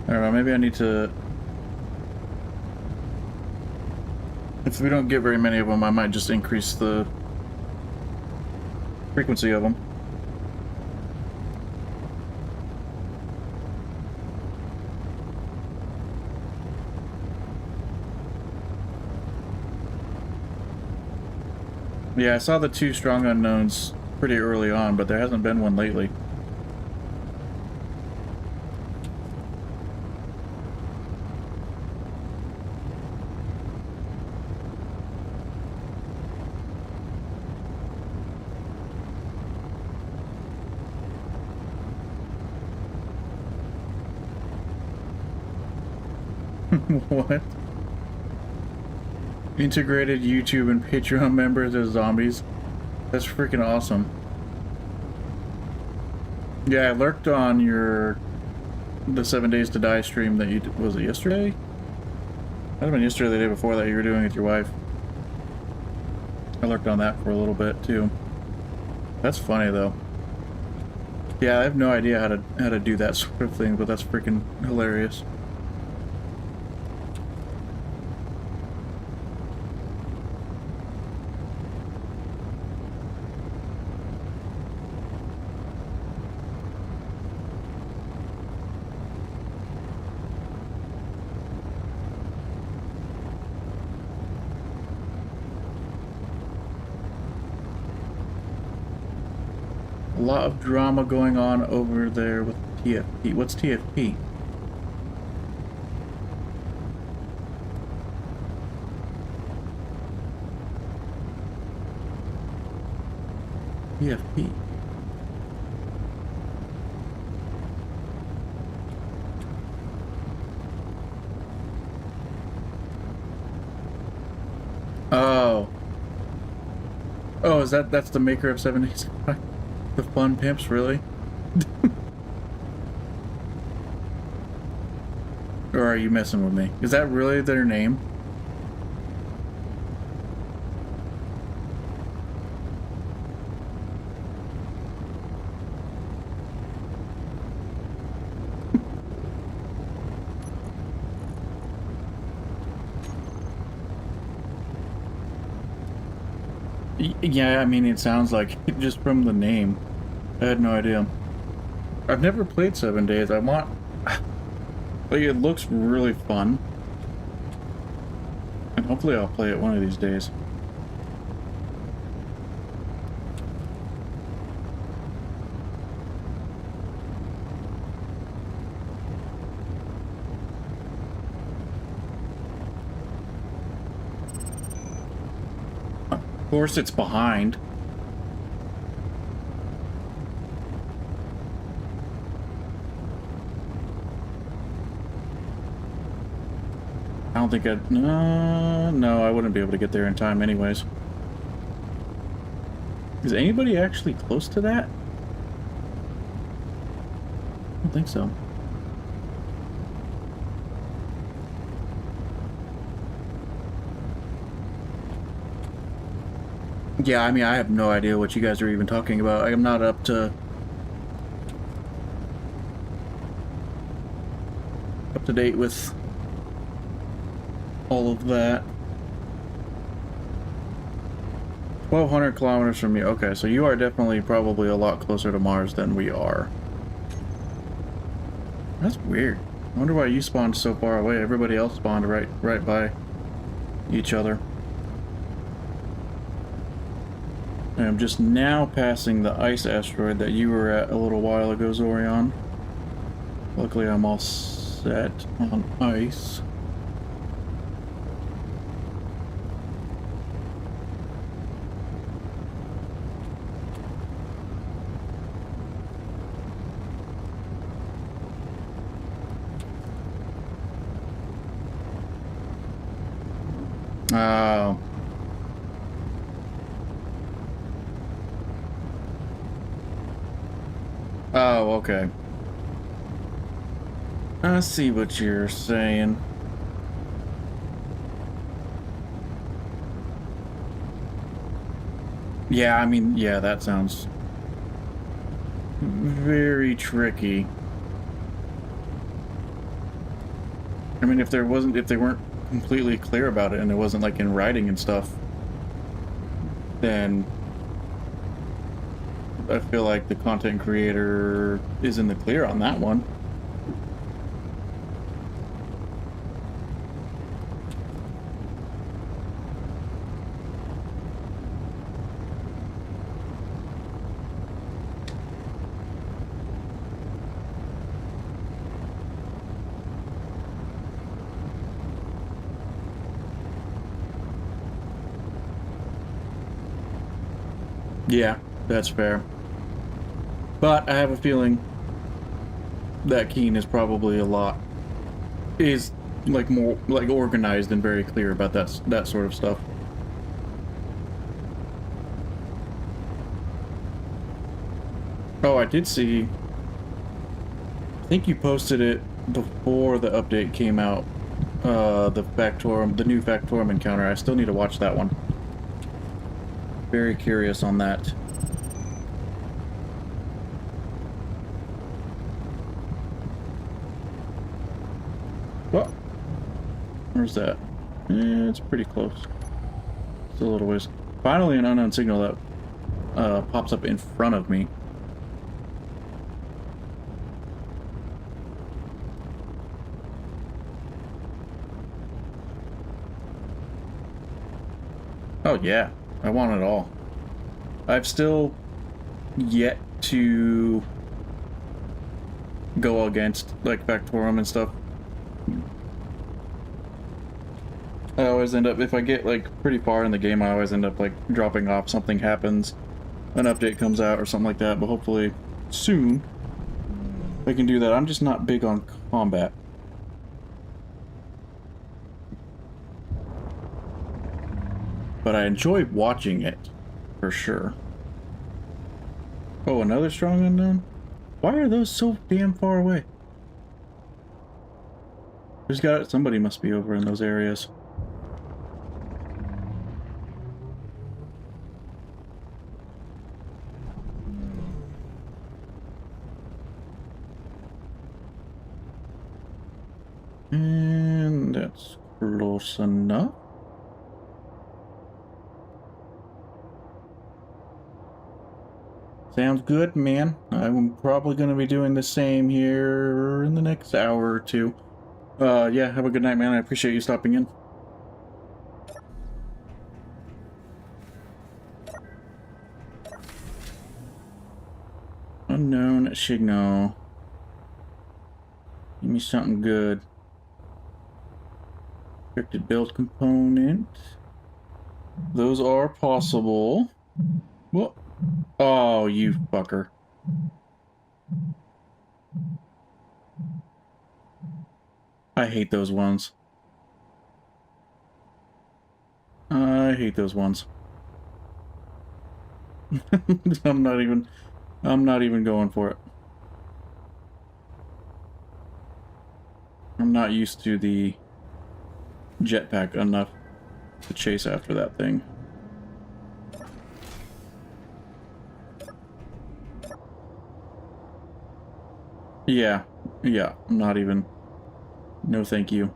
I don't know, maybe I need to... If we don't get very many of them, I might just increase the frequency of them. Yeah, I saw the 2 strong unknowns pretty early on, but there hasn't been one lately. What? Integrated YouTube and Patreon members as zombies? That's freaking awesome. Yeah, I lurked on the 7 Days to Die stream that you did. Was it yesterday? Might have been yesterday or the day before that you were doing with your wife. I lurked on that for a little bit too. That's funny though. Yeah, I have no idea how to do that sort of thing, but that's freaking hilarious. A lot of drama going on over there with TFP. What's TFP? TFP. Oh. Oh, that's the maker of 7 Days to Die? The Fun Pimps, really? Or are you messing with me? Is that really their name? Yeah, I mean, it sounds like it just from the name. I had no idea. I've never played 7 Days. I want... Like, it looks really fun. And hopefully I'll play it one of these days. Of course it's behind. I don't think I'd... No, I wouldn't be able to get there in time anyways. Is anybody actually close to that? I don't think so. Yeah, I mean, I have no idea what you guys are even talking about. I'm not up to date with all of that. 1,200 kilometers from you. Okay, so you are definitely probably a lot closer to Mars than we are. That's weird. I wonder why you spawned so far away. Everybody else spawned right by each other. And I'm just now passing the ice asteroid that you were at a little while ago, Zorion. Luckily, I'm all set on ice. Oh. Oh, okay. I see what you're saying. Yeah, I mean, yeah, that sounds very tricky. I mean, if they weren't completely clear about it and it wasn't like in writing and stuff, then I feel like the content creator is in the clear on that one. Yeah, that's fair. But I have a feeling that Keen is probably is like more like organized and very clear about that sort of stuff. Oh, I did see. I think you posted it before the update came out. The new Factorum encounter. I still need to watch that one. Very curious on that. What? Where's that? It's pretty close. It's a little ways. Finally, an unknown signal that pops up in front of me. Oh yeah, I want it all. I've still yet to go against like Factorum and stuff. I always end up, if I get like pretty far in the game, I always end up like dropping off, something happens, an update comes out or something like that, but hopefully soon I can do that. I'm just not big on combat. But I enjoy watching it, for sure. Oh, another strong unknown? Why are those so damn far away? Somebody must be over in those areas. And that's close enough. Sounds good, man. I'm probably going to be doing the same here in the next hour or two. Yeah, have a good night, man. I appreciate you stopping in. Unknown signal. Give me something good. Restricted build component. Those are possible. What? Oh, you fucker. I hate those ones. I hate those ones. I'm not even going for it. I'm not used to the jetpack enough to chase after that thing. Yeah, I'm not even. No, thank you.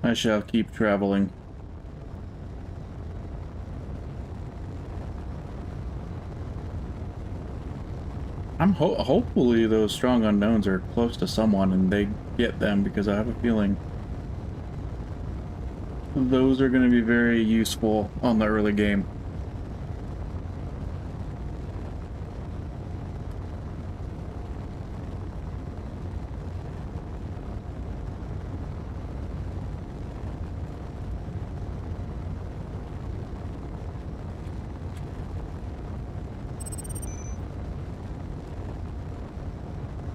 I shall keep traveling. Hopefully those strong unknowns are close to someone and they get them, because I have a feeling those are going to be very useful on the early game.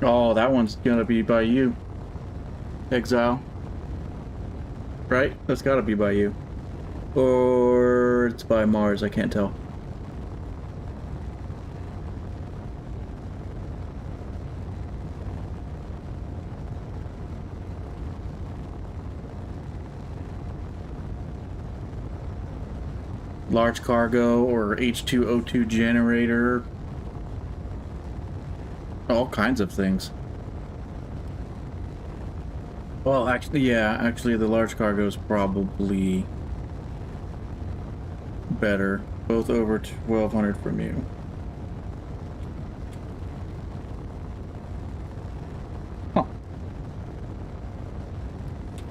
Oh, that one's gonna be by you. Exile. Right? That's gotta be by you. Or it's by Mars, I can't tell. large cargo or H2O2 generator. All kinds of things. Well, actually, yeah, actually the large cargo is probably better. Both over 1,200 from you. Huh.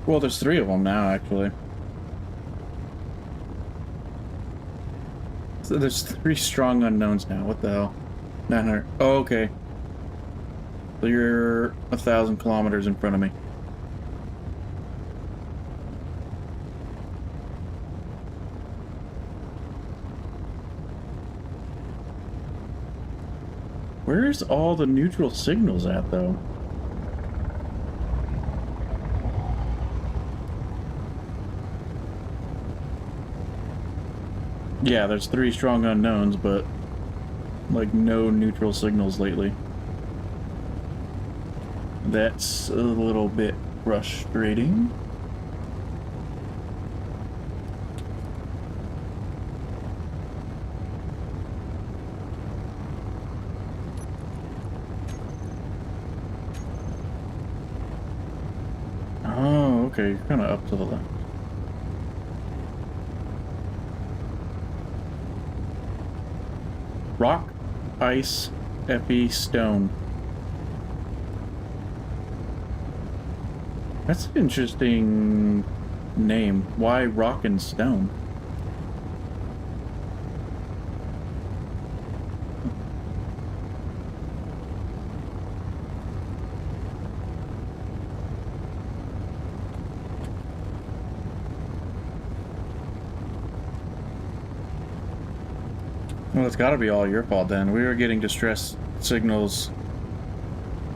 Well, there's 3 of them now, actually. So there's 3 strong unknowns now. What the hell? 900. Oh, okay. So you're 1,000 kilometers in front of me. Where's all the neutral signals at, though? Yeah, there's 3 strong unknowns, but like no neutral signals lately. That's a little bit frustrating. Oh, okay, you're kind of up to the left. Rock, ice, Fe, stone. That's an interesting name. Why rock and stone? Well, it's gotta be all your fault then. We were getting distress signals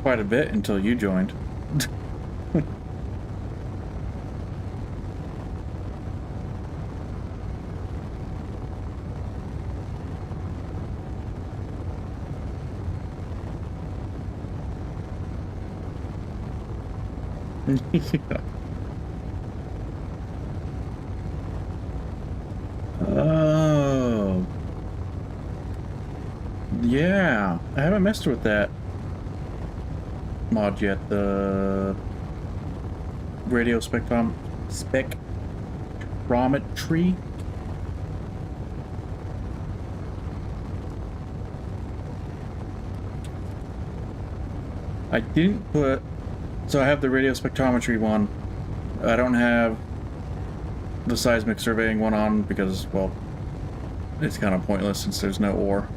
quite a bit until you joined. Yeah. Oh. Yeah, I haven't messed with that mod yet. The radio spectrometry. I didn't put. So I have the radio spectrometry one. I don't have the seismic surveying one on because, well, it's kind of pointless since there's no ore.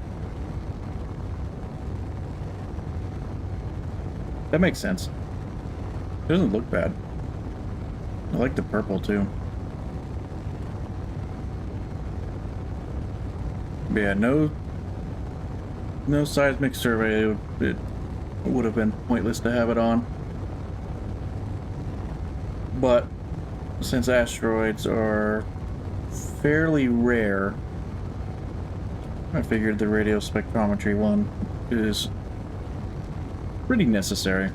That makes sense. It doesn't look bad. I like the purple too. But yeah, no seismic survey. It would have been pointless to have it on. But since asteroids are fairly rare, I figured the radio spectrometry one is pretty necessary.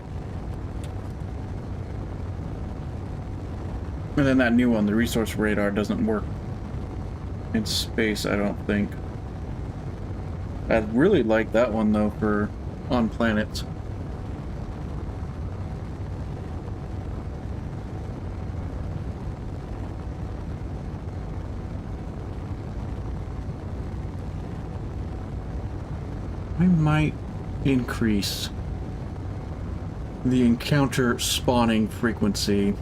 And then that new one, the resource radar, doesn't work in space, I don't think. I'd really like that one though for on planets. I might increase the encounter spawning frequency.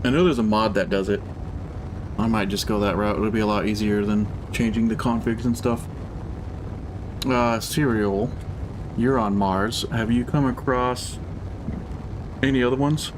I know there's a mod that does it. I might just go that route. It would be a lot easier than changing the configs and stuff. Serial, you're on Mars. Have you come across any other ones?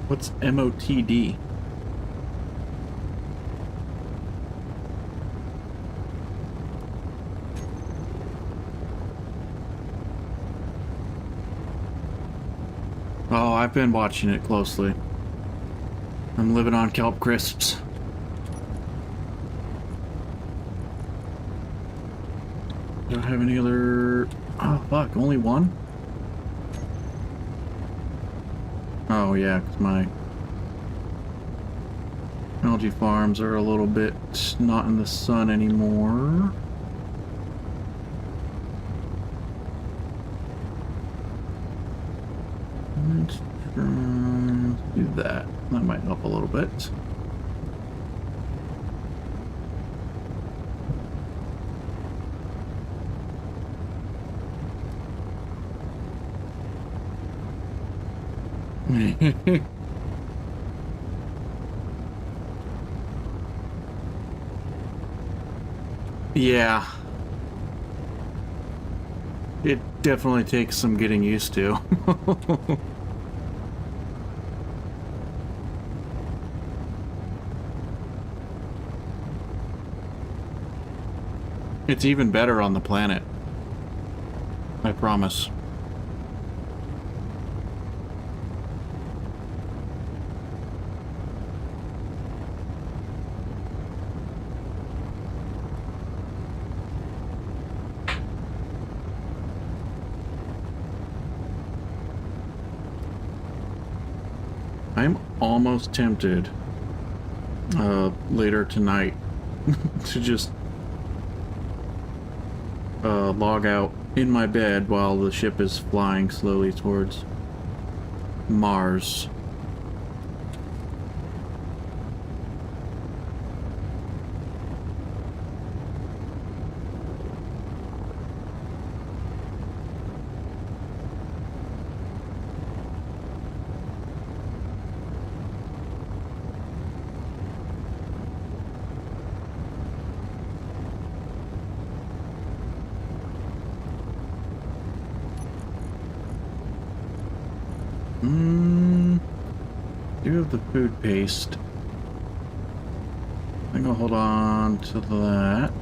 What's MOTD? Oh, I've been watching it closely. I'm living on kelp crisps. Don't have any other... Oh, fuck, only one? Oh, yeah, because my algae farms are a little bit not in the sun anymore. Let's do that. That might help a little bit. Yeah. It definitely takes some getting used to. It's even better on the planet. I promise. I'm almost tempted later tonight to just log out in my bed while the ship is flying slowly towards Mars. Do have the food paste. I think I'll hold on to that.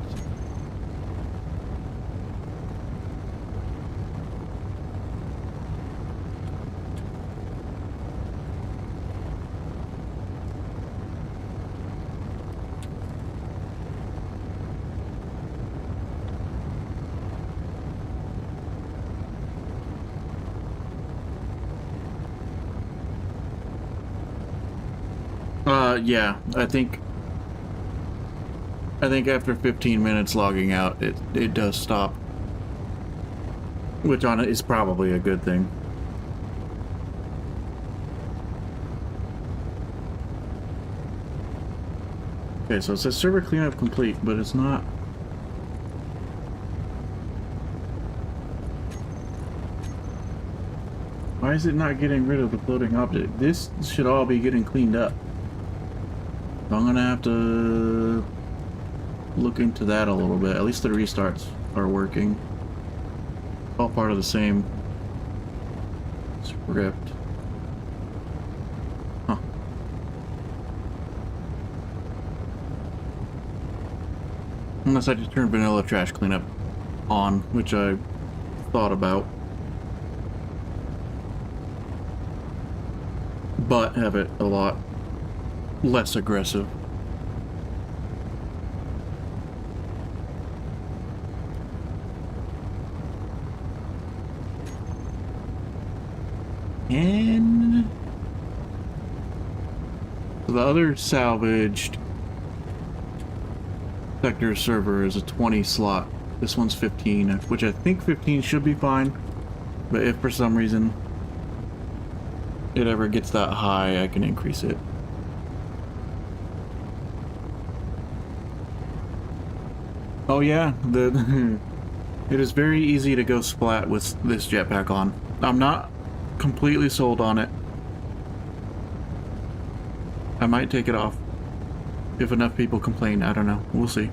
Yeah, I think after 15 minutes logging out, it does stop. Which on it is probably a good thing. Okay, so it says server cleanup complete, but it's not. Why is it not getting rid of the floating object? This should all be getting cleaned up. So I'm gonna have to look into that a little bit. At least the restarts are working. All part of the same script. Huh. Unless I just turn vanilla trash cleanup on, which I thought about. But have it a lot less aggressive. And the other salvaged sector server is a 20 slot. This one's 15, which I think 15 should be fine. But if for some reason it ever gets that high, I can increase it. Oh yeah, it is very easy to go splat with this jetpack on. I'm not completely sold on it. I might take it off if enough people complain. I don't know. We'll see.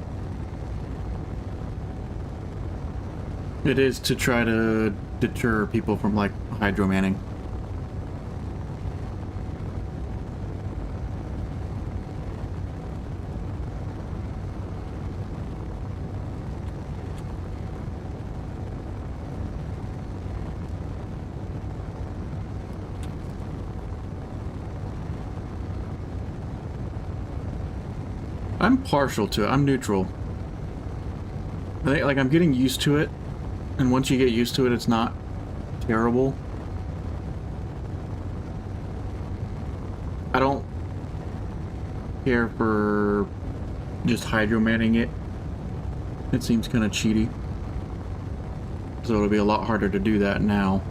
It is to try to deter people from like hydromanning. I'm partial to it. I'm neutral. I think, like, I'm getting used to it, and once you get used to it, it's not terrible. I don't care for just hydromanning it. It seems kind of cheaty. So it'll be a lot harder to do that now.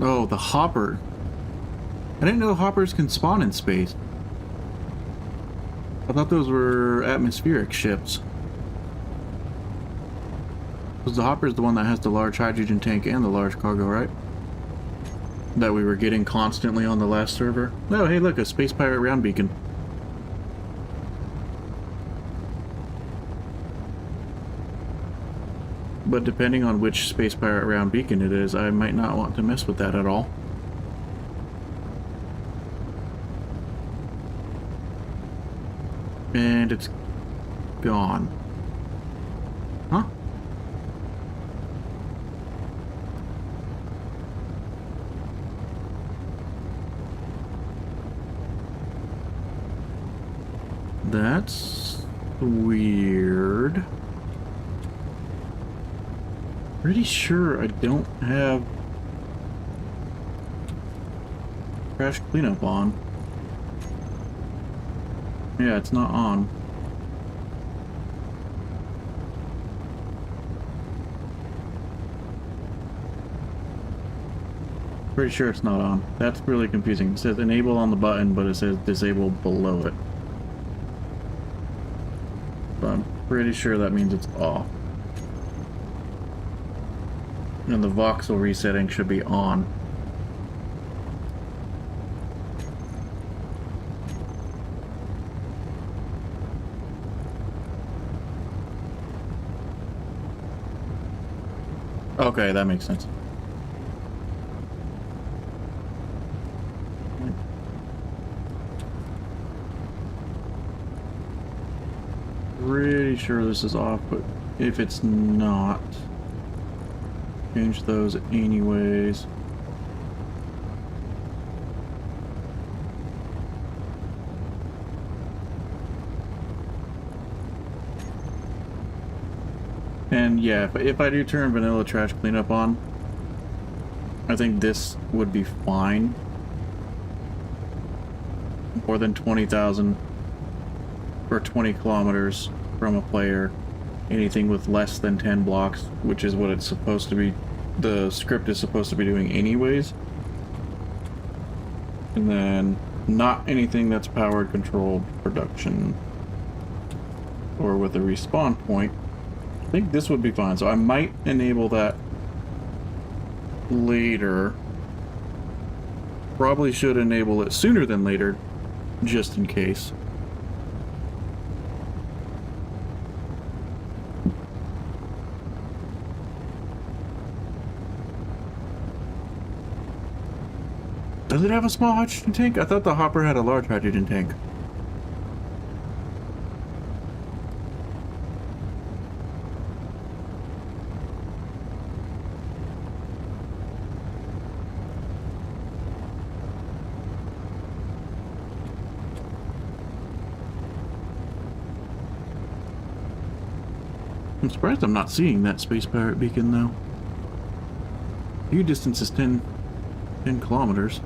Oh, the hopper. I didn't know hoppers can spawn in space. I thought those were atmospheric ships. Because the hopper is the one that has the large hydrogen tank and the large cargo, right? That we were getting constantly on the last server. Oh, hey, look, a space pirate round beacon. But depending on which space pirate round beacon it is, I might not want to mess with that at all. And it's gone. Huh? That's weird. Pretty sure I don't have trash cleanup on. Yeah, it's not on. Pretty sure it's not on. That's really confusing. It says enable on the button, but it says disable below it. So I'm pretty sure that means it's off. And the voxel resetting should be on. Okay, that makes sense. Pretty sure this is off, but if it's not, change those anyways. And yeah, if I do turn vanilla trash cleanup on, I think this would be fine. More than 20,000 or 20 kilometers from a player. Anything with less than 10 blocks, which is what it's supposed to be, the script is supposed to be doing anyways. And then not anything that's powered controlled production or with a respawn point. I think this would be fine, so I might enable that later. Probably should enable it sooner than later, just in case. Does it have a small hydrogen tank? I thought the hopper had a large hydrogen tank. I'm surprised I'm not seeing that space pirate beacon though. View distance is 10 kilometers.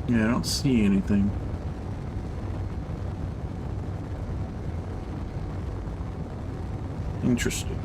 Yeah, I don't see anything. Interesting.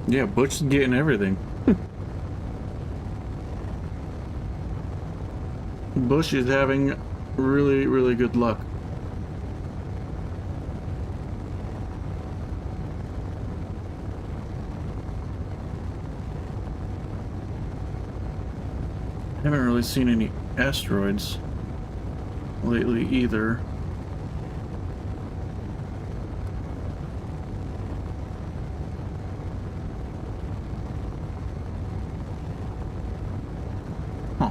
Yeah, Butch is getting everything. Bush is having really, really good luck. I haven't really seen any asteroids lately either. Huh.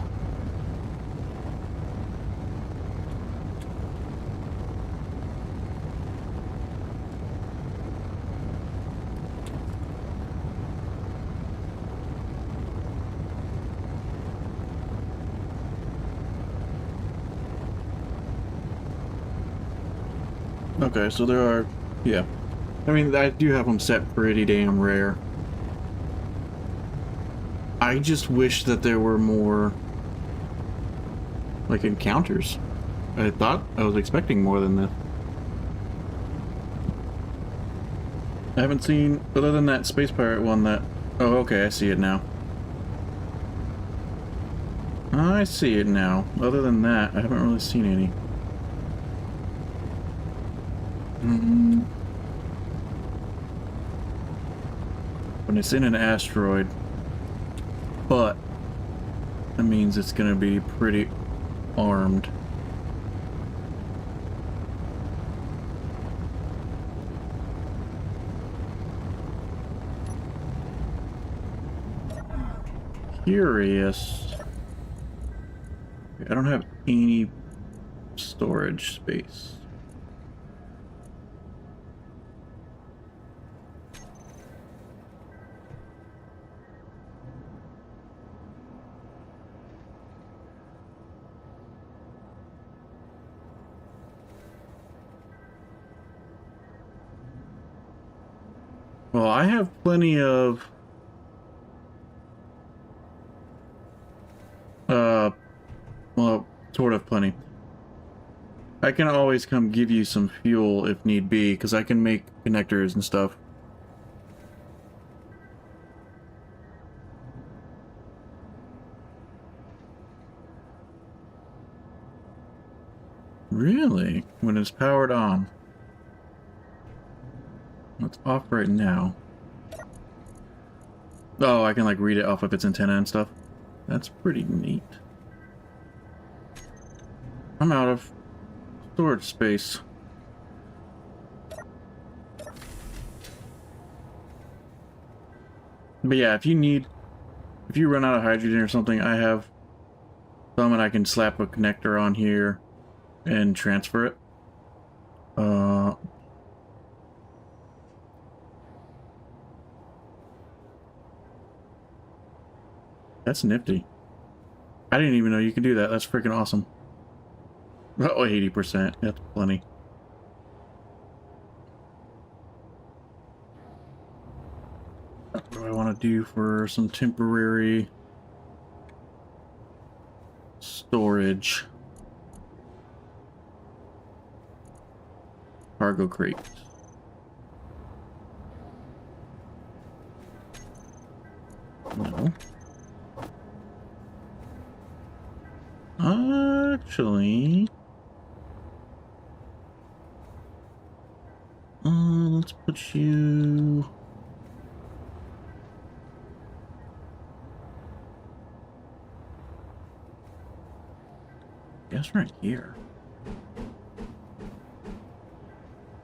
Okay, so there are, yeah. I mean, I do have them set pretty damn rare. I just wish that there were more, like, encounters. I was expecting more than this. I haven't seen, other than that Space Pirate one that... Oh, okay, I see it now. I see it now. Other than that, I haven't really seen any. When it's in an asteroid, but that means it's gonna be pretty armed. Curious. I don't have any storage space. Well, I have plenty of well, sort of plenty. I can always come give you some fuel if need be, because I can make connectors and stuff. Really? When it's powered on. It's off right now. Oh, I can like read it off of its antenna and stuff. That's pretty neat. I'm out of storage space. But yeah, if you run out of hydrogen or something, I have some and I can slap a connector on here and transfer it. That's nifty. I didn't even know you could do that. That's freaking awesome. Oh, 80%. That's plenty. What do I want to do for some temporary storage? Cargo crate. No. Actually, let's put you. Guess right here.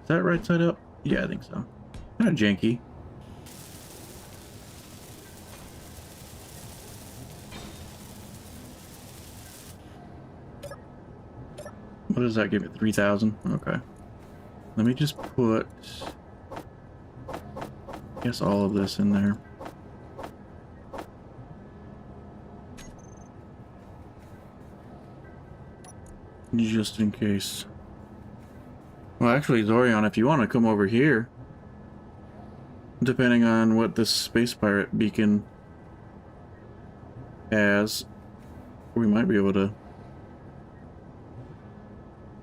Is that right side up? Yeah, I think so. Kind of janky. What does that give it? 3,000? Okay. Let me just put guess all of this in there. Just in case. Well, actually, Zorion, if you want to come over here, depending on what this space pirate beacon has, we might be able to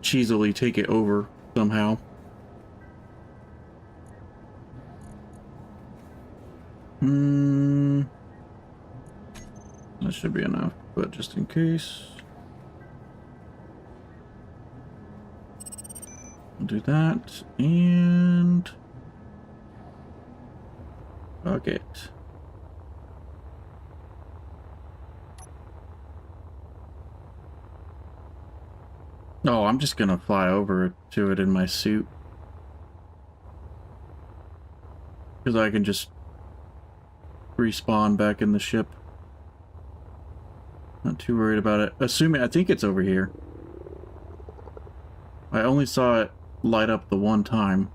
cheesily take it over somehow. That should be enough, but just in case. We'll do that, and bucket. Oh, I'm just gonna fly over to it in my suit. Because I can just respawn back in the ship. Not too worried about it. Assuming, I think it's over here. I only saw it light up the one time.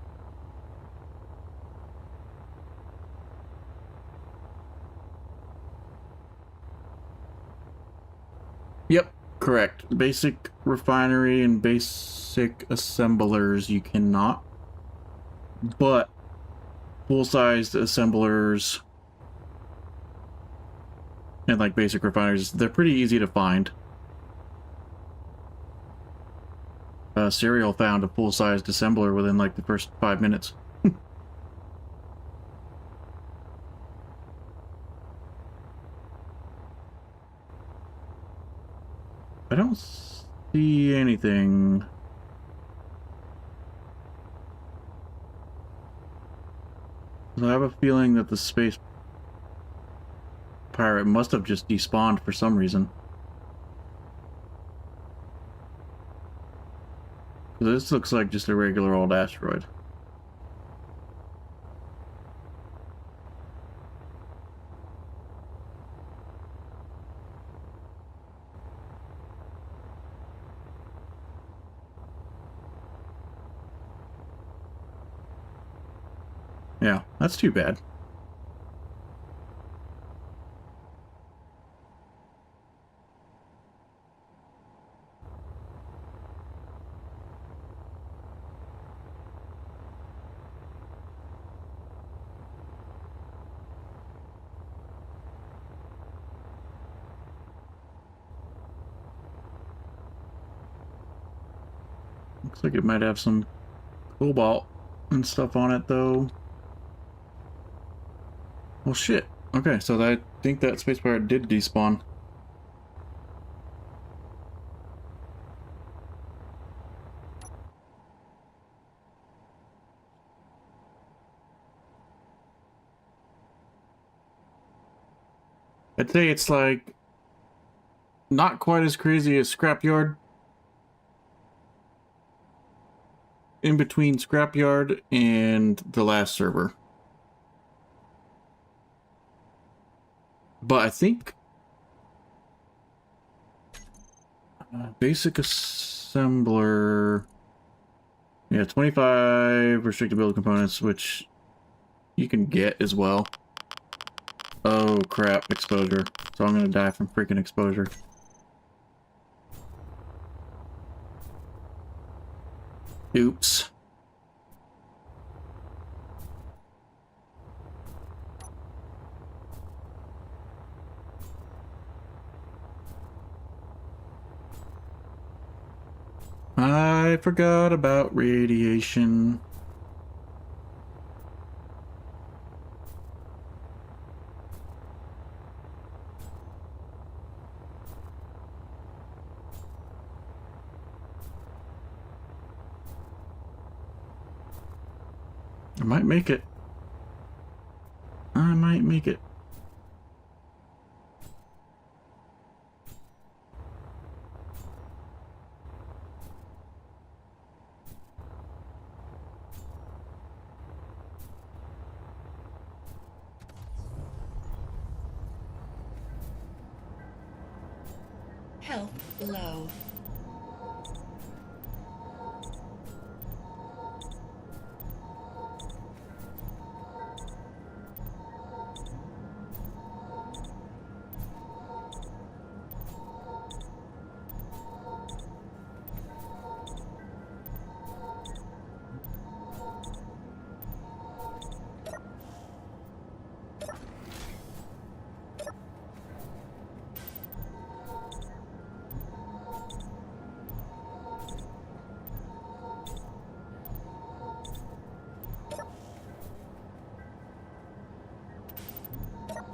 Yep, correct. Basic refinery and basic assemblers you cannot. But full-sized assemblers and like basic refineries, they're pretty easy to find. Serial found a full-sized assembler within like the first 5 minutes. I don't see anything. I have a feeling that the space pirate must have just despawned for some reason. This looks like just a regular old asteroid. Yeah, that's too bad. Looks like it might have some cobalt and stuff on it, though. Well, shit. Okay, so I think that space pirate did despawn. I'd say it's like not quite as crazy as Scrapyard. In between Scrapyard and the last server. But I think basic assembler, yeah, 25 restricted build components, which you can get as well. Oh crap, exposure. So I'm gonna die from freaking exposure. Oops. I forgot about radiation. I might make it. I might make it. Health low.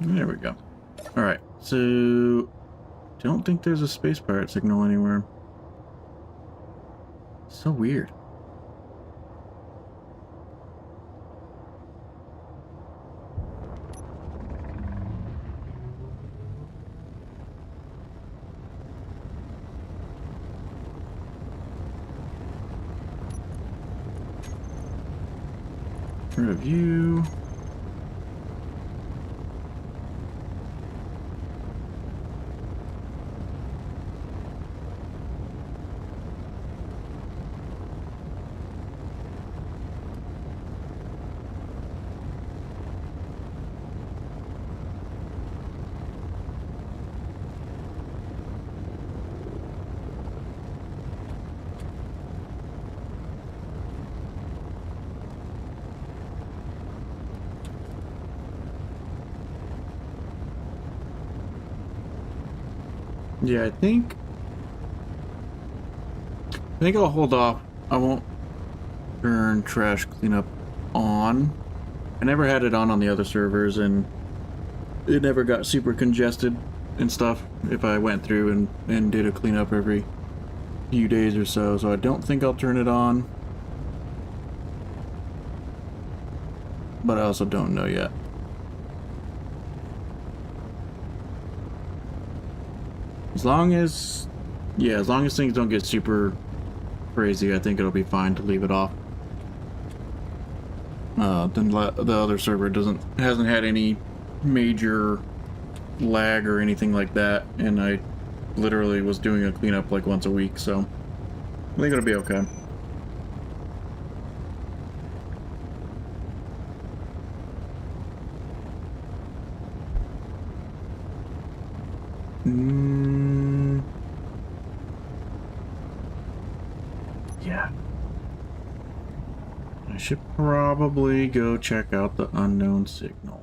There we go. Alright, so... don't think there's a space pirate signal anywhere. So weird. Rid of you. Yeah, I think I'll hold off. I won't turn trash cleanup on. I never had it on the other servers, and it never got super congested and stuff if I went through and did a cleanup every few days or so, so I don't think I'll turn it on. But I also don't know yet. As long as things don't get super crazy, I think it'll be fine to leave it off. Then the other server hasn't had any major lag or anything like that, and I literally was doing a cleanup like once a week, so I think it'll be okay. Yeah. I should probably go check out the unknown signal.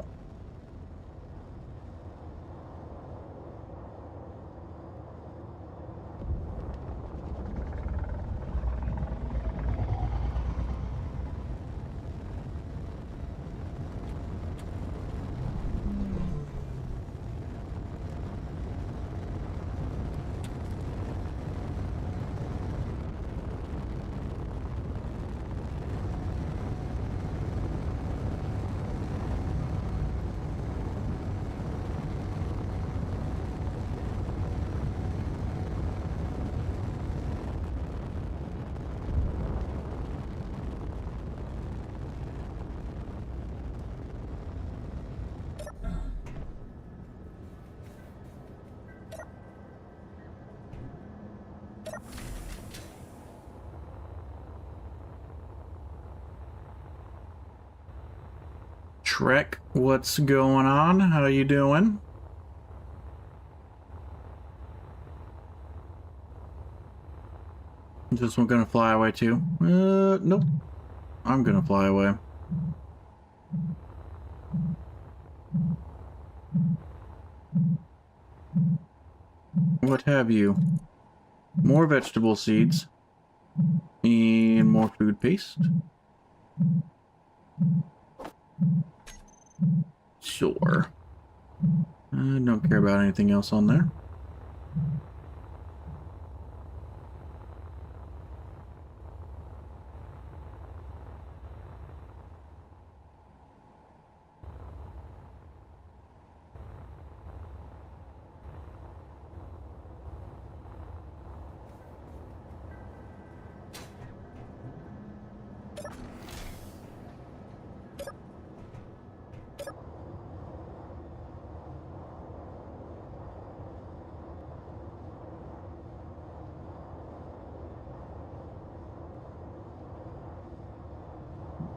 Trek, what's going on? How you doing? Is this one gonna fly away too? Nope. I'm gonna fly away. What have you? More vegetable seeds. And more food paste. Sure. I don't care about anything else on there.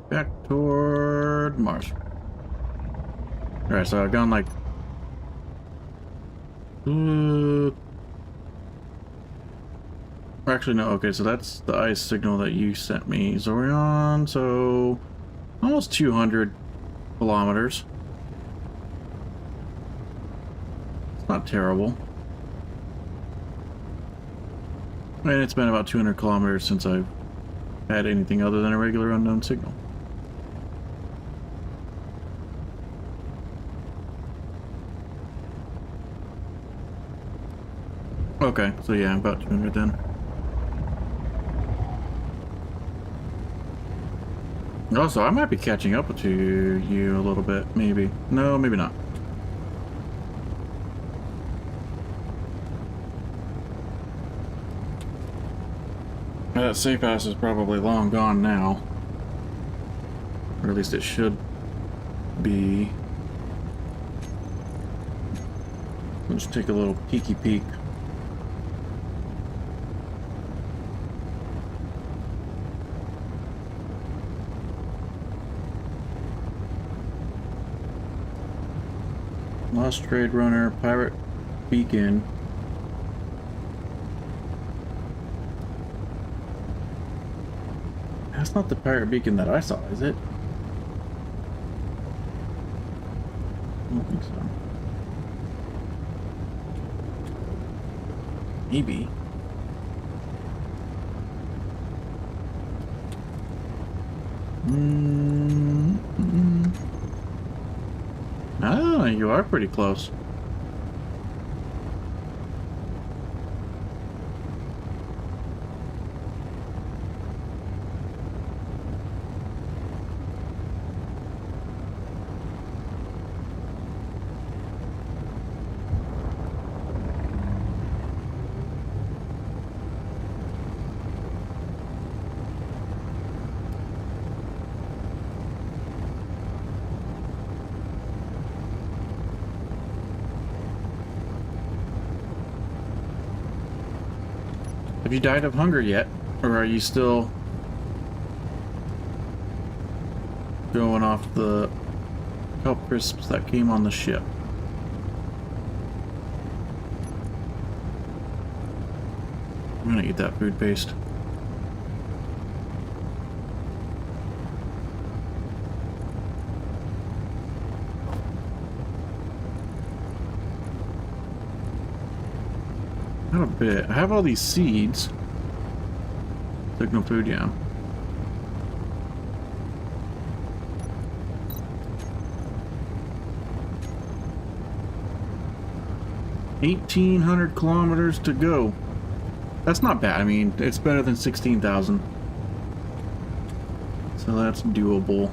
Back toward Mars. Alright, so I've gone like... actually, no, okay, so that's the ice signal that you sent me, Zorion, so... almost 200 kilometers. It's not terrible. And it's been about 200 kilometers since I've had anything other than a regular unknown signal. Okay, so yeah, about 200 then. Also, I might be catching up to you a little bit, maybe. No, maybe not. That safe house is probably long gone now. Or at least it should be. Let's take a little peeky peek. Lost Trade Runner, Pirate Beacon. That's not the Pirate Beacon that I saw, is it? I don't think so. Maybe. Ah, you are pretty close. Have you died of hunger yet? Or are you still going off the kelp crisps that came on the ship? I'm gonna eat that food paste. Not a bit. I have all these seeds. Signal food, yeah. $1,800 kilometers to go. That's not bad. I mean, it's better than 16,000. So that's doable.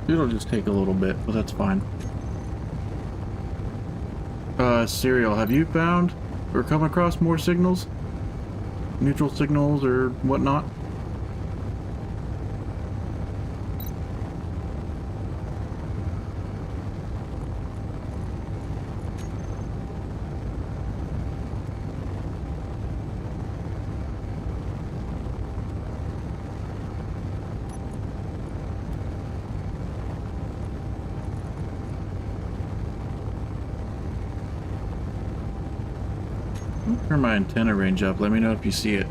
It'll just take a little bit, but that's fine. Serial, have you found or come across more signals? Neutral signals or whatnot? Turn my antenna range up. Let me know if you see it.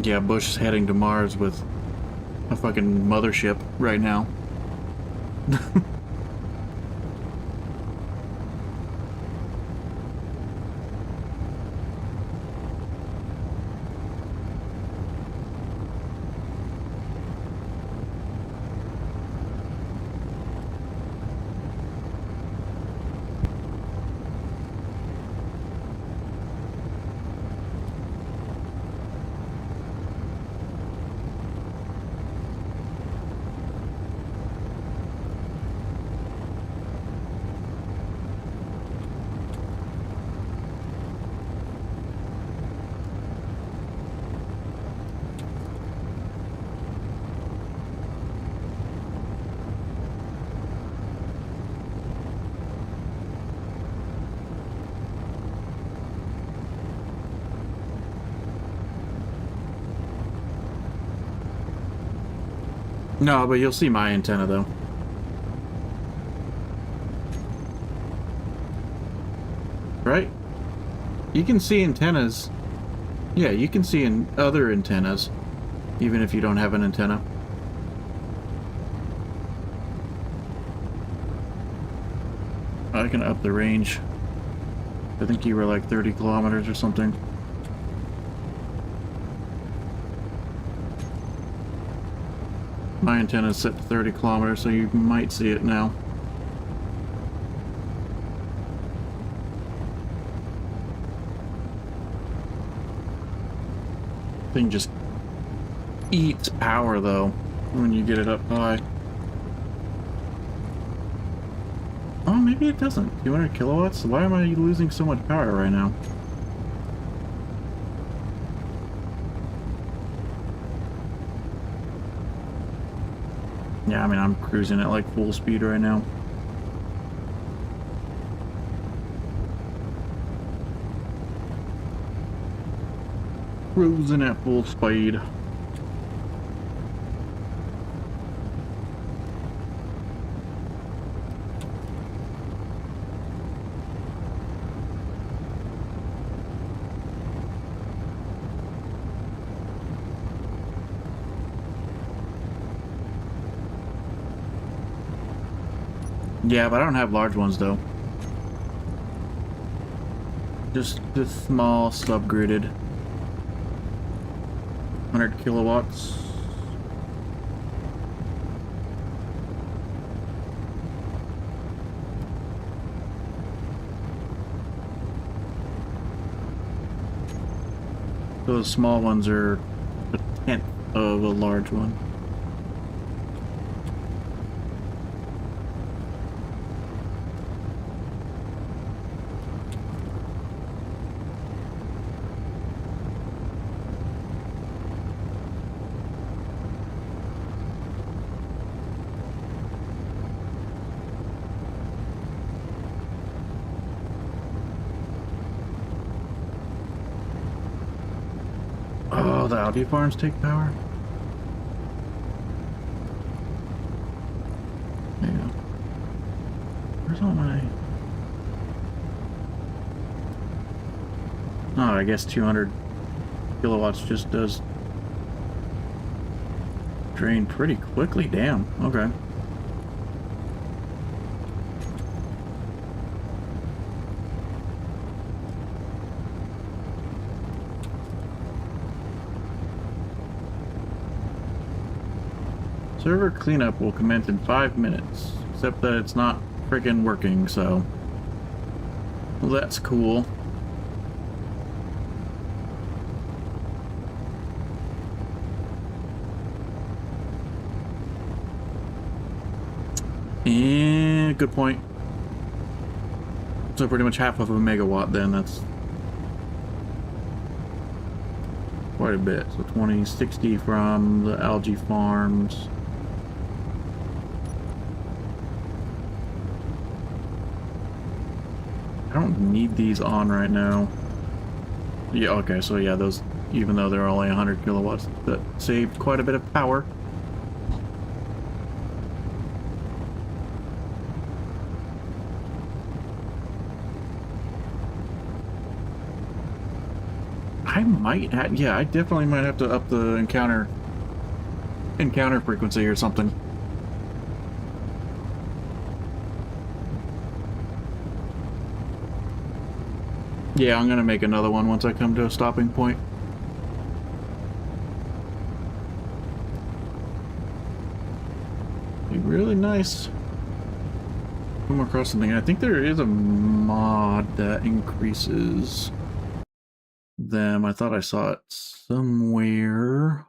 Yeah, Bush is heading to Mars with a fucking mothership right now. No, but you'll see my antenna though. Right? You can see antennas. Yeah, you can see in other antennas, even if you don't have an antenna. I can up the range. I think you were like 30 kilometers or something. My antenna is set to 30 kilometers, so you might see it now. Thing just eats power, though, when you get it up high. Oh, maybe it doesn't. 200 kilowatts? Why am I losing so much power right now? Yeah, I mean, I'm cruising at like full speed right now. Cruising at full speed. Yeah, but I don't have large ones though. Just the small subgridded. 100 kilowatts. Those small ones are a tenth of a large one. Oh, the algae farms take power? Yeah. Where's all my... Oh, I guess 200 kilowatts just does drain pretty quickly. Damn. Okay. Server cleanup will commence in 5 minutes, except that it's not friggin' working, so... Well, that's cool. And good point. So pretty much half of a megawatt then, that's quite a bit. So 2060 from the algae farms. I don't need these on right now. Yeah, okay, so yeah, those, even though they're only 100 kilowatts, that saved quite a bit of power. I might have, yeah, I definitely might have to up the encounter frequency or something. Yeah, I'm gonna make another one once I come to a stopping point. Be really nice. Come across something. I think there is a mod that increases them. I thought I saw it somewhere.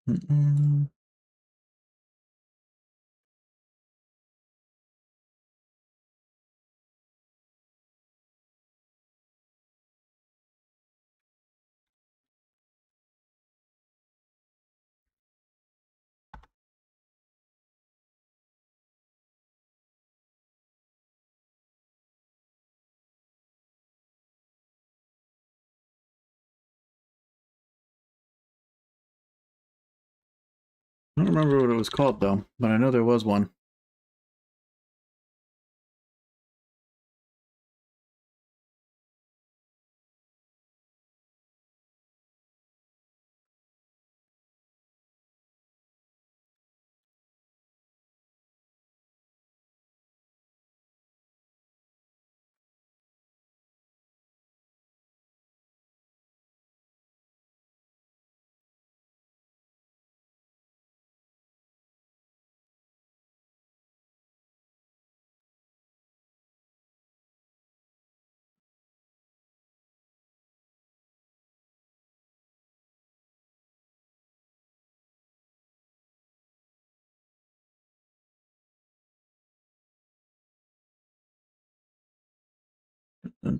Mm-mm. I don't remember what it was called though, but I know there was one.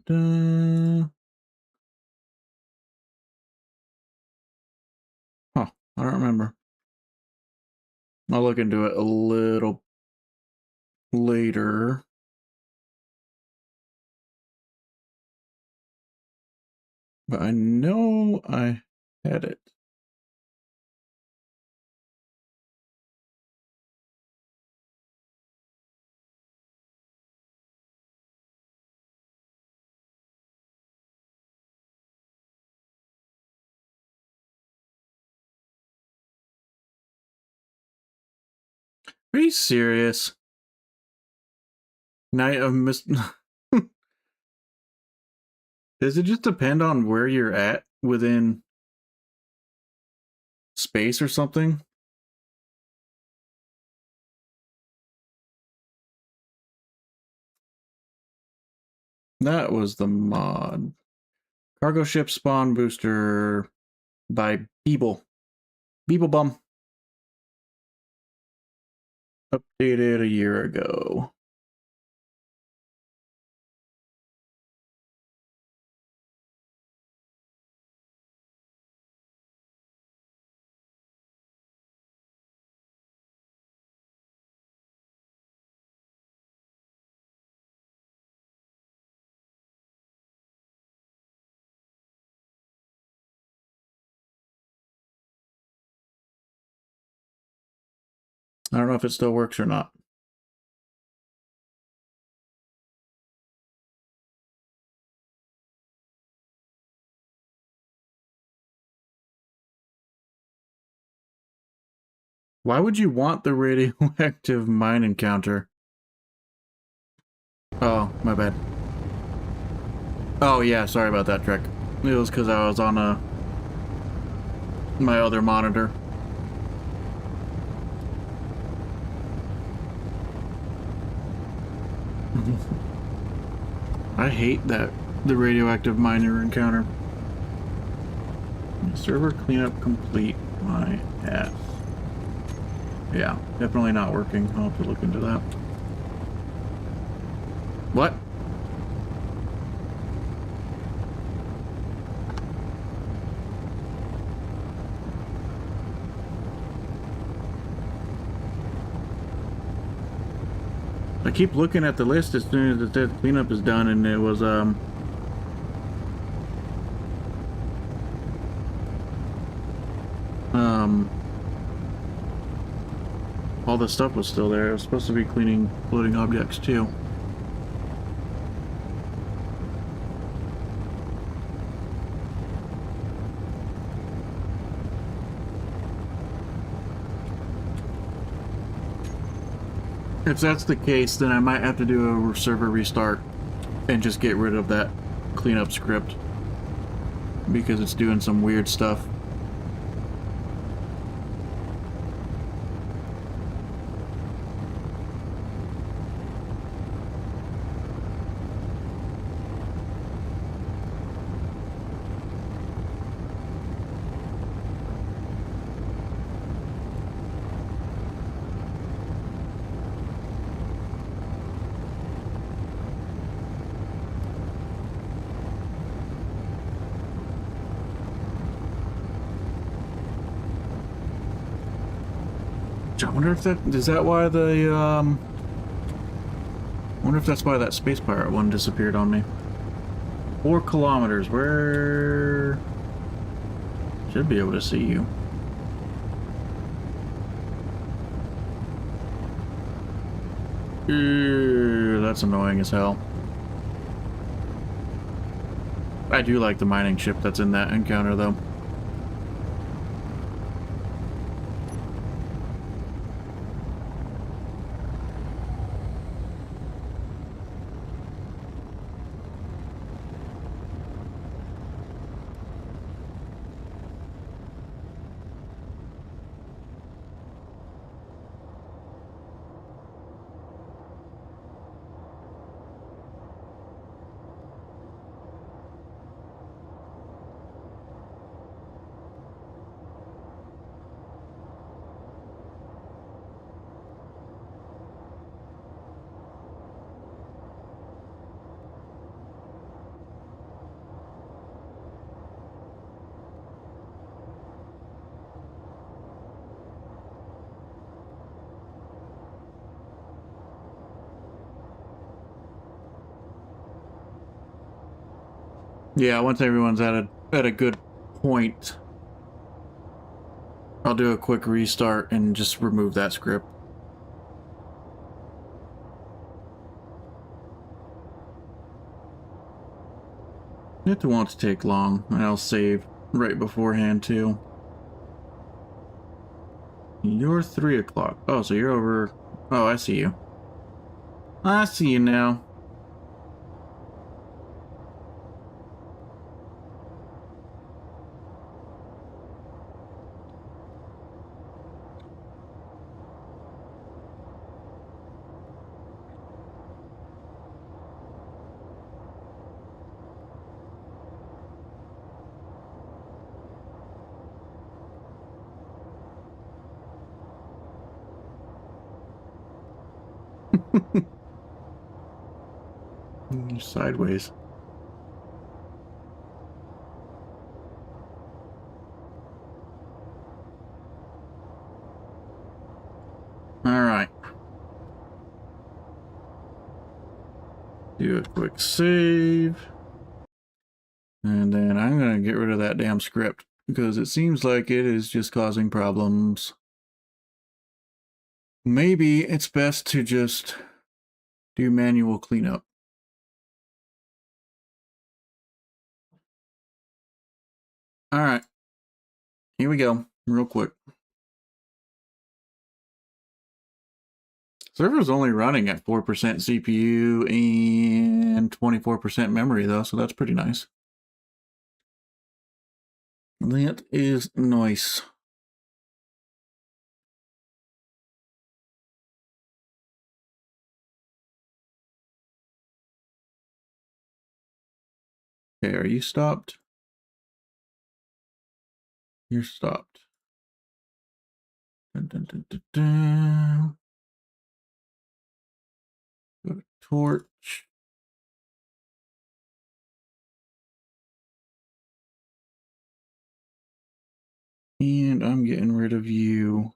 Huh, I don't remember. I'll look into it a little later. But I know I had it. Are you serious? Night of Mist. Does it just depend on where you're at within space or something? That was the mod. Cargo ship spawn booster by Beeble. Beeble Bum. Updated a year ago. I don't know if it still works or not. Why would you want the radioactive mine encounter? Oh, my bad. Oh yeah, sorry about that, Trek. It was because I was on my other monitor. I hate that the radioactive miner encounter. Server cleanup complete. My ass. Yeah, definitely not working. I'll have to look into that. What? I keep looking at the list as soon as the cleanup is done, and it was all the stuff was still there. It was supposed to be cleaning floating objects too. If that's the case, then I might have to do a server restart and just get rid of that cleanup script because it's doing some weird stuff. I wonder if that is that why the I wonder if that's why that space pirate one disappeared on me. 4 kilometers. Where should be able to see you. That's annoying as hell. I do like the mining ship that's in that encounter though. Yeah, once everyone's at a good point, I'll do a quick restart and just remove that script. It won't take long, and I'll save right beforehand too. You're 3 o'clock. Oh, so you're over. Oh, I see you. I see you now. You're sideways. All right. Do a quick save. And then I'm going to get rid of that damn script because it seems like it is just causing problems. Maybe it's best to just do manual cleanup. All right. Here we go. Real quick. Server's only running at 4% CPU and 24% memory though, so that's pretty nice. That is nice. Okay, are you stopped? You're stopped. Dun, dun, dun, dun, dun. Go to torch. And I'm getting rid of you.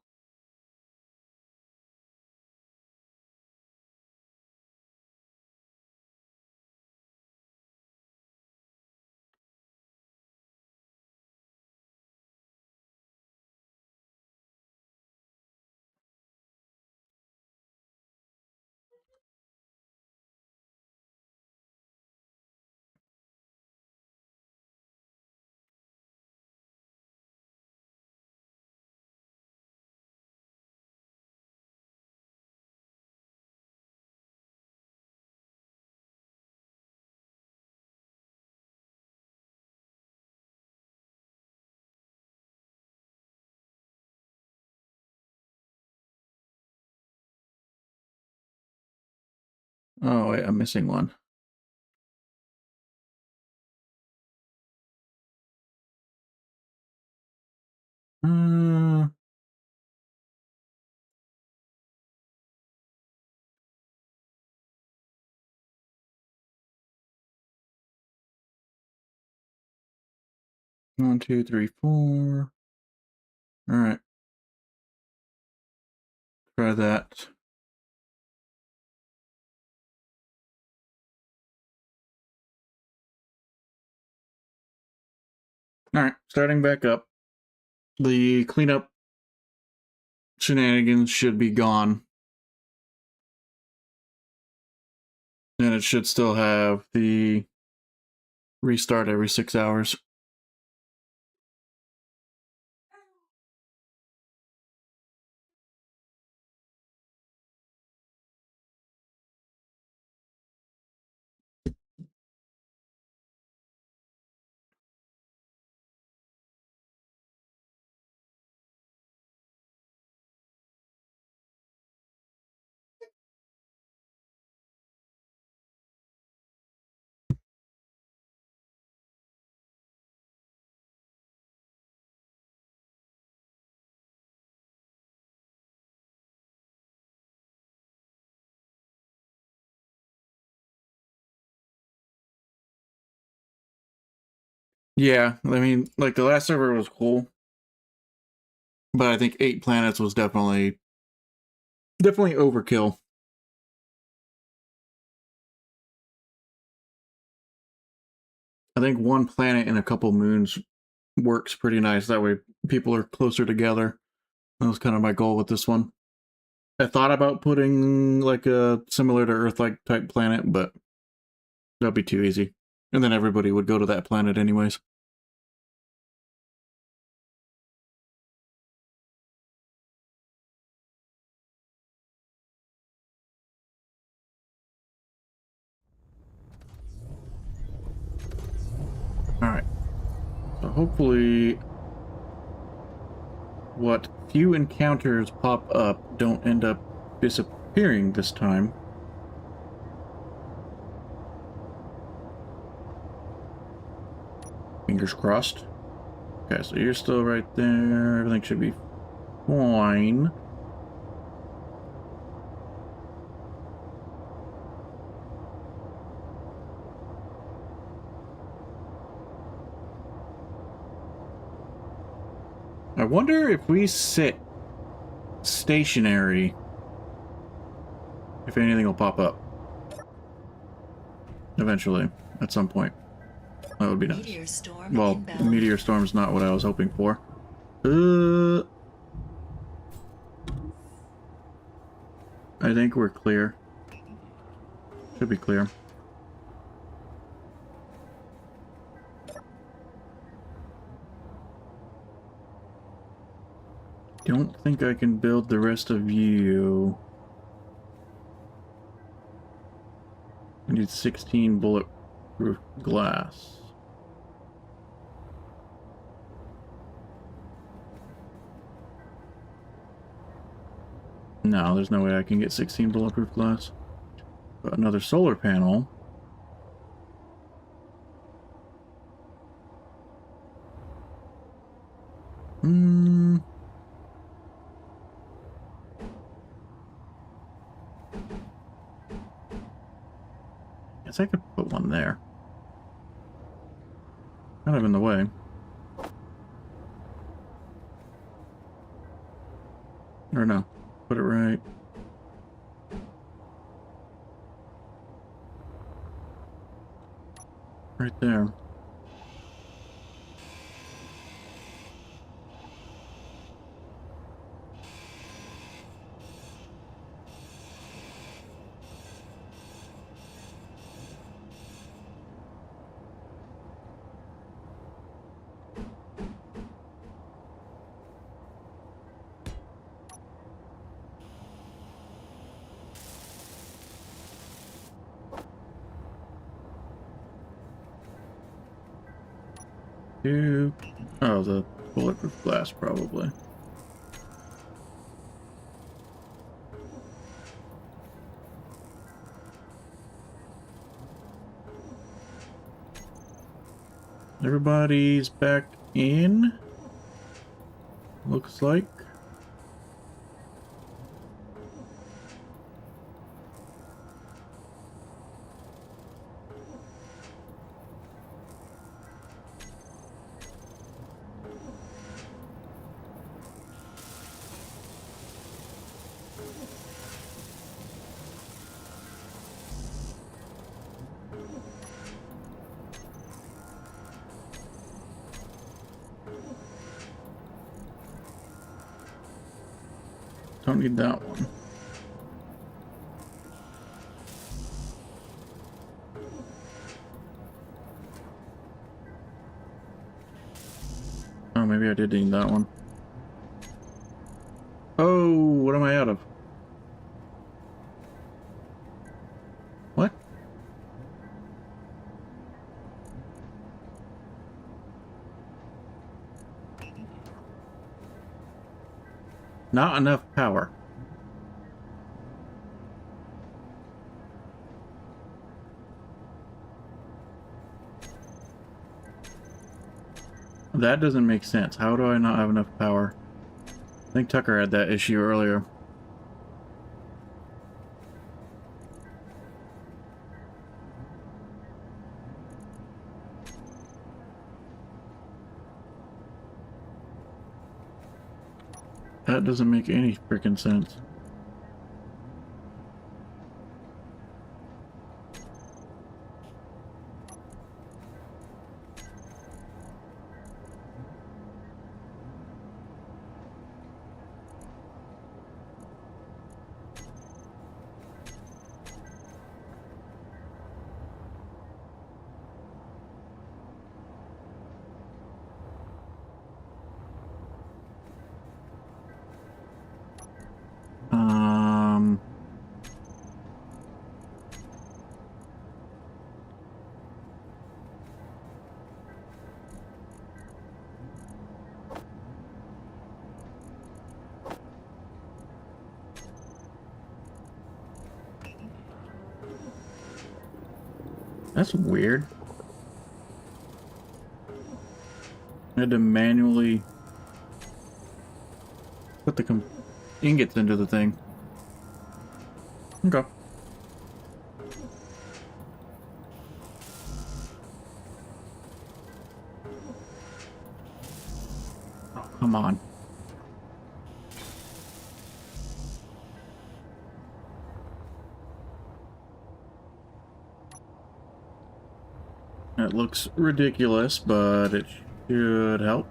Oh, wait, I'm missing one. Uh, 1, 2, 3, 4. All right. Try that. All right, starting back up. The cleanup shenanigans should be gone. And it should still have the restart every 6 hours. Yeah, I mean, like the last server was cool, but I think 8 planets was definitely overkill. think one planet and a couple moons works pretty nice. That way people are closer together. That was kind of my goal with this one. I thought about putting like a similar to Earth-like type planet, but that'd be too easy. And then everybody would go to that planet anyways. Alright. So hopefully what few encounters pop up don't end up disappearing this time. Fingers crossed. Okay, so you're still right there. Everything should be fine. I wonder if we sit stationary, if anything will pop up. Eventually, at some point. That would be nice. Meteor storm Well, inbound. meteor storm's not what I was hoping for. I think we're clear. Should be clear. Don't think I can build the rest of you. I need 16 bulletproof glass. No, there's no way I can get 16 bulletproof glass. But another solar panel. Guess I could put one there. Kind of in the way. Or no, put it right. Right there. Oh, the bulletproof glass, probably. Everybody's back in. Looks like. Don't need that one. Oh, maybe I did need that one. Oh, what am I out of? What? Not enough power. That doesn't make sense. How do I not have enough power? I think Tucker had that issue earlier. That doesn't make any freaking sense. That's weird. I had to manually put the ingots into the thing. Okay. Oh, come on. It looks ridiculous, but it should help.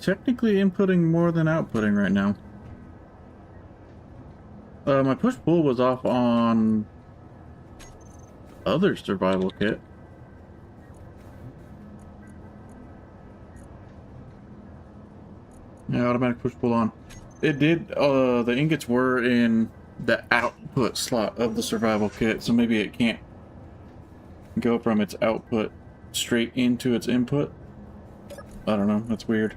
Technically inputting more than outputting right now. My push-pull was off on other survival kit. Yeah, automatic push-pull on. It did, the ingots were in the output slot of the survival kit, so maybe it can't go from its output straight into its input. I don't know, that's weird.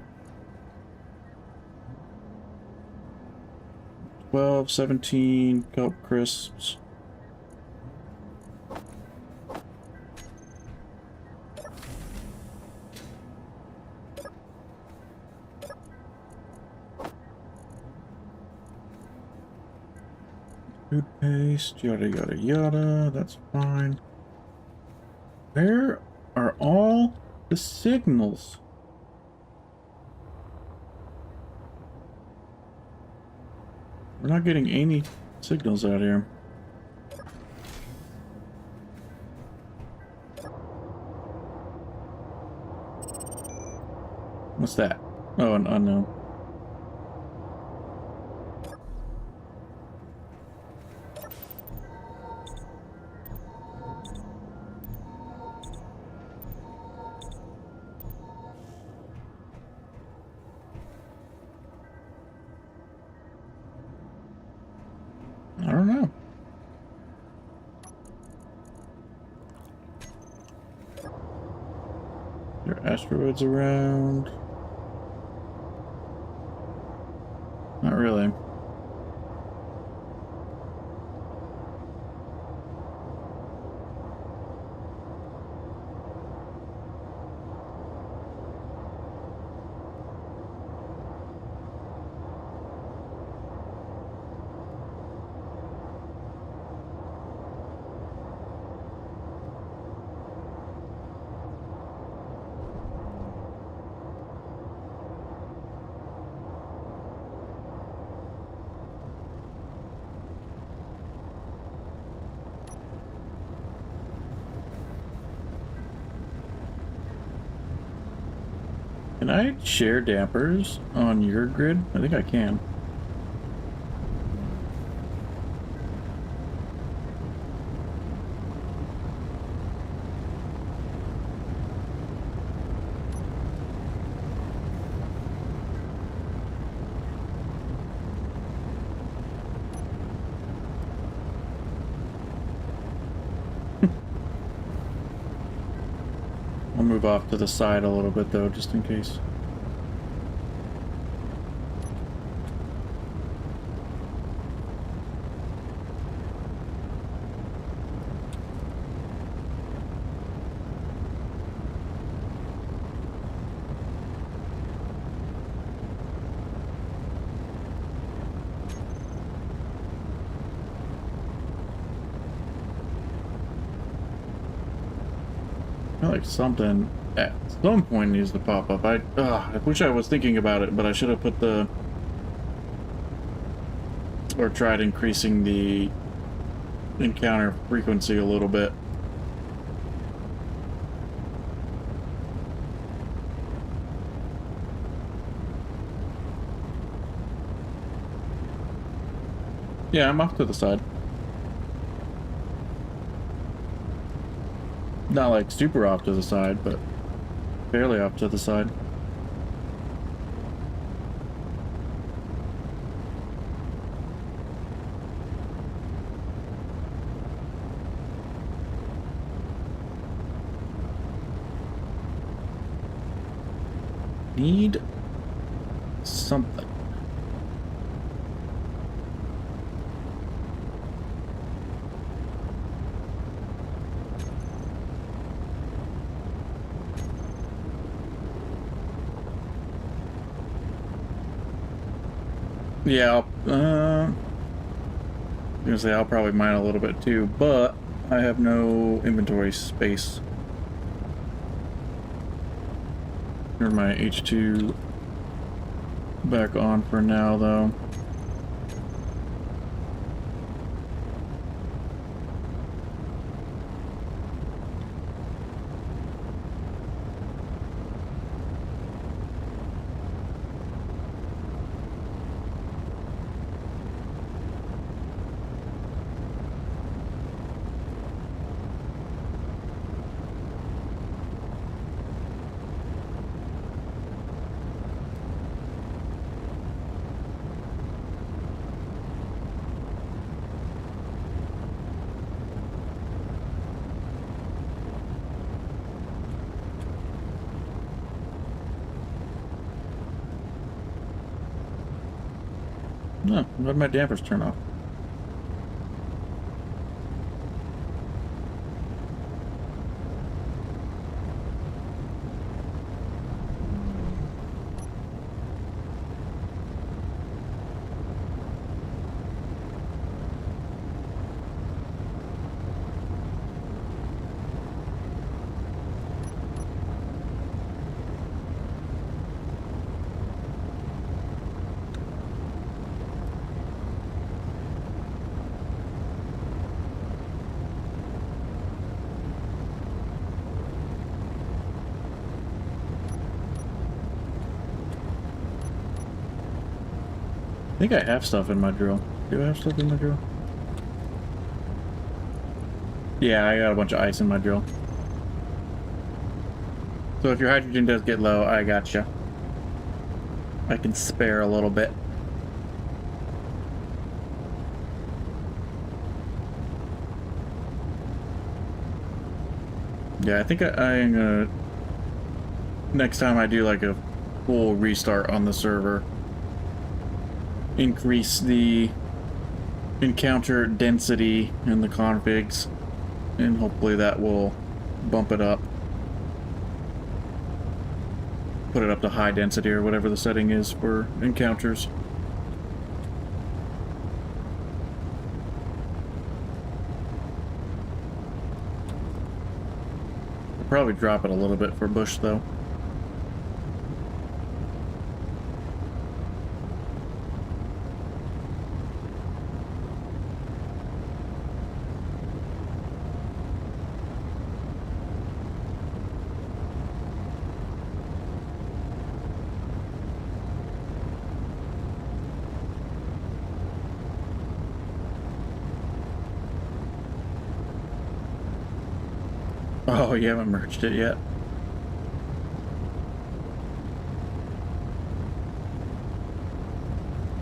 12, 17 kelp crisps. Toothpaste, yada yada yada, that's fine. Where are all the signals? We're not getting any signals out here. What's that? Oh, an unknown. I don't know. There are asteroids around. Not really. Can I share dampers on your grid? I think I can. I'll move off to the side a little bit though, just in case. I feel like something at some point needs to pop up. I wish I was thinking about it, but I should have put the... or tried increasing the encounter frequency a little bit. Yeah, I'm off to the side. Not like super off to the side, but fairly off to the side. Need something. Yeah, I'm gonna say I'll probably mine a little bit too, but I have no inventory space. Turn my H2 back on for now, though. No, why did my dampers turn off? I think I have stuff in my drill. Do I have stuff in my drill? Yeah, I got a bunch of ice in my drill. So if your hydrogen does get low, I gotcha. I can spare a little bit. Yeah, I think I'm gonna... Next time I do like a full restart on the server, increase the encounter density in the configs, and hopefully that will bump it up. Put it up to high density or whatever the setting is for encounters. I'll probably drop it a little bit for bush though. Oh, you haven't merged it yet.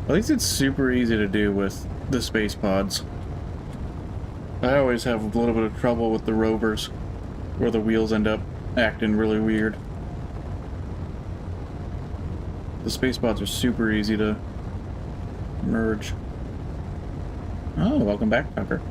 At least it's super easy to do with the space pods. I always have a little bit of trouble with the rovers, where the wheels end up acting really weird. The space pods are super easy to merge. Oh, welcome back, Tucker.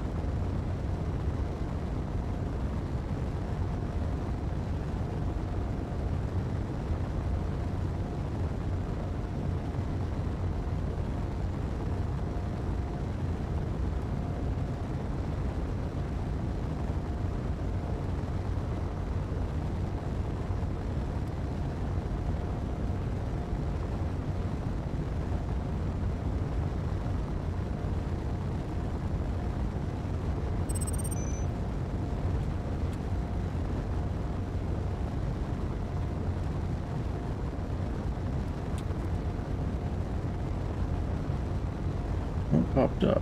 What popped up?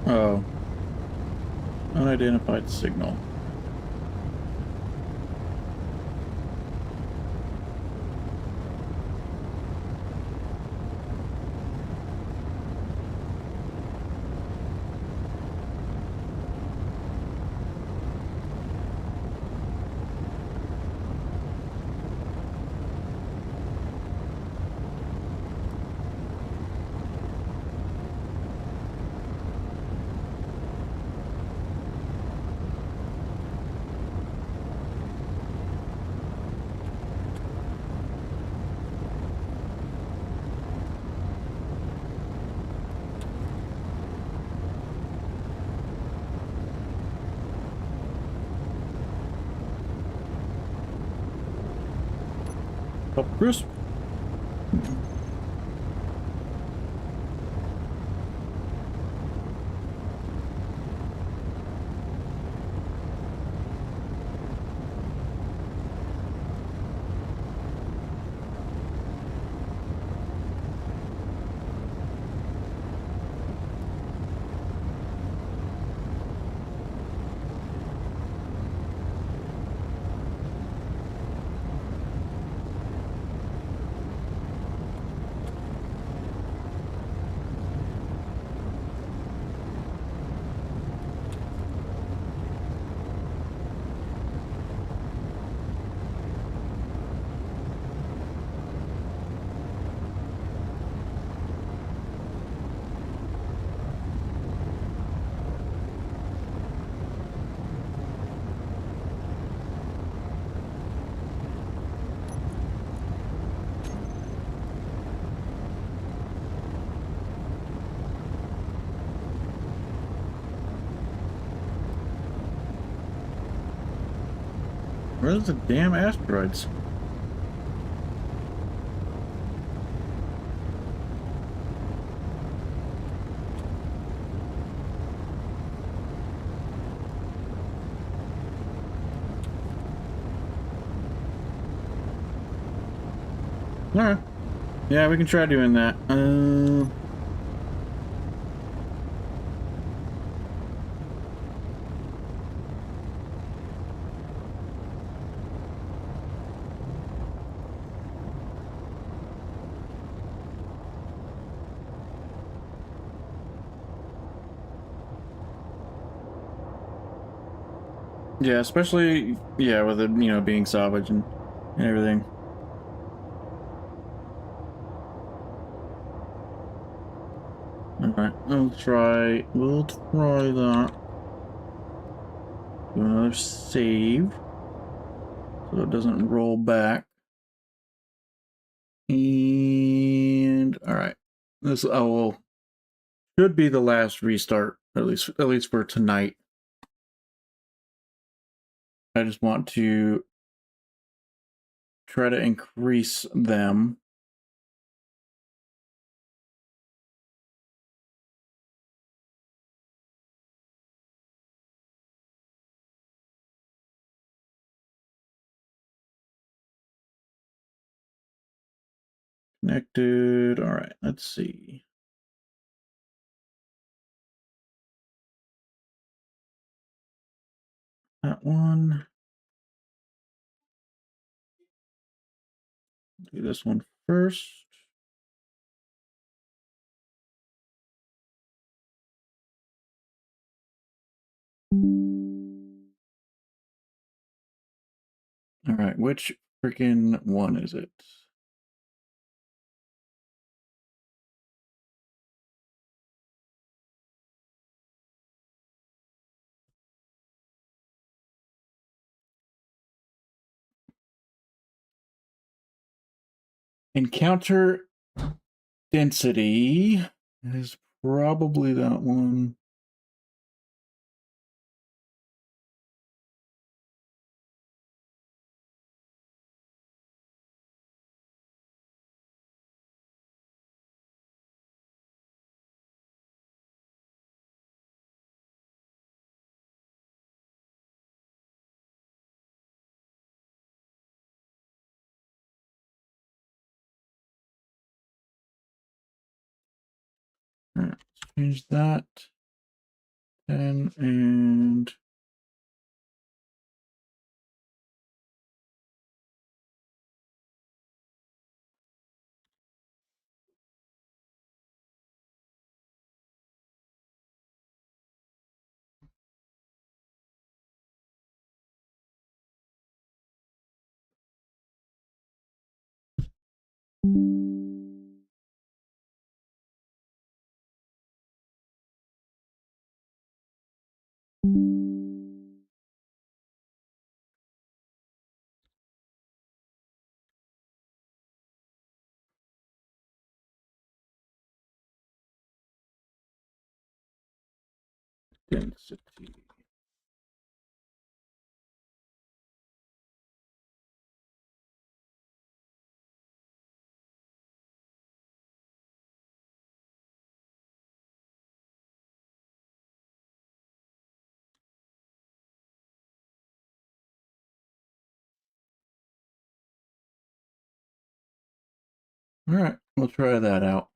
Oh. Unidentified signal. Oh, Bruce. Where's the damn asteroids? Alright. Yeah, we can try doing that. Yeah, especially, yeah, with it, you know, being salvage and everything. Alright, we'll try that. Do another save so it doesn't roll back. And alright. This should be the last restart, at least for tonight. I just want to try to increase them. Connected. Alright, let's see. That one. Do this one first. All right, which freaking one is it? Encounter density is probably that one. All right, let's change that. 10 and density. All right, we'll try that out.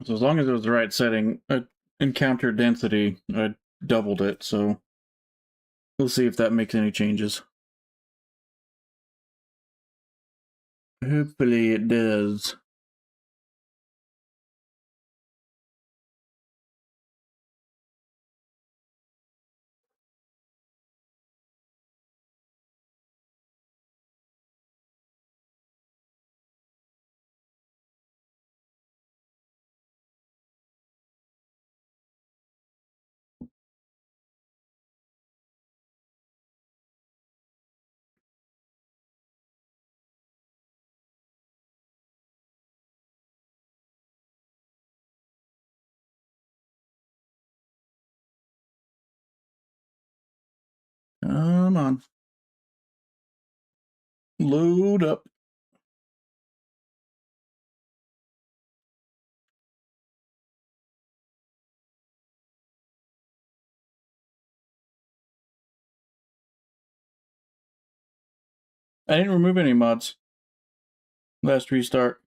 So as long as it was the right setting, encounter density, I doubled it, so we'll see if that makes any changes. Hopefully it does. Come on. Load up. I didn't remove any mods. Last restart.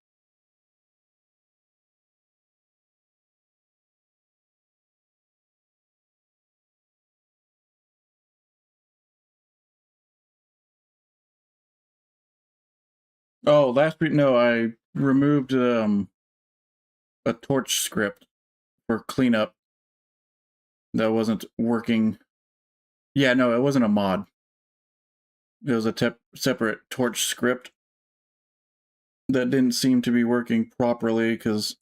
Oh, no, I removed a torch script for cleanup that wasn't working. Yeah, no, it wasn't a mod. It was a separate torch script that didn't seem to be working properly because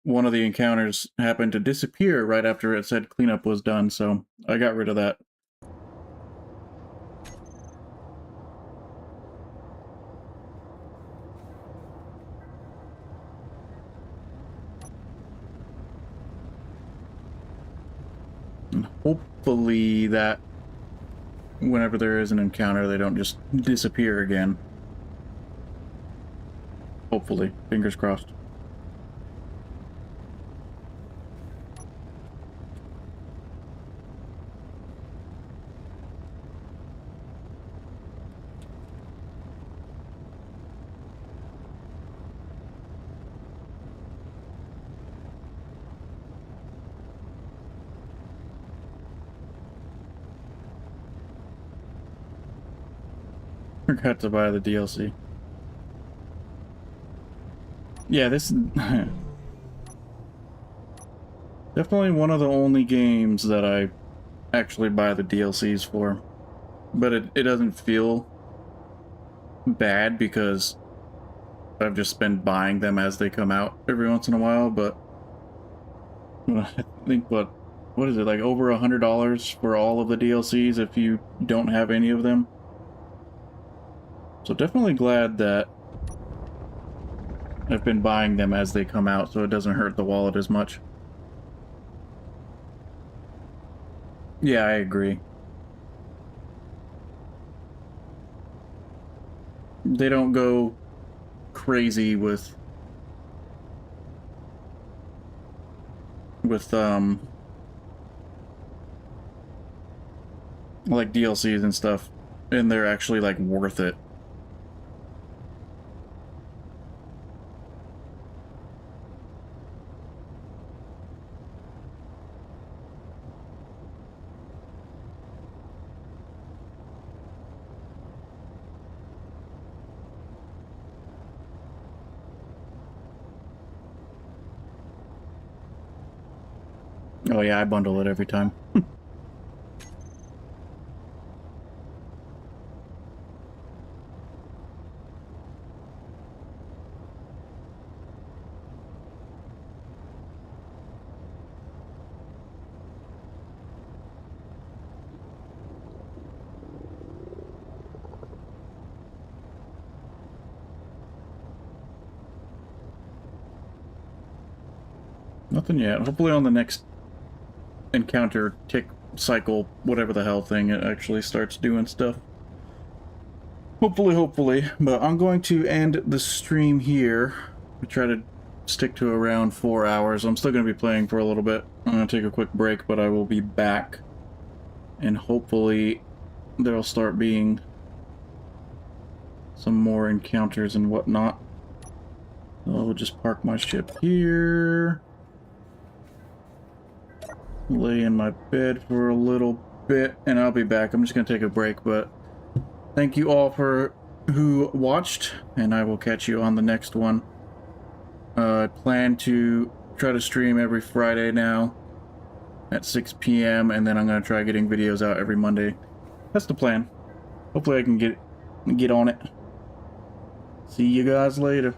one of the encounters happened to disappear right after it said cleanup was done, so I got rid of that. And hopefully that whenever there is an encounter, they don't just disappear again. Hopefully. Fingers crossed. Forgot to buy the DLC. Yeah, this definitely one of the only games that I actually buy the DLCs for. But it doesn't feel bad because I've just been buying them as they come out every once in a while, but I think what is it, like over $100 for all of the DLCs if you don't have any of them? So definitely glad that I've been buying them as they come out so it doesn't hurt the wallet as much. Yeah, I agree. They don't go crazy with like DLCs and stuff, and they're actually like worth it. Oh yeah, I bundle it every time. Nothing yet. Hopefully on the next encounter tick cycle, whatever the hell thing, it actually starts doing stuff. Hopefully. But I'm going to end the stream here. We try to stick to around 4 hours. I'm still going to be playing for a little bit. I'm going to take a quick break, but I will be back. And hopefully there'll start being some more encounters and whatnot. So I'll just park my ship here. Lay in my bed for a little bit, and I'll be back. I'm just going to take a break, but thank you all for who watched, and I will catch you on the next one. I plan to try to stream every Friday now at 6 p.m., and then I'm going to try getting videos out every Monday. That's the plan. Hopefully I can get on it. See you guys later.